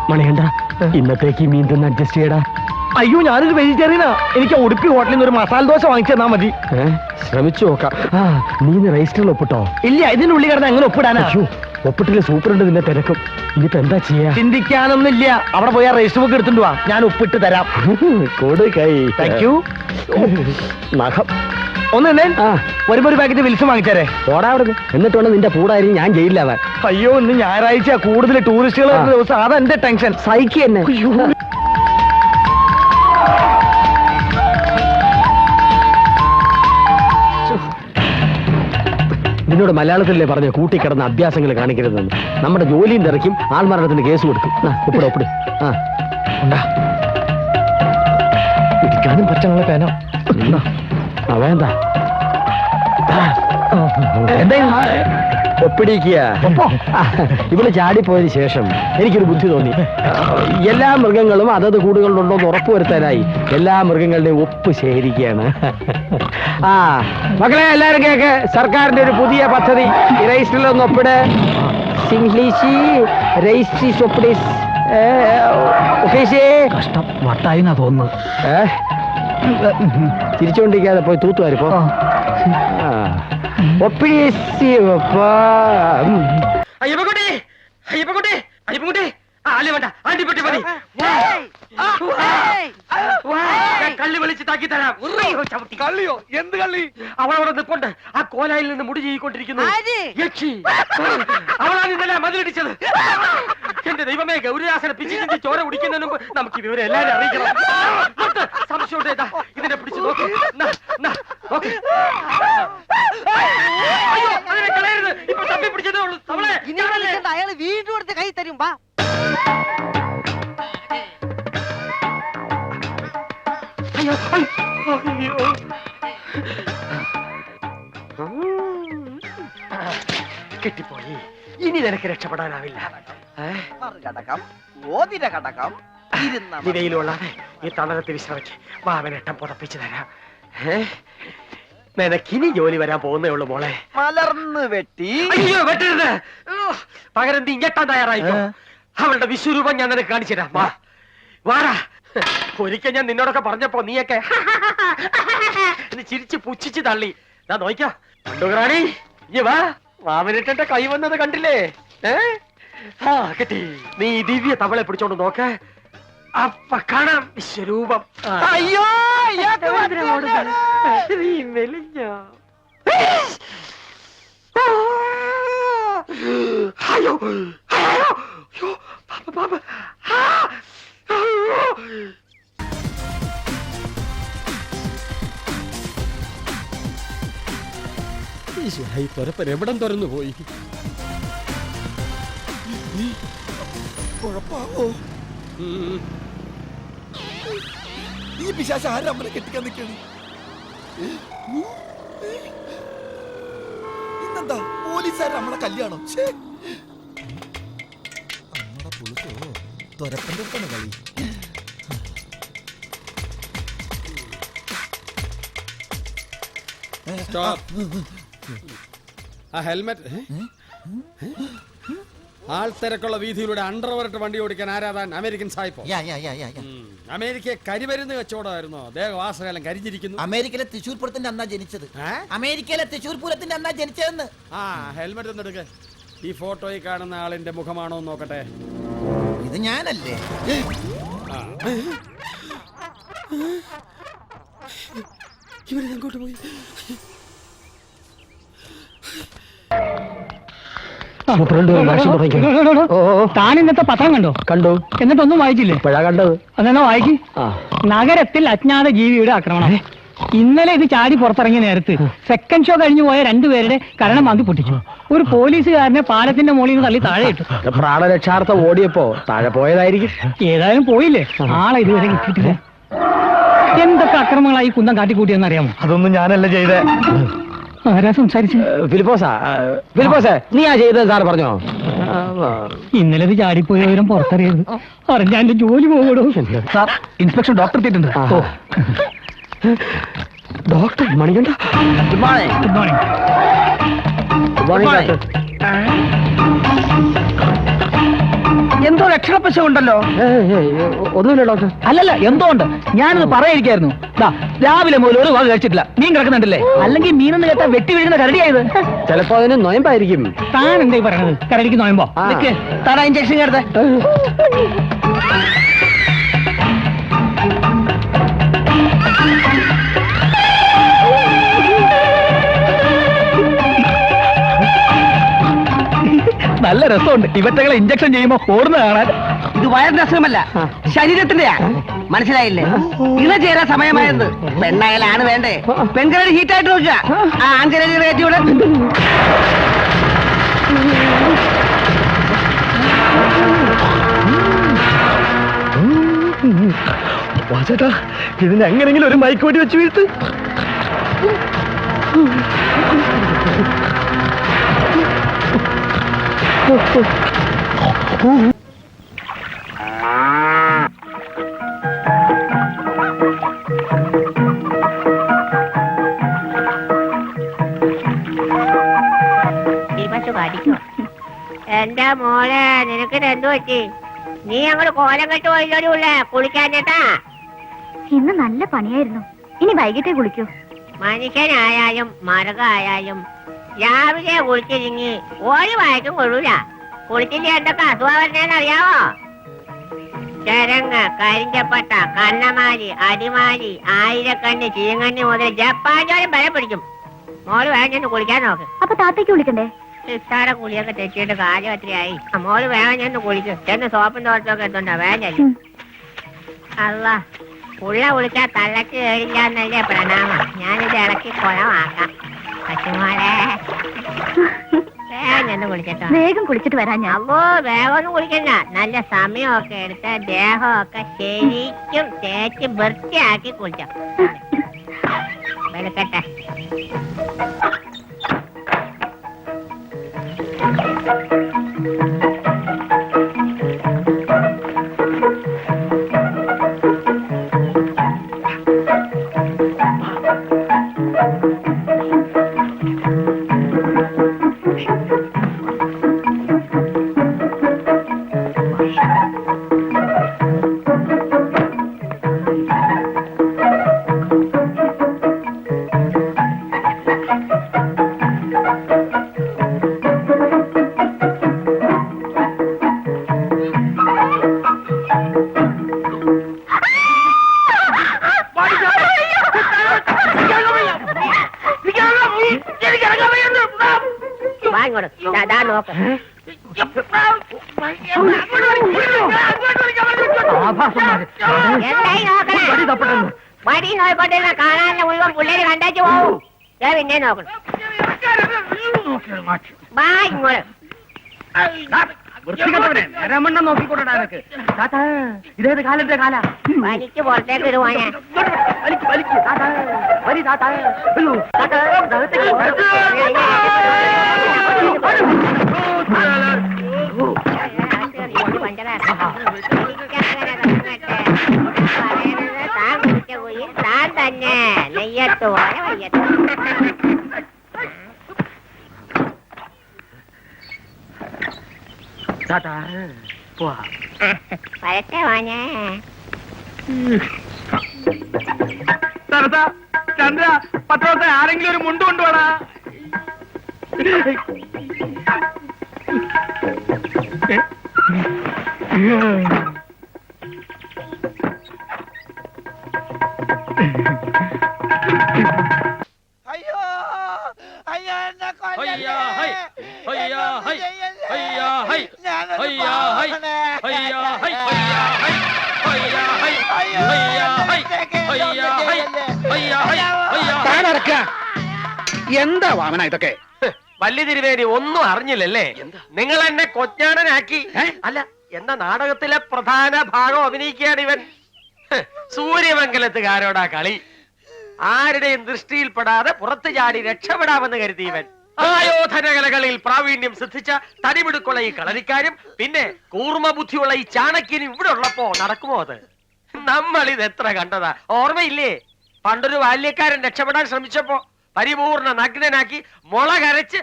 മണികണ്ട, ഇന്നത്തേക്ക് മീൻ തന്നെ അഡ്ജസ്റ്റ് ചെയ്യടാ. അയ്യോ, ഞാനൊരു വെജിറ്റേറിയനാ. എനിക്ക് ഉടുപ്പി ഹോട്ടലിൽ നിന്ന് ഒരു മസാല ദോശ വാങ്ങിച്ചു തന്നാ മതി. ശ്രമിച്ചു നോക്കാം. നീ രജിസ്റ്ററിൽ ഒപ്പിട്ടോ? ഇല്ല, ഇതിനുള്ളിൽ കിടന്ന് എങ്ങനെ ഒപ്പിടാനാ? ഒപ്പിട്ടില്ല, സൂപ്പറുണ്ട് നിന്നെ തിരക്കും. ഇനിയിപ്പോ എന്താ ചെയ്യാ? ചിന്തിക്കാനൊന്നുമില്ല, അവിടെ പോയാ രജിസ്റ്റർ ബുക്ക് എടുത്തിട്ട് വാ, ഞാൻ ഒപ്പിട്ട് തരാം. കൊടുക്കൈ. Thank you. നഖം ഒന്ന് വരുമ്പോ ഒരു പാക്കറ്റ് വിൽസ് വാങ്ങിച്ചാരേ. ഓടാ അവിടെ. എന്നിട്ട് വേണം നിന്റെ കൂടായിരിക്കും ഞാൻ ജയിലിലാവാൻ. അയ്യോ, ഇന്ന് ഞായറാഴ്ച കൂടുതൽ ടൂറിസ്റ്റുകൾ വരുന്ന ദിവസം. അതെന്റെ ടെൻഷൻ. സൈക്കി തന്നെ. നിന്നോട് മലയാളത്തിലല്ലേ പറഞ്ഞ കൂട്ടിക്കിടന്ന അഭ്യാസങ്ങൾ കാണിക്കരുതെന്ന്. നമ്മുടെ ജോലിയും തിരക്കും ആൾമരണത്തിന് കേസ് കൊടുക്കും. ഒപ്പിട്. ഇരിക്കാനും പറ്റുള്ള പേന വേണ്ട. ഒപ്പിടിക്കുക. ഇവിടെ ചാടിപ്പോയതിനു ശേഷം എനിക്കൊരു ബുദ്ധി തോന്നി. എല്ലാ മൃഗങ്ങളും അതത് കൂടുകളിലുണ്ടോ എന്ന് ഉറപ്പുവരുത്താനായി എല്ലാ മൃഗങ്ങളുടെയും ഒപ്പ് ശേഖരിക്കുകയാണ്. മക്കളെ എല്ലാരും കേക്ക്, സർക്കാരിന്റെ ഒരു പുതിയ പദ്ധതി. രജിസ്റ്ററിലൊന്ന് ഒപ്പിട്. ഇംഗ്ലീഷ് രജിസ്ട്രീസ് ഒപ്പിടീസ്. കഷ്ടം വട്ടായി എന്നാ തോന്നുന്നു. തിരിച്ചുകൊണ്ടിരിക്കാതെ പോയി തൂത്തുവാരിപ്പോ. കള്ളി വിളിച്ച് താക്കി തരാം. കള്ളിയോ? എന്ത് കള്ളി? അവളവിടെ നിൽപ്പുണ്ട്, ആ കോലായിൽ നിന്ന് മുടി ചെയ്യിക്കൊണ്ടിരിക്കുന്നു. അവളാണ് ഇന്നലെ മതിലിടിച്ചത്. എന്റെ ദൈവമേ, ഗൗരിദാസനെ പിച്ചിന്റെ ചോര കുടിക്കുന്നതിന് മുമ്പ് നമുക്ക് വിവരം എല്ലാവരും അറിയിക്കണം. സംശയമുണ്ട്. ഇതിനെ പിടിച്ച് നോക്ക്. അയ്യോ, അതിനെ കളയരുത്. ഇപ്പൊ തപ്പി പിടിച്ചതേ ഉള്ളൂ. അയാൾ വീണ്ടും എടുത്ത് കൈ തരും. വാ. അയ്യോ, കിട്ടിപ്പോയി. ഇനി നിനക്ക് രക്ഷപ്പെടാനാവില്ല. വിനയിലുള്ള ഈ തണലത്ത് വിശ്രമിച്ച് വാവനെട്ടം പുതപ്പിച്ചു തരാം. നിനക്കിനി ജോലി വരാൻ പോകുന്നേ ഉള്ളൂ മോളെ. മലർന്ന് വെട്ടി. അയ്യോ, വെട്ടരുത്. പകരം നീ ഞെട്ടാൻ തയ്യാറായിക്കോ. അവളുടെ വിശ്വരൂപം ഞാൻ നിനക്ക് കാണിച്ചു തരാം. വാടാ. ഒരിക്കൽ ഞാൻ നിന്നോടൊക്കെ പറഞ്ഞപ്പോ നീയൊക്കെ ചിരിച്ച് പുച്ഛിച്ച് തള്ളി. ഞാൻ നോക്കിയാ കണ്ടുറാണി, ഇനി വാ. വാവനിട്ടെ കൈ വന്നത് കണ്ടില്ലേ? കിട്ടി. നീ ദിവ്യ തവളെ പിടിച്ചോണ്ട് നോക്ക്, അപ്പ കാണാം വിശ്വരൂപം. അയ്യോ, നീ മെലിഞ്ഞ. അയ്യോ അയ്യോ അയ്യോ പാപ്പ പാപ്പ അയ്യോ ഈ തുരപ്പൻ എവിടം തുറന്നു പോയി? കുഴപ്പാവോ? ഈ പിശാച് ആരും നമ്മളെ കെട്ടിക്കാൻ നിൽക്കണേ? ഇന്നെന്താ പോലീസുകാർ നമ്മളെ കല്യാണം? നമ്മുടെ പുളുക്കോ തുരപ്പന്റെ അടുത്താണ് കളി. ആ ഹെൽമെറ്റ് ആൾത്തിരക്കുള്ള വീതിയിലൂടെ അണ്ടർവറിട്ട് വണ്ടി ഓടിക്കാൻ ആരാധാൻ അമേരിക്കൻ സായിപ്പോ? അമേരിക്കയെ കരിമരുന്ന് കച്ചവടമായിരുന്നോ? ദേഹവാസകാലം കരിഞ്ഞിരിക്കുന്നു. അമേരിക്കയിലെ തൃശ്ശൂർ പൂരത്തിന്റെ അന്നാ ജനിച്ചത്. അമേരിക്കയിലെ തൃശ്ശൂർ പൂരത്തിന്റെ അന്നാ ജനിച്ചതെന്ന്. ആ ഹെൽമെറ്റ് ഒന്ന് എടുക്ക. ഈ ഫോട്ടോയിൽ കാണുന്ന ആളിന്റെ മുഖമാണോ എന്ന് നോക്കട്ടെ. ഇത് ഞാനല്ലേ? ഇവരെങ്ങോട്ട് പോയി? താൻ ഇന്നത്തെ പത്രം കണ്ടോ? കണ്ടു. എന്നിട്ടൊന്നും വായിച്ചില്ലേ? ഇപ്പോഴാ കണ്ടത്. അതെന്നാ വായിക്ക്. നഗരത്തിൽ അജ്ഞാത ജീവിയുടെ ആക്രമണം. ഇന്നലെ ഇത് ചാടി പുറത്തിറങ്ങിയ നേരത്ത് സെക്കൻഡ് ഷോ കഴിഞ്ഞു പോയ രണ്ടുപേരുടെ കരണം മാന്തി പൊട്ടിച്ചു. ഒരു പോലീസുകാരനെ പാലത്തിന്റെ മുകളിൽ നിന്ന് തള്ളി താഴെ ഇട്ടു. പ്രാണരക്ഷാർത്ഥം ഓടിയപ്പോ താഴെ പോയതായിരിക്കും. ഏതായാലും പോയില്ലേ, ആളെ ഇതുവരെ കിട്ടിയിട്ടില്ല. എന്തൊക്കെ അക്രമങ്ങളായി കുന്തം കാട്ടിക്കൂട്ടിയെന്ന് അറിയാമോ? അതൊന്നും ഞാനല്ല ചെയ്തേ. ആരാ സംസാരിച്ചു? ഫിലിപ്പോസേ, നീ ആ ചെയ്തത് സാർ പറഞ്ഞോ? ഇന്നലെ ഇത് ചാടിപ്പോയ വിവരം പുറത്തറിയരുത്. അറിഞ്ഞ എന്റെ ജോലി പോകണോ? സാർ, ഇൻസ്പെക്ടർ ഡോക്ടർ എത്തിയിട്ടുണ്ട്. Doctor Manikanta. Good morning. Good morning. Good morning. എന്തോ ലക്ഷണപ്പശ ഉണ്ടല്ലോ. ഒന്നുമില്ല ഡോക്ടർ. അല്ലല്ല, എന്തോ ഉണ്ട്. ഞാനത് പറയായിരിക്കായിരുന്നു. രാവിലെ മുതൽ ഒരു വക കഴിച്ചിട്ടില്ല. മീൻ കിടക്കുന്നുണ്ടല്ലേ? അല്ലെങ്കിൽ മീനെന്ന് കേട്ടാ വെട്ടി വീഴുന്ന കരടിയായത്. ചിലപ്പോ അതിന് നോയമ്പായിരിക്കും. താൻ എന്തായി പറയണത്? കരടിക്ക് നോയമ്പോ? താൻ ഇഞ്ചക്ഷൻ കേട്ടേ. നല്ല രസമുണ്ട് ഇവറ്റകളെ ഇഞ്ചക്ഷൻ ചെയ്യുമ്പോ ഓടുന്ന കാണാൻ. ഇത് വയറിന്റെ അസുഖമല്ല, ശരീരത്തിന്റെയാ. മനസ്സിലായില്ലേ? ഇണ ചേരാൻ സമയമായത്. പെണ്ണായാലാണ് വേണ്ടേ? പെൺകരടി ഹീറ്റായിട്ട് നോക്കുക. ആ ആൺകരടി കയറ്റിവിടെ. വാചേട്ടാ, ഇതിന് എങ്ങനെങ്കിലും ഒരു മൈക്കോട്ടി വെച്ച് വീഴ്ത്ത്. എന്റെ മോളെ, നിനക്ക് എന്തു പറ്റി? നീ അങ്ങോട്ട് കോലം കെട്ട് പോയില്ലോടിയുള്ളേ കുളിക്കാൻ ചേട്ടാ. ഇന്ന് നല്ല പണിയായിരുന്നു. ഇനി വൈകിട്ടേ കുളിക്കൂ. മനുഷ്യനായാലും മൃഗമായാലും രാവിലെ കുളിച്ചിരിങ്ങി ഒരു വായിക്കും കൊള്ളൂല. കുളിച്ചിട്ട് എന്തൊക്കെ അസുഖം വരുന്നതെന്ന് അറിയാവോ? ചരങ്ങ്, കരിഞ്ചപ്പട്ട, കണ്ണമാലി, അടിമാലി, ആയിരക്കണ്ണ്, ചീങ്ങണ്ണി മുതൽ ജപ്പാൻ ചോരം വരെ പിടിക്കും. മോള് വേഗം ചെന്ന് കുളിക്കാൻ നോക്ക്. അപ്പൊ താത്തേക്ക് വിളിക്കണ്ടേ? ഇഷ്ടാടെ കുളിയൊക്കെ തെറ്റിയിട്ട് കാര്യം എത്രയായി. മോള് വേഗം ചെന്ന് കുളിക്കും. ചെന്ന് സോപ്പും തോട്ടമൊക്കെ എത്തുണ്ടോ? വേഗം ചെല്ലും. അല്ല, ഉള്ള കുളിച്ചാൽ തള്ളക്ക് കേടില്ല എന്നല്ലേ പ്രണാമം. ഞാനിത് ഇളക്കി കുളമാക്കാം. പറ്റുമോളെ, വേഗം ചെന്ന് കുളിച്ചിട്ടോ. വേഗം കുളിച്ചിട്ട് വരാൻ ഞാൻ. അമ്മോ, വേഗം ഒന്നും കുളിക്കണ്ട. നല്ല സമയമൊക്കെ എടുത്ത് ദേഹമൊക്കെ ശരിക്കും തേച്ച് വൃത്തിയാക്കി കുളിച്ചോ. വെളുക്കട്ടെ. Get ഇങ്ങോട്ട് ദാ നോക്ക്. എന്തായി നോക്കണേ? വടി നോക്കിക്കൊണ്ടിരുന്ന കാണാനുള്ള മുഴുവൻ പിള്ളേര് കണ്ടേച്ചു പോവും. ഞാൻ പിന്നെ നോക്കണം. വാ ഇങ്ങോട്ട്. നോക്കിക്കൊണ്ടാ നിനക്ക്. ഇതേത് കാലത്തെ കാല വലിക്ക് പുറത്തേക്ക് ഇടുവാനാ. താൻ കുടിച്ച പോയി താൻ തന്നെ നെയ്യത്ത് പോലെ വയ്യത്ത്. വരട്ടെ വാഞ്ഞേ. ചന്ദ്ര പത്രത്തെ ആരെങ്കിലും ഒരു മുണ്ട് കൊണ്ടുപോടാ. അയ്യോ അയ്യോ എന്നെ എന്താ വാമന ഇതൊക്കെ? വല്യ തിരുവേദി ഒന്നും അറിഞ്ഞില്ലല്ലേ? നിങ്ങൾ എന്നെ കൊച്ചാണനാക്കി. അല്ല, എന്ന നാടകത്തിലെ പ്രധാന ഭാഗം അഭിനയിക്കുകയാണ് ഇവൻ. സൂര്യമംഗലത്തുകാരോടാ കളി. ആരുടെയും ദൃഷ്ടിയിൽപ്പെടാതെ പുറത്തു ചാടി രക്ഷപ്പെടാമെന്ന് കരുതി ഇവൻ. ആയോധനകലകളിൽ പ്രാവീണ്യം സിദ്ധിച്ച തടിമിടുക്കുള്ള ഈ കളരിക്കാരും പിന്നെ കൂർമ്മ ബുദ്ധിയുള്ള ഈ ചാണക്യനും ഇവിടെ ഉള്ളപ്പോ നടക്കുമോ അത്? നമ്മൾ ഇത് എത്ര കണ്ടതാ, ഓർമ്മയില്ലേ? പണ്ടൊരു ബാല്യക്കാരൻ രക്ഷപ്പെടാൻ ശ്രമിച്ചപ്പോ പരിപൂർണ നഗ്നനാക്കി മുള കരച്ച്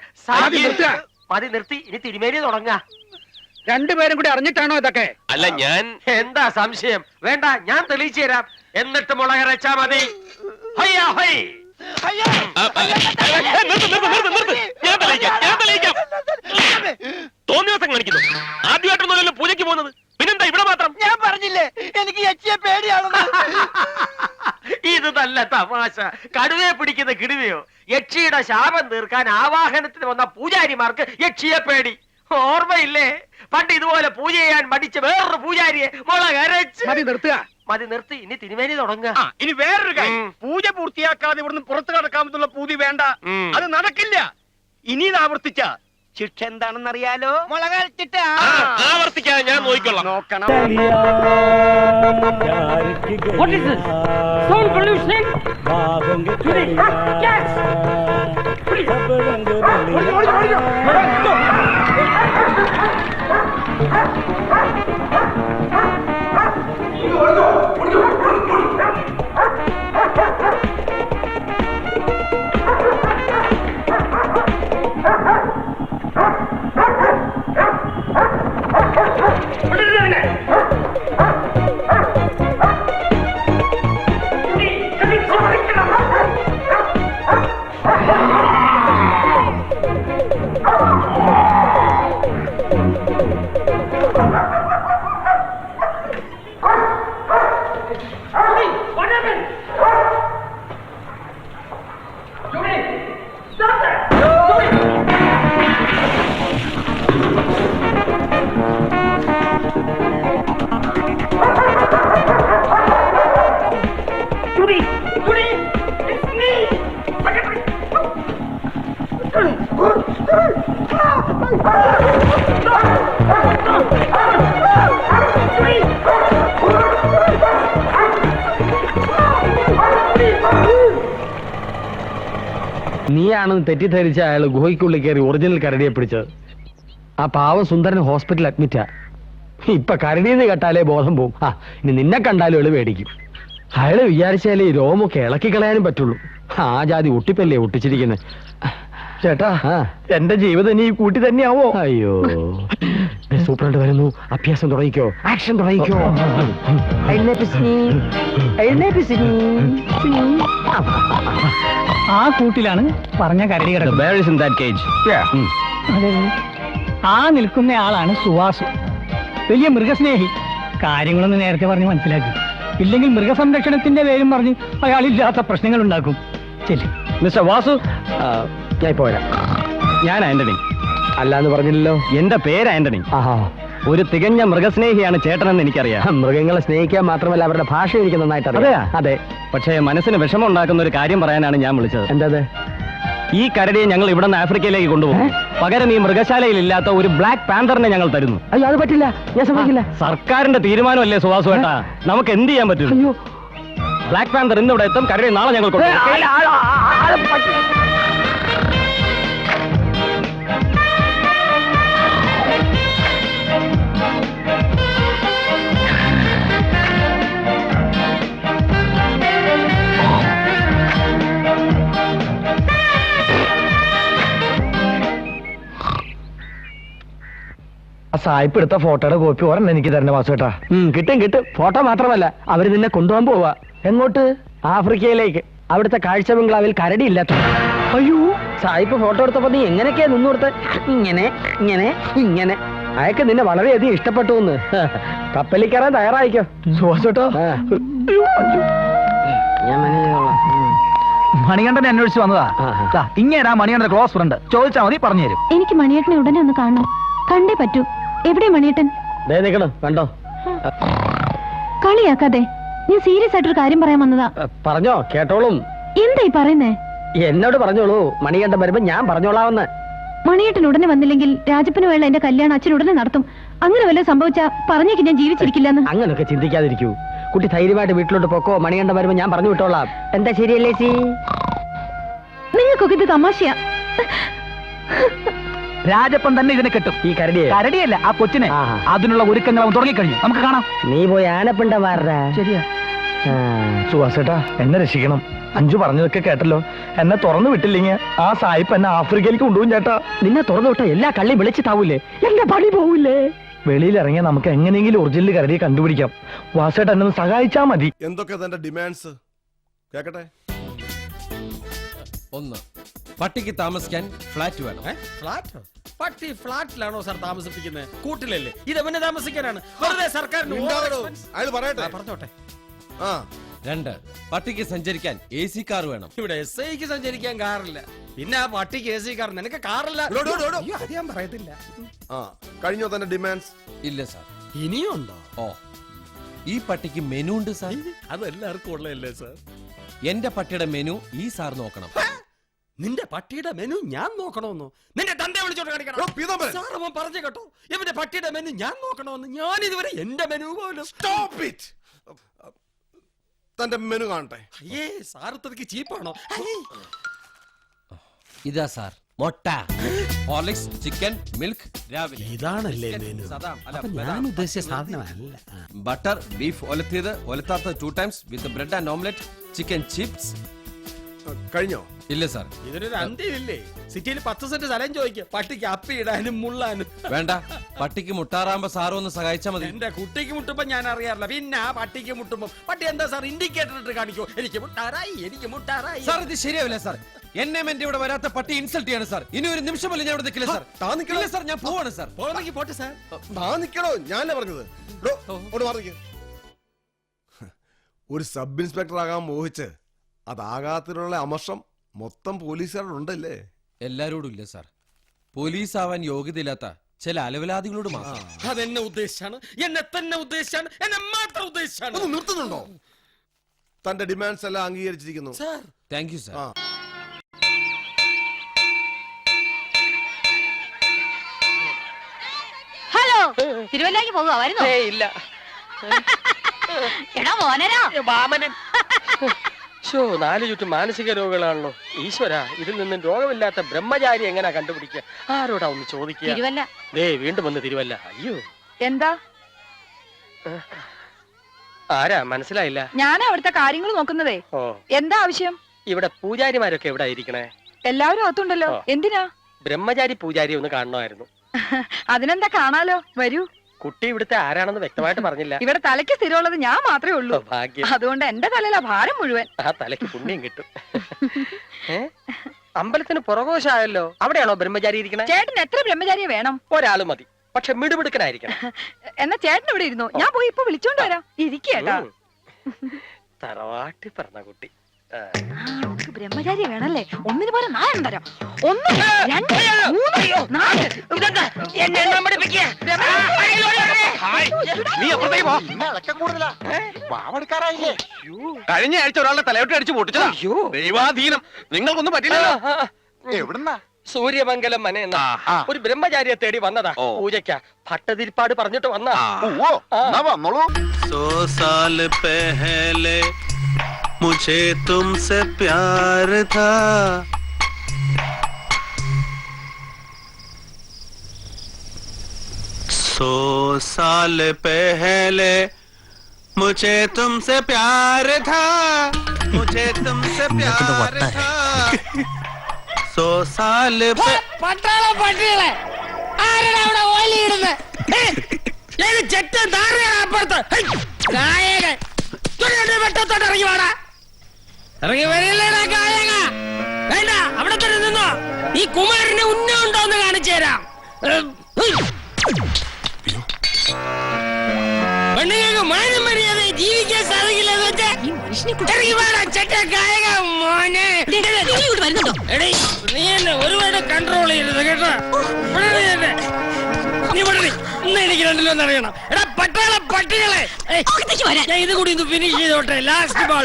മതി നിർത്തി. ഇനി തിരുമേനി തുടങ്ങാ. രണ്ടുപേരും കൂടി അറിഞ്ഞിട്ടാണോ ഇതൊക്കെ? അല്ല, ഞാൻ എന്താ സംശയം? വേണ്ട, ഞാൻ തെളിയിച്ചു തരാം. എന്നിട്ട് മുള കരച്ചാ മതി. തോന്നിയാസം കാണിക്കുന്നു. ആദ്യമായിട്ടൊന്നുമല്ലോ പൂജയ്ക്ക് പോകുന്നത്, പിന്നെന്താ ഇവിടെ മാത്രം? ഞാൻ പറഞ്ഞില്ലേ എനിക്ക് യക്ഷിയെ പേടിയാണെന്ന്. ഇത് നല്ല തമാശ. കടുവയെ പിടിക്കുന്ന കിടുവയോ? യക്ഷിയുടെ ശാപം തീർക്കാൻ ആവാഹനത്തിന് വന്ന പൂജാരിമാർക്ക് യക്ഷിയെ പേടി. ഓർമ്മയില്ലേ? പണ്ട് ഇതുപോലെ പൂജ ചെയ്യാൻ മടിച്ച വേറൊരു പൂജാരിയെ മുള കരച്ച് മതി നിർത്തി. ഇനി തിരുമേനി തുടങ്ങുക. ഇനി വേറൊരു കാര്യം, പൂജ പൂർത്തിയാക്കാതെ ഇവിടുന്ന് പുറത്തു കടക്കാമെന്നുള്ള പൂതി വേണ്ട. അത് നടക്കില്ല. ഇനി ഇത് ആവർത്തിച്ച ശിക്ഷ എന്താണെന്നറിയാലോ? മുളകരച്ചിട്ട് ആവർത്തിക്കാൻ ഞാൻ നോക്കിക്കൊള്ളാം. നോക്കണം. What is this? Sound pollution? Yes! What happened? Johnny! Stop that! Judy! Judy! It's me! നീയാണെന്ന് തെറ്റിദ്ധരിച്ച അയാൾ ഗുഹയ്ക്കുള്ളിൽ കയറി ഒറിജിനൽ കരടിയെ പിടിച്ചത്. ആ പാവ സുന്ദരൻ ഹോസ്പിറ്റലിൽ അഡ്മിറ്റാ. ഇപ്പൊ കരടിയെന്ന് കേട്ടാലേ ബോധം പോവും. ഇനി നിന്നെ കണ്ടാലും എളു പേടിക്കും. അയാള് വിചാരിച്ചാലേ ഈ രോമൊക്കെ ഇളക്കി കളയാനും പറ്റുള്ളൂ. ആ ജാതി ഒട്ടിപ്പല്ലേ ഒട്ടിച്ചിരിക്കുന്നത്. ചേട്ടാ, എന്റെ ജീവിതം ഇനി കൂട്ടി തന്നെയാവോ? അയ്യോ, സൂപ്രണ്ട് വരുന്നു. അഭ്യാസം തുടങ്ങിക്കോ, ആക്ഷൻ തുടങ്ങിക്കോ. ആ കൂട്ടിലാണ് പറഞ്ഞ കരടി കിടക്കുന്നത്. ആ നിൽക്കുന്ന ആളാണ് സുവാസു. വലിയ മൃഗസ്നേഹി. കാര്യങ്ങളൊന്ന് നേരത്തെ പറഞ്ഞ് മനസ്സിലാക്കി. ഇല്ലെങ്കിൽ മൃഗസംരക്ഷണത്തിന്റെ പേരും പറഞ്ഞ് അയാളില്ലാത്ത പ്രശ്നങ്ങൾ ഉണ്ടാക്കും. ശരി മിസ്റ്റർ വാസു, ഞാൻ ഇപ്പോ വരാം. ഞാൻ ആന്റണി. അല്ലാന്ന് പറഞ്ഞില്ലല്ലോ. എന്റെ പേര് ആന്റണി. ആഹാ, ഒരു തികഞ്ഞ മൃഗസ്നേഹിയാണ് ചേട്ടനെന്ന് എനിക്കറിയാം. മൃഗങ്ങളെ സ്നേഹിക്കാൻ മാത്രമല്ല അവരുടെ ഭാഷ എനിക്ക് നന്നായിട്ട് അറിയാം. അതെയാ? അതെ. പക്ഷേ മനസ്സിന് വിഷമം ഉണ്ടാക്കുന്ന ഒരു കാര്യം പറയാനാണ് ഞാൻ വിളിച്ചത്. എന്താ? ഈ കരടിയെ ഞങ്ങൾ ഇവിടെ നിന്ന് ആഫ്രിക്കയിലേക്ക് കൊണ്ടുപോകും. പകരം ഈ മൃഗശാലയിൽ ഇല്ലാത്ത ഒരു ബ്ലാക്ക് പാന്തറിനെ ഞങ്ങൾ തരുന്നു. അയ്യോ, അത് പറ്റില്ല, ഞാൻ സമ്മതിക്കില്ല. സർക്കാരിന്റെ തീരുമാനമല്ലേ സുഹാസു ഏട്ടാ, നമുക്ക് എന്ത് ചെയ്യാൻ പറ്റും? അയ്യോ, ബ്ലാക്ക് പാന്തർ ഇന്ന് ഇവിടെ എത്തും, കരടി നാളെ ഞങ്ങൾ കൊണ്ടുപോകും. സായിപ്പ് എടുത്ത ഫോട്ടോയുടെ കോപ്പി ഒരെണ്ണം എനിക്ക് തരണ വാസുവേട്ടാ. കിട്ടും കിട്ടും. ഫോട്ടോ മാത്രമല്ല, അവര് നിന്നെ കൊണ്ടുപോകാൻ പോവാ. എങ്ങോട്ട്? ആഫ്രിക്കയിലേക്ക്. അവിടുത്തെ കാഴ്ച ബംഗ്ലാവിൽ കരടി ഇല്ലാത്ത. അയ്യോ, സായിപ്പ് ഫോട്ടോ എടുത്തപ്പോ നീ എങ്ങനെയൊക്കെയാ നിന്നു കൊടുത്ത്? ഇങ്ങനെ ഇങ്ങനെ ഇങ്ങനെ. അയക്ക് നിന്നെ വളരെയധികം ഇഷ്ടപ്പെട്ടു എന്ന്. കപ്പലിൽ കയറാൻ തയ്യാറായിക്കോ സുഹാസേട്ടാ. ഞാൻ മണികണ്ഠനെ അന്വേഷിച്ച് വന്നതാ. ഇങ്ങനെ മണികണ്ഠന്റെ ക്ലോസ് ഫ്രണ്ട്, ചോദിച്ചാൽ മതി പറഞ്ഞു തരും. എനിക്ക് മണിയേട്ടനെ ഉടനെ ഒന്ന് കാണണം. കണ്ടേ പറ്റൂ. എവിടെ മണിയേട്ടൻ? നിക്കണം, കണ്ടോ? കളിയാക്കാതെ, ഞാൻ സീരിയസ് ആയിട്ടൊരു കാര്യം പറയാൻ വന്നതാ. പറഞ്ഞോ, കേട്ടോളും. എന്തായി പറയുന്നേ? എന്നോട് പറഞ്ഞോളൂ, മണികണ്ഠൻ വരുമ്പോ ഞാൻ പറഞ്ഞോളാവെന്ന്. മണിയേട്ടൻ ഉടനെ വന്നില്ലെങ്കിൽ രാജപ്പന് വേള എന്റെ കല്യാണം അച്ഛൻ ഉടനെ നടത്തും. അങ്ങനെ വല്ല സംഭവിച്ചാ പറഞ്ഞേക്ക് ഞാൻ ജീവിച്ചിരിക്കില്ലെന്ന്. അങ്ങനൊക്കെ ചിന്തിക്കാതിരിക്കൂ കുട്ടി. ധൈര്യമായിട്ട് വീട്ടിലോട്ട് പോക്കോ. മണികണ്ഠൻ വരുമ്പോ ഞാൻ പറഞ്ഞു വിട്ടോളാം. എന്താ ശരിയല്ലേ സി? നിങ്ങൾക്കൊക്കെ ഇത് തമാശയാ. രാജപ്പൻ തന്നെ ഇതിനെ കെട്ടും. ഈ കരടിയെ? കരടിയല്ല, ആ കൊച്ചിനെ. അതിനുള്ള ഒരുക്കങ്ങൾ അവൻ തുടങ്ങിക്കഴിഞ്ഞു. നമുക്ക് കാണാം. നീ പോയി ആനപ്പിണ്ട മാറാ. ശരിയാ. സുഹാസേട്ടാ, എന്നെ രക്ഷിക്കണം. അഞ്ചു പറഞ്ഞതൊക്കെ കേട്ടല്ലോ. എന്നെ തുറന്നു വിട്ടില്ലെങ്കിൽ ആ സായിപ്പ് എന്നെ ആഫ്രിക്കയിലേക്ക് കൊണ്ടുപോകും ചേട്ടാ. നിന്നെ തുറന്നു വിട്ട എല്ലാ കള്ളിയും വിളിച്ചിട്ടാവൂലേ? എന്റെ പണി പോവില്ലേ? വെളിയിൽ ഇറങ്ങിയ നമുക്ക് എങ്ങനെയെങ്കിലും ഒറിജിനൽ കരടിയെ കണ്ടുപിടിക്കാം. വാസേട്ട എന്നെ സഹായിച്ചാ മതി. എന്തൊക്കെ തന്റെ ഡിമാൻഡ്സ് കേക്കട്ടെ? 1, പട്ടിക്ക് താമസിക്കാൻ ഫ്ലാറ്റ് വേണം. ഫ്ലാറ്റ്? പട്ടി ഫ്ലാറ്റിലാണോ സാർ താമസിപ്പിക്കുന്നത്? കൂട്ടിലല്ലേ? ഇത് എവനെ താമസിക്കാനാണ്? വെറുതെ സർക്കാരിന് അയാൾ പറയട്ടെ. പറഞ്ഞോട്ടെ. 2, പട്ടിക്ക് സഞ്ചരിക്കാൻ AC കാർ വേണം. ഇവിടെ SIക്ക് സഞ്ചരിക്കാൻ കാറില്ല, പിന്നെ ആ പട്ടിക്ക് AC കാർ. നിനക്ക് കാറില്ല? അത് ഞാൻ പറയത്തില്ല. കഴിഞ്ഞോ തന്റെ ഡിമാൻഡ്സ്? ഇല്ല സാർ. ഇനിയും ഉണ്ടോ? ഓ, ഈ പട്ടിക്ക് മെനു ഉണ്ട് സാർ. അത് എല്ലാവർക്കും ഉള്ളതല്ലേ സാർ? എന്റെ പട്ടിയുടെ മെനു ഈ സാർ നോക്കണം. നിന്റെ പട്ടിയുടെ മെനു ഞാൻ നോക്കണമെന്നോ? നിന്റെ തന്റെ വിളിച്ചോട്ട് കാണിക്കണം. സാർ അവൻ പറഞ്ഞു കേട്ടോ, ഇവന്റെ പട്ടിയുടെ മെനു ഞാൻ നോക്കണമെന്ന്. ഞാൻ ഇതുവരെ എന്റെ മെനു പോലും. Stop it. തന്റെ മെനു കാണട്ടെ. അയ്യേ, സാർ ഇത്രയ്ക്ക് ചീപ്പാണോ? ഇതാ സാർ, മുട്ട, ഹോർലിക്സ്, ചിക്കൻ, മിൽക്ക് രാവിലെ. ഇതാണല്ലേ മെനു? ഞാൻ ഉദ്ദേശിച്ച സാധനമല്ല. ബട്ടർ, ബീഫ് ഒലത്തിയത്, ഒലത്താത്ത 2 times with bread and omelette, chicken chips. കഴിഞ്ഞോ? ഇല്ല സാർ. ഇതിനൊരു അന്ത്യമില്ലേ? സിറ്റിയിൽ 10 സെന്റ് സ്ഥലം ചോദിക്കുക പട്ടിക്ക് അപ്പി ഇടാനും മുള്ളാനും. വേണ്ട, പട്ടിക്ക് മുട്ടാറാകുമ്പോ സാറും ഒന്ന് സഹായിച്ചാൽ മതി. എന്റെ കുട്ടിക്ക് മുട്ടുമ്പോ ഞാൻ അറിയാറില്ല, പിന്നെ ആ പട്ടിക്ക് മുട്ടുമ്പോ പട്ടി എന്താ സാർ ഇൻഡിക്കേറ്റർ ഇട്ട് കാണിക്കോ? എനിക്ക് മുട്ടാറായി, എനിക്ക് മുട്ടാറായി. സാർ ഇത് ശരിയാവില്ല സാർ. എന്നെ എന്റെ ഇവിടെ വരാത്ത പട്ടി ഇൻസൾട്ട് ചെയ്യാണ് സാർ. ഇനി ഒരു നിമിഷമല്ല ഞാൻ ഇവിടെ നിൽക്കില്ല സാർ. ഇല്ല സാർ, ഞാൻ പോവാണ് സാർ. പോട്ടെ സാർ. നിക്കണോ? ഞാനല്ലേ പറഞ്ഞത്. ഒരു സബ് ഇൻസ്പെക്ടർ ആകാൻ മോഹിച്ച് അതാകാത്തിനുള്ള അമർഷം മൊത്തം പോലീസുകാരുണ്ടല്ലേ? എല്ലാരോടും ഇല്ല സാർ. പോലീസ് ആവാൻ യോഗ്യതയില്ലാത്ത ചില അലവലാദികളോട് മാത്രം. അതെന്നെ ഉദ്ദേശിച്ചാണ്, എന്നെ തന്നെ ഉദ്ദേശിച്ചാണ്, എന്നെ മാത്രം ഉദ്ദേശിച്ചാണ്. ഒന്ന് നിർത്തുന്നുണ്ടോ? തന്റെ ഡിമാൻഡ്സ് എല്ലാം അംഗീകരിച്ചിരിക്കുന്നു sir. Thank you sir. Hello, തിരുവല്ലയ്ക്ക് പോകുക വരുന്നോ? ഇല്ല. എടാ മോനരാ, വാമനൻ. 4 ചുറ്റും മാനസിക രോഗികളാണല്ലോ. ഈശ്വര, ഇതിൽ നിന്നും രോഗമില്ലാത്ത ബ്രഹ്മചാരി എങ്ങനെ കണ്ടുപിടിക്കുക? ആരോടാ ഒന്ന് ചോദിക്കുക? തിരുവല്ല. വീണ്ടും വന്ന് തിരുവല്ല. അയ്യോ, എന്താ? ആരാ മനസ്സിലായില്ല? ഞാൻ അവിടുത്തെ കാര്യങ്ങൾ നോക്കുന്നതേ. ഓ, എന്താ ആവശ്യം? ഇവിടെ പൂജാരിമാരൊക്കെ എവിടെ ഇരിക്കണേ? എല്ലാവരും അകത്തുണ്ടല്ലോ. എന്തിനാ? ബ്രഹ്മചാരി പൂജാരി ഒന്ന് കാണണമായിരുന്നു. അതിനെന്താ, കാണാലോ, വരൂ. കുട്ടി ഇവിടുത്തെ ആരാണെന്ന് വ്യക്തമായിട്ട് പറഞ്ഞില്ല. ഇവിടെ തലയ്ക്ക് സ്ഥിരമുള്ളത് ഞാൻ മാത്രമേ ഉള്ളൂ. ഭാഗ്യം. അതുകൊണ്ട് എന്റെ തലയിലാ ഭാരം മുഴുവൻ. ആ തലയ്ക്ക് പുണ്യം കിട്ടും. അമ്പലത്തിന് പുറകോശായല്ലോ, അവിടെയാണോ ബ്രഹ്മചാരി ഇരിക്കണേ? ചേട്ടൻ എത്ര ബ്രഹ്മചാരിയെ വേണം? ഒരാള് മതി, പക്ഷെ മിടുമിടുക്കനായിരിക്കണം. എന്നാ ചേട്ടൻ ഇവിടെ ഇരുന്നു, ഞാൻ പോയി ഇപ്പൊ വിളിച്ചോണ്ട് വരാം. ഇരിക്കേട്ടാ. തറവാട്ടി പറഞ്ഞ കുട്ടി. ബ്രഹ്മചാരി വേണല്ലേ? ഒന്നിന് പോലെ 4 തരം. 1 2 3 4. നീ അപ്പുറത്തേക്ക് പോ. കഴിഞ്ഞ ആഴ്ച ഒരാളുടെ തലയോട്ട് അടിച്ച് പൊട്ടിച്ചതാ. ദൈവാധീനം. നിങ്ങൾക്കൊന്നും പറ്റില്ലല്ലോ. എവിടുന്നാ? സൂര്യമംഗലം മനേന്ന ഒരു ബ്രഹ്മചാരിയെ തേടി വന്നതാ. പൂജയ്ക്ക ഭട്ടതിരിപ്പാട് പറഞ്ഞിട്ട് വന്നാ. വന്നോളൂ. 100 साल पहले मुझे तुमसे प्यार था. सौ साल पहले मुझे तुमसे प्यार था. मुझे तुमसे प्यार था. 100 साल പട്ടാള പട്ടികളെ ആരാണ് അവിടെ ഓലിയിടുന്നത്? ചെറ്റ ധാരണയാണ് അപ്പുറത്ത്. ഗായകൻ വെട്ടത്തോട്ട് ഇറങ്ങി വാടാ. ഇറങ്ങി വരില്ലേടാ ഗായക. വേണ്ട, അവിടെ തന്നെ നിന്നോ. ഈ കുമാരനെ ഉന്നം ഉണ്ടോ എന്ന് കാണിച്ചു തരാം. പെണ്ണുങ്ങൾക്ക് മാനം മര്യാദ ജീവിക്കാൻ സാധിക്കില്ല എന്ന് വെച്ചാ ഇറങ്ങി വാടാ ചെറ്റ ഗായക മോനെ. എടീ, നീ എന്നെ ഒരുപാട് കൺട്രോൾ ചെയ്യരുത് കേട്ടോ. നീ വിടണി. ഇന്ന് എനിക്ക് 2 ലോന്ന് അറിയണം. എടാ പട്ടാള പട്ടികളെ, ഞാൻ ഇത് കൂടി ഒന്ന് ഫിനിഷ് ചെയ്തോട്ടെ. Last ball.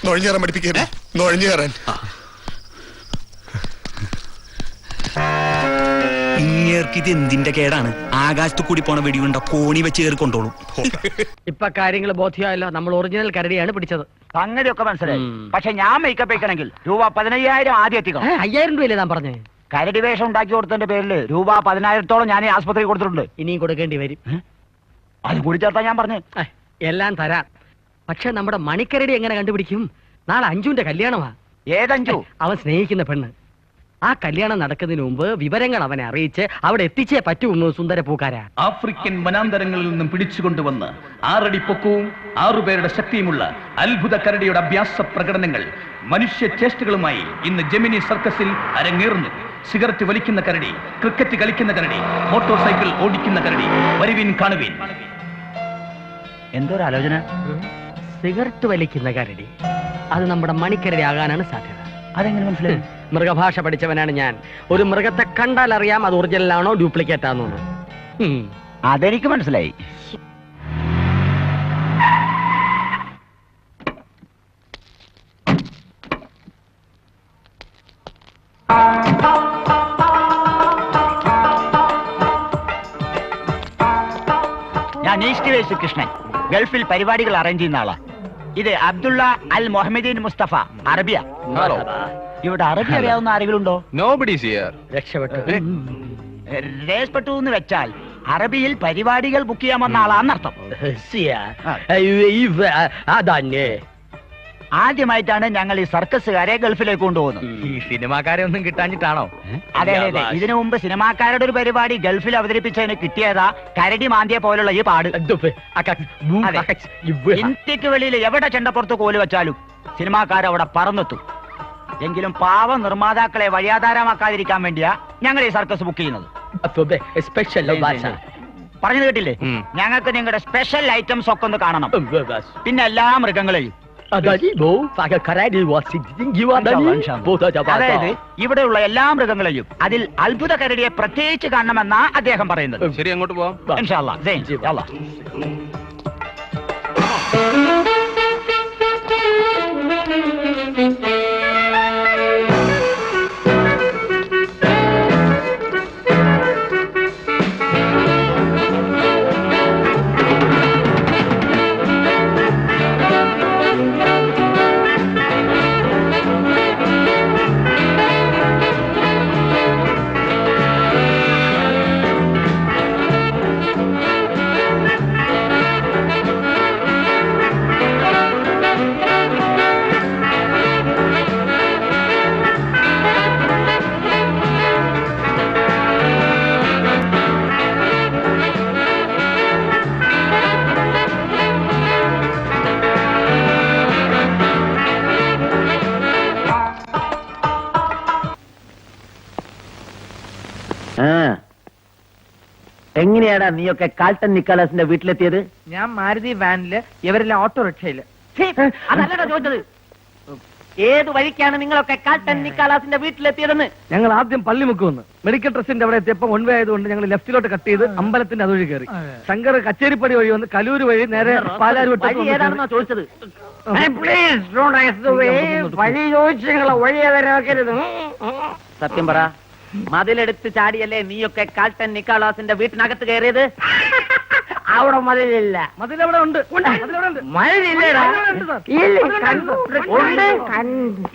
നുഴഞ്ഞേറാൻ പഠിപ്പിക്കേ. നുഴഞ്ഞേറാൻ ഇങ്ങേർക്ക് ഇത് എന്തിന്റെ കേടാണ്? ആകാശത്ത് കൂടി പോണ വെടിയുണ്ട കോണി വെച്ച് കയറി കൊണ്ടോളും. ഇപ്പൊ കാര്യങ്ങൾ ബോധ്യമായല്ലോ. നമ്മൾ ഒറിജിനൽ കരടിയാണ് പിടിച്ചത്. സംഗതിയൊക്കെ മനസ്സിലായി. പക്ഷെ ഞാൻ മേക്കപ്പ് വെക്കണമെങ്കിൽ രൂപ 15,000 ആദ്യം എത്തിക്കണം. 5,000 രൂപയല്ലേ ഞാൻ പറഞ്ഞേ? കരടി വേഷം ഉണ്ടാക്കി കൊടുത്തതിന്റെ പേരില് രൂപ 10,000-ഓളം ഞാൻ ആസ്പത്രി കൊടുത്തിട്ടുണ്ട്. ഇനിയും കൊടുക്കേണ്ടി വരും. അത് കൂടി ചേർത്താ ഞാൻ പറഞ്ഞു. എല്ലാം തരാം. പക്ഷെ നമ്മുടെ മണിക്കരടി എങ്ങനെ കണ്ടുപിടിക്കും? നാളെ അഞ്ജുവിന്റെ കല്യാണമാ. ഏതഞ്ചു? അവൻ സ്നേഹിക്കുന്ന പെണ്ണ്. ആ കല്യാണം നടക്കുന്നതിന് മുമ്പ് വിവരങ്ങൾ അവനെ അറിയിച്ച് അവിടെ എത്തിച്ചേ പറ്റൂന്ന് സുന്ദര പൂക്കാരാ. ആഫ്രിക്കൻ വനാന്തരങ്ങളിൽ നിന്നും പിടിച്ചുകൊണ്ടുവന്ന് 6 അടി പൊക്കവും 6 പേരുടെ ശക്തിയുമുള്ള അത്ഭുത കരടിയുടെ അഭ്യാസ പ്രകടനങ്ങൾ മനുഷ്യ ചേഷ്ടകളുമായി ഇന്ന് ജെമിനി സർക്കസിൽ അരങ്ങേറുന്നു. സിഗരറ്റ് വലിക്കുന്ന കരടി, ക്രിക്കറ്റ് കളിക്കുന്ന കരടി, മോട്ടോർ സൈക്കിൾ ഓടിക്കുന്ന കരടി. വരുവിൻ, കാണുവിൻ. എന്തൊരാലോചന? സിഗരറ്റ് വലിക്കുന്ന കരടി അത് നമ്മുടെ മണിക്കരടി ആകാനാണ് സാധ്യത. അതെങ്ങനെ മനസ്സിലായി? മൃഗഭാഷ പഠിച്ചവനാണ് ഞാൻ. ഒരു മൃഗത്തെ കണ്ടാൽ അറിയാം അത് ഒറിജിനൽ ആണോ ഡ്യൂപ്ലിക്കേറ്റ് ആണോ. അതെനിക്ക് മനസ്സിലായി. ഞാൻ ഈസ്റ്റ് വേസ് കൃഷ്ണൻ, ഗൾഫിൽ പരിപാടികൾ അറേഞ്ച് ചെയ്യുന്ന ആളാ. ഇത് അബ്ദുള്ള അൽ മൊഹമ്മദീൻ മുസ്തഫ, അറബിയ. ഇവിടെ അറബി അറിയാവുന്ന ആരെങ്കിലും ഉണ്ടോ? രക്ഷപ്പെട്ടു എന്ന് വെച്ചാൽ അറബിയിൽ പരിപാടികൾ ബുക്ക് ചെയ്യാമെന്ന ആളാന്നർത്ഥം. ആദ്യമായിട്ടാണ് ഞങ്ങൾ ഈ സർക്കസുകാരെ ഗൾഫിലേക്ക് കൊണ്ടുപോകുന്നത്. ഈ സിനിമാക്കാരെ ഒന്നും കിട്ടാഞ്ഞിട്ടാണോ? അതെ അതെ, ഇതിനു മുമ്പ് സിനിമാക്കാരുടെ ഒരു പരിപാടി ഗൾഫിൽ അവതരിപ്പിച്ചതിന് കിട്ടിയതാ കരടി മാന്തിയെ പോലുള്ള ഈ പാട്. ഇന്ത്യക്ക് വെളിയിൽ എവിടെ ചെണ്ടപ്പുറത്ത് കോല് വെച്ചാലും സിനിമാക്കാരവിടെ പറന്നെത്തും. എങ്കിലും പാവ നിർമ്മാതാക്കളെ വഴിയാധാരമാക്കാതിരിക്കാൻ വേണ്ടിയാ ഞങ്ങൾ ഈ സർക്കസ് ബുക്ക് ചെയ്യുന്നത്. പറഞ്ഞു കേട്ടില്ലേ? ഞങ്ങൾക്ക് നിങ്ങളുടെ സ്പെഷ്യൽ ഐറ്റംസ് ഒക്കെ ഒന്ന് കാണണം. പിന്നെ എല്ലാ മൃഗങ്ങളെയും. അതായത് ഇവിടെയുള്ള എല്ലാ മൃഗങ്ങളെയും. അതിൽ അത്ഭുത കരടിയെ പ്രത്യേകിച്ച് കാണണമെന്നാ അദ്ദേഹം പറയുന്നത്. ശരി, അങ്ങോട്ട് പോവാം. ഇൻഷാ അല്ലാ. എങ്ങനെയാടാ നീയൊക്കെ കാൾട്ടൻ നിക്കാലസിന്റെ വീട്ടിലെത്തിയത്? ഞാൻ മാരുതി വാനില്, ഇവരെല്ലാം ഓട്ടോറിക്ഷയില്. അതല്ലടാ ചോദിച്ചത്. ഏത് വഴിക്കാണ് നിങ്ങളൊക്കെ കാൾട്ടൻ നിക്കാലാസിന്റെ വീട്ടിലെത്തിയതെന്ന്? ഞങ്ങൾ ആദ്യം പള്ളിമുക്ക് വന്ന് മെഡിക്കൽ ട്രസ്റ്റിന്റെ അവിടെ എത്തിയപ്പോൾ വൺ വേ ആയതുകൊണ്ട് ഞങ്ങൾ ലെഫ്റ്റിലോട്ട് കട്ട് ചെയ്ത് അമ്പലത്തിന്റെ അതുവഴി കയറി. ശങ്കർ കച്ചേരിപ്പടി വഴി വന്ന് കലൂര് വഴി നേരെ പാലാരി വഴി ഏതാണെന്നാ ചോദിച്ചത്? വഴി ചോദിച്ചു നിങ്ങളെ വഴി ഏതാക്കരുത്. സത്യം പറ, മതിലെടുത്ത് ചാടിയല്ലേ നീയൊക്കെ കാൾട്ടൻ നിക്കാലാസിന്റെ വീട്ടിനകത്ത് കയറിയത്? അവിടെ മതിലില്ല. മതിലവിടെ ഉണ്ട്. മതിലില്ലടാ.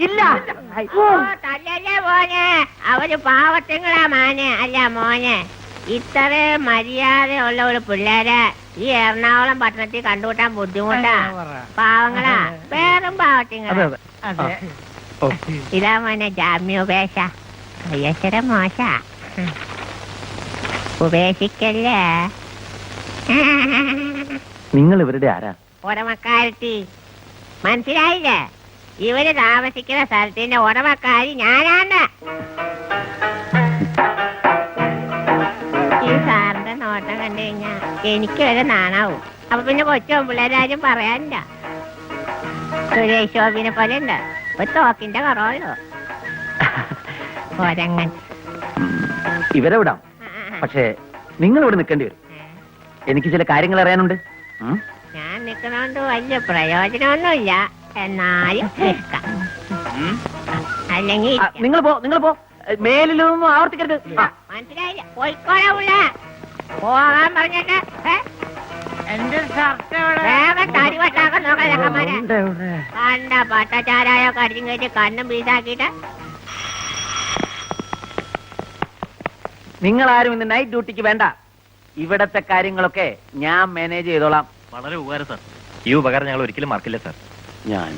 ഇല്ല. ഓ, തല്ലല്ലേ മോനെ, അവര് പാവത്തുങ്ങളാ മാനെ, അല്ല മോനെ. ഇത്ര മര്യാദയുള്ള ഒരു പിള്ളേരെ ഈ എറണാകുളം പട്ടണത്തിൽ കണ്ടുകൂട്ടാൻ ബുദ്ധിമുട്ടാ. പാവങ്ങളാ, വേറും പാവത്തിങ്ങളാ. ഇതാ മോനെ ജാമ്യോപേക്ഷ. അയ്യശ്വര മോശ, ഉപേക്ഷിക്കല്ലേ. നിങ്ങൾ ഇവരുടെ ആരാ? ഉടമക്കാരത്തി മനസ്സിലായില്ലേ? ഇവര് താമസിക്കുന്ന സ്ഥലത്തിന്റെ ഉടമക്കാരി ഞാനാണ്. ഈ സാറിന്റെ നോട്ടം കണ്ടു കഴിഞ്ഞാ എനിക്ക് വരെ നാണാവും. അപ്പൊ പിന്നെ കൊച്ചും പിള്ളേരാരും പറയാനില്ല. സുരേഷ് ഗോപിനെ പോലെ ഉണ്ട്, ഒരു തോക്കിന്റെ കുറവുള്ളൂ. ഒരങ്ങൻ. ഇവരെ വിടാം, പക്ഷേ നിങ്ങൾ ഇവിടെ നിൽക്കേണ്ടി വരും. എനിക്ക് ചില കാര്യങ്ങൾ അറിയാനുണ്ട്. ഞാൻ നിൽക്കണോണ്ട് വലിയ പ്രയോജനമൊന്നുമില്ല, എന്നാലും നിൽക്കാം. അല്ലെങ്കിൽ നിങ്ങൾ പോ, മേലിലൊന്നും ആവർത്തിക്കരുത്. മനസ്സിലായില്ല, പോയിക്കോളാ ഉള്ള പോകാൻ പറഞ്ഞിട്ട് എന്റെ ഷർട്ട് വേഗം തടി വട്ടാക്കാൻ നോക്കാം ചക്കന്മാരെ. കണ്ട പട്ടച്ചാരായോ കടിച്ചും കയറ്റി കണ്ണും പീസാക്കിയിട്ട്. നിങ്ങൾ ആരും ഇന്ന് നൈറ്റ് ഡ്യൂട്ടിക്ക് വേണ്ട. ഇവിടത്തെ കാര്യങ്ങളൊക്കെ ഞാൻ മാനേജ് ചെയ്തോളാം. വളരെ ഉപകാരം സാർ. ഈ ഉപകാരം ഞങ്ങൾ ഒരിക്കലും മറക്കില്ല സാർ. ഞാൻ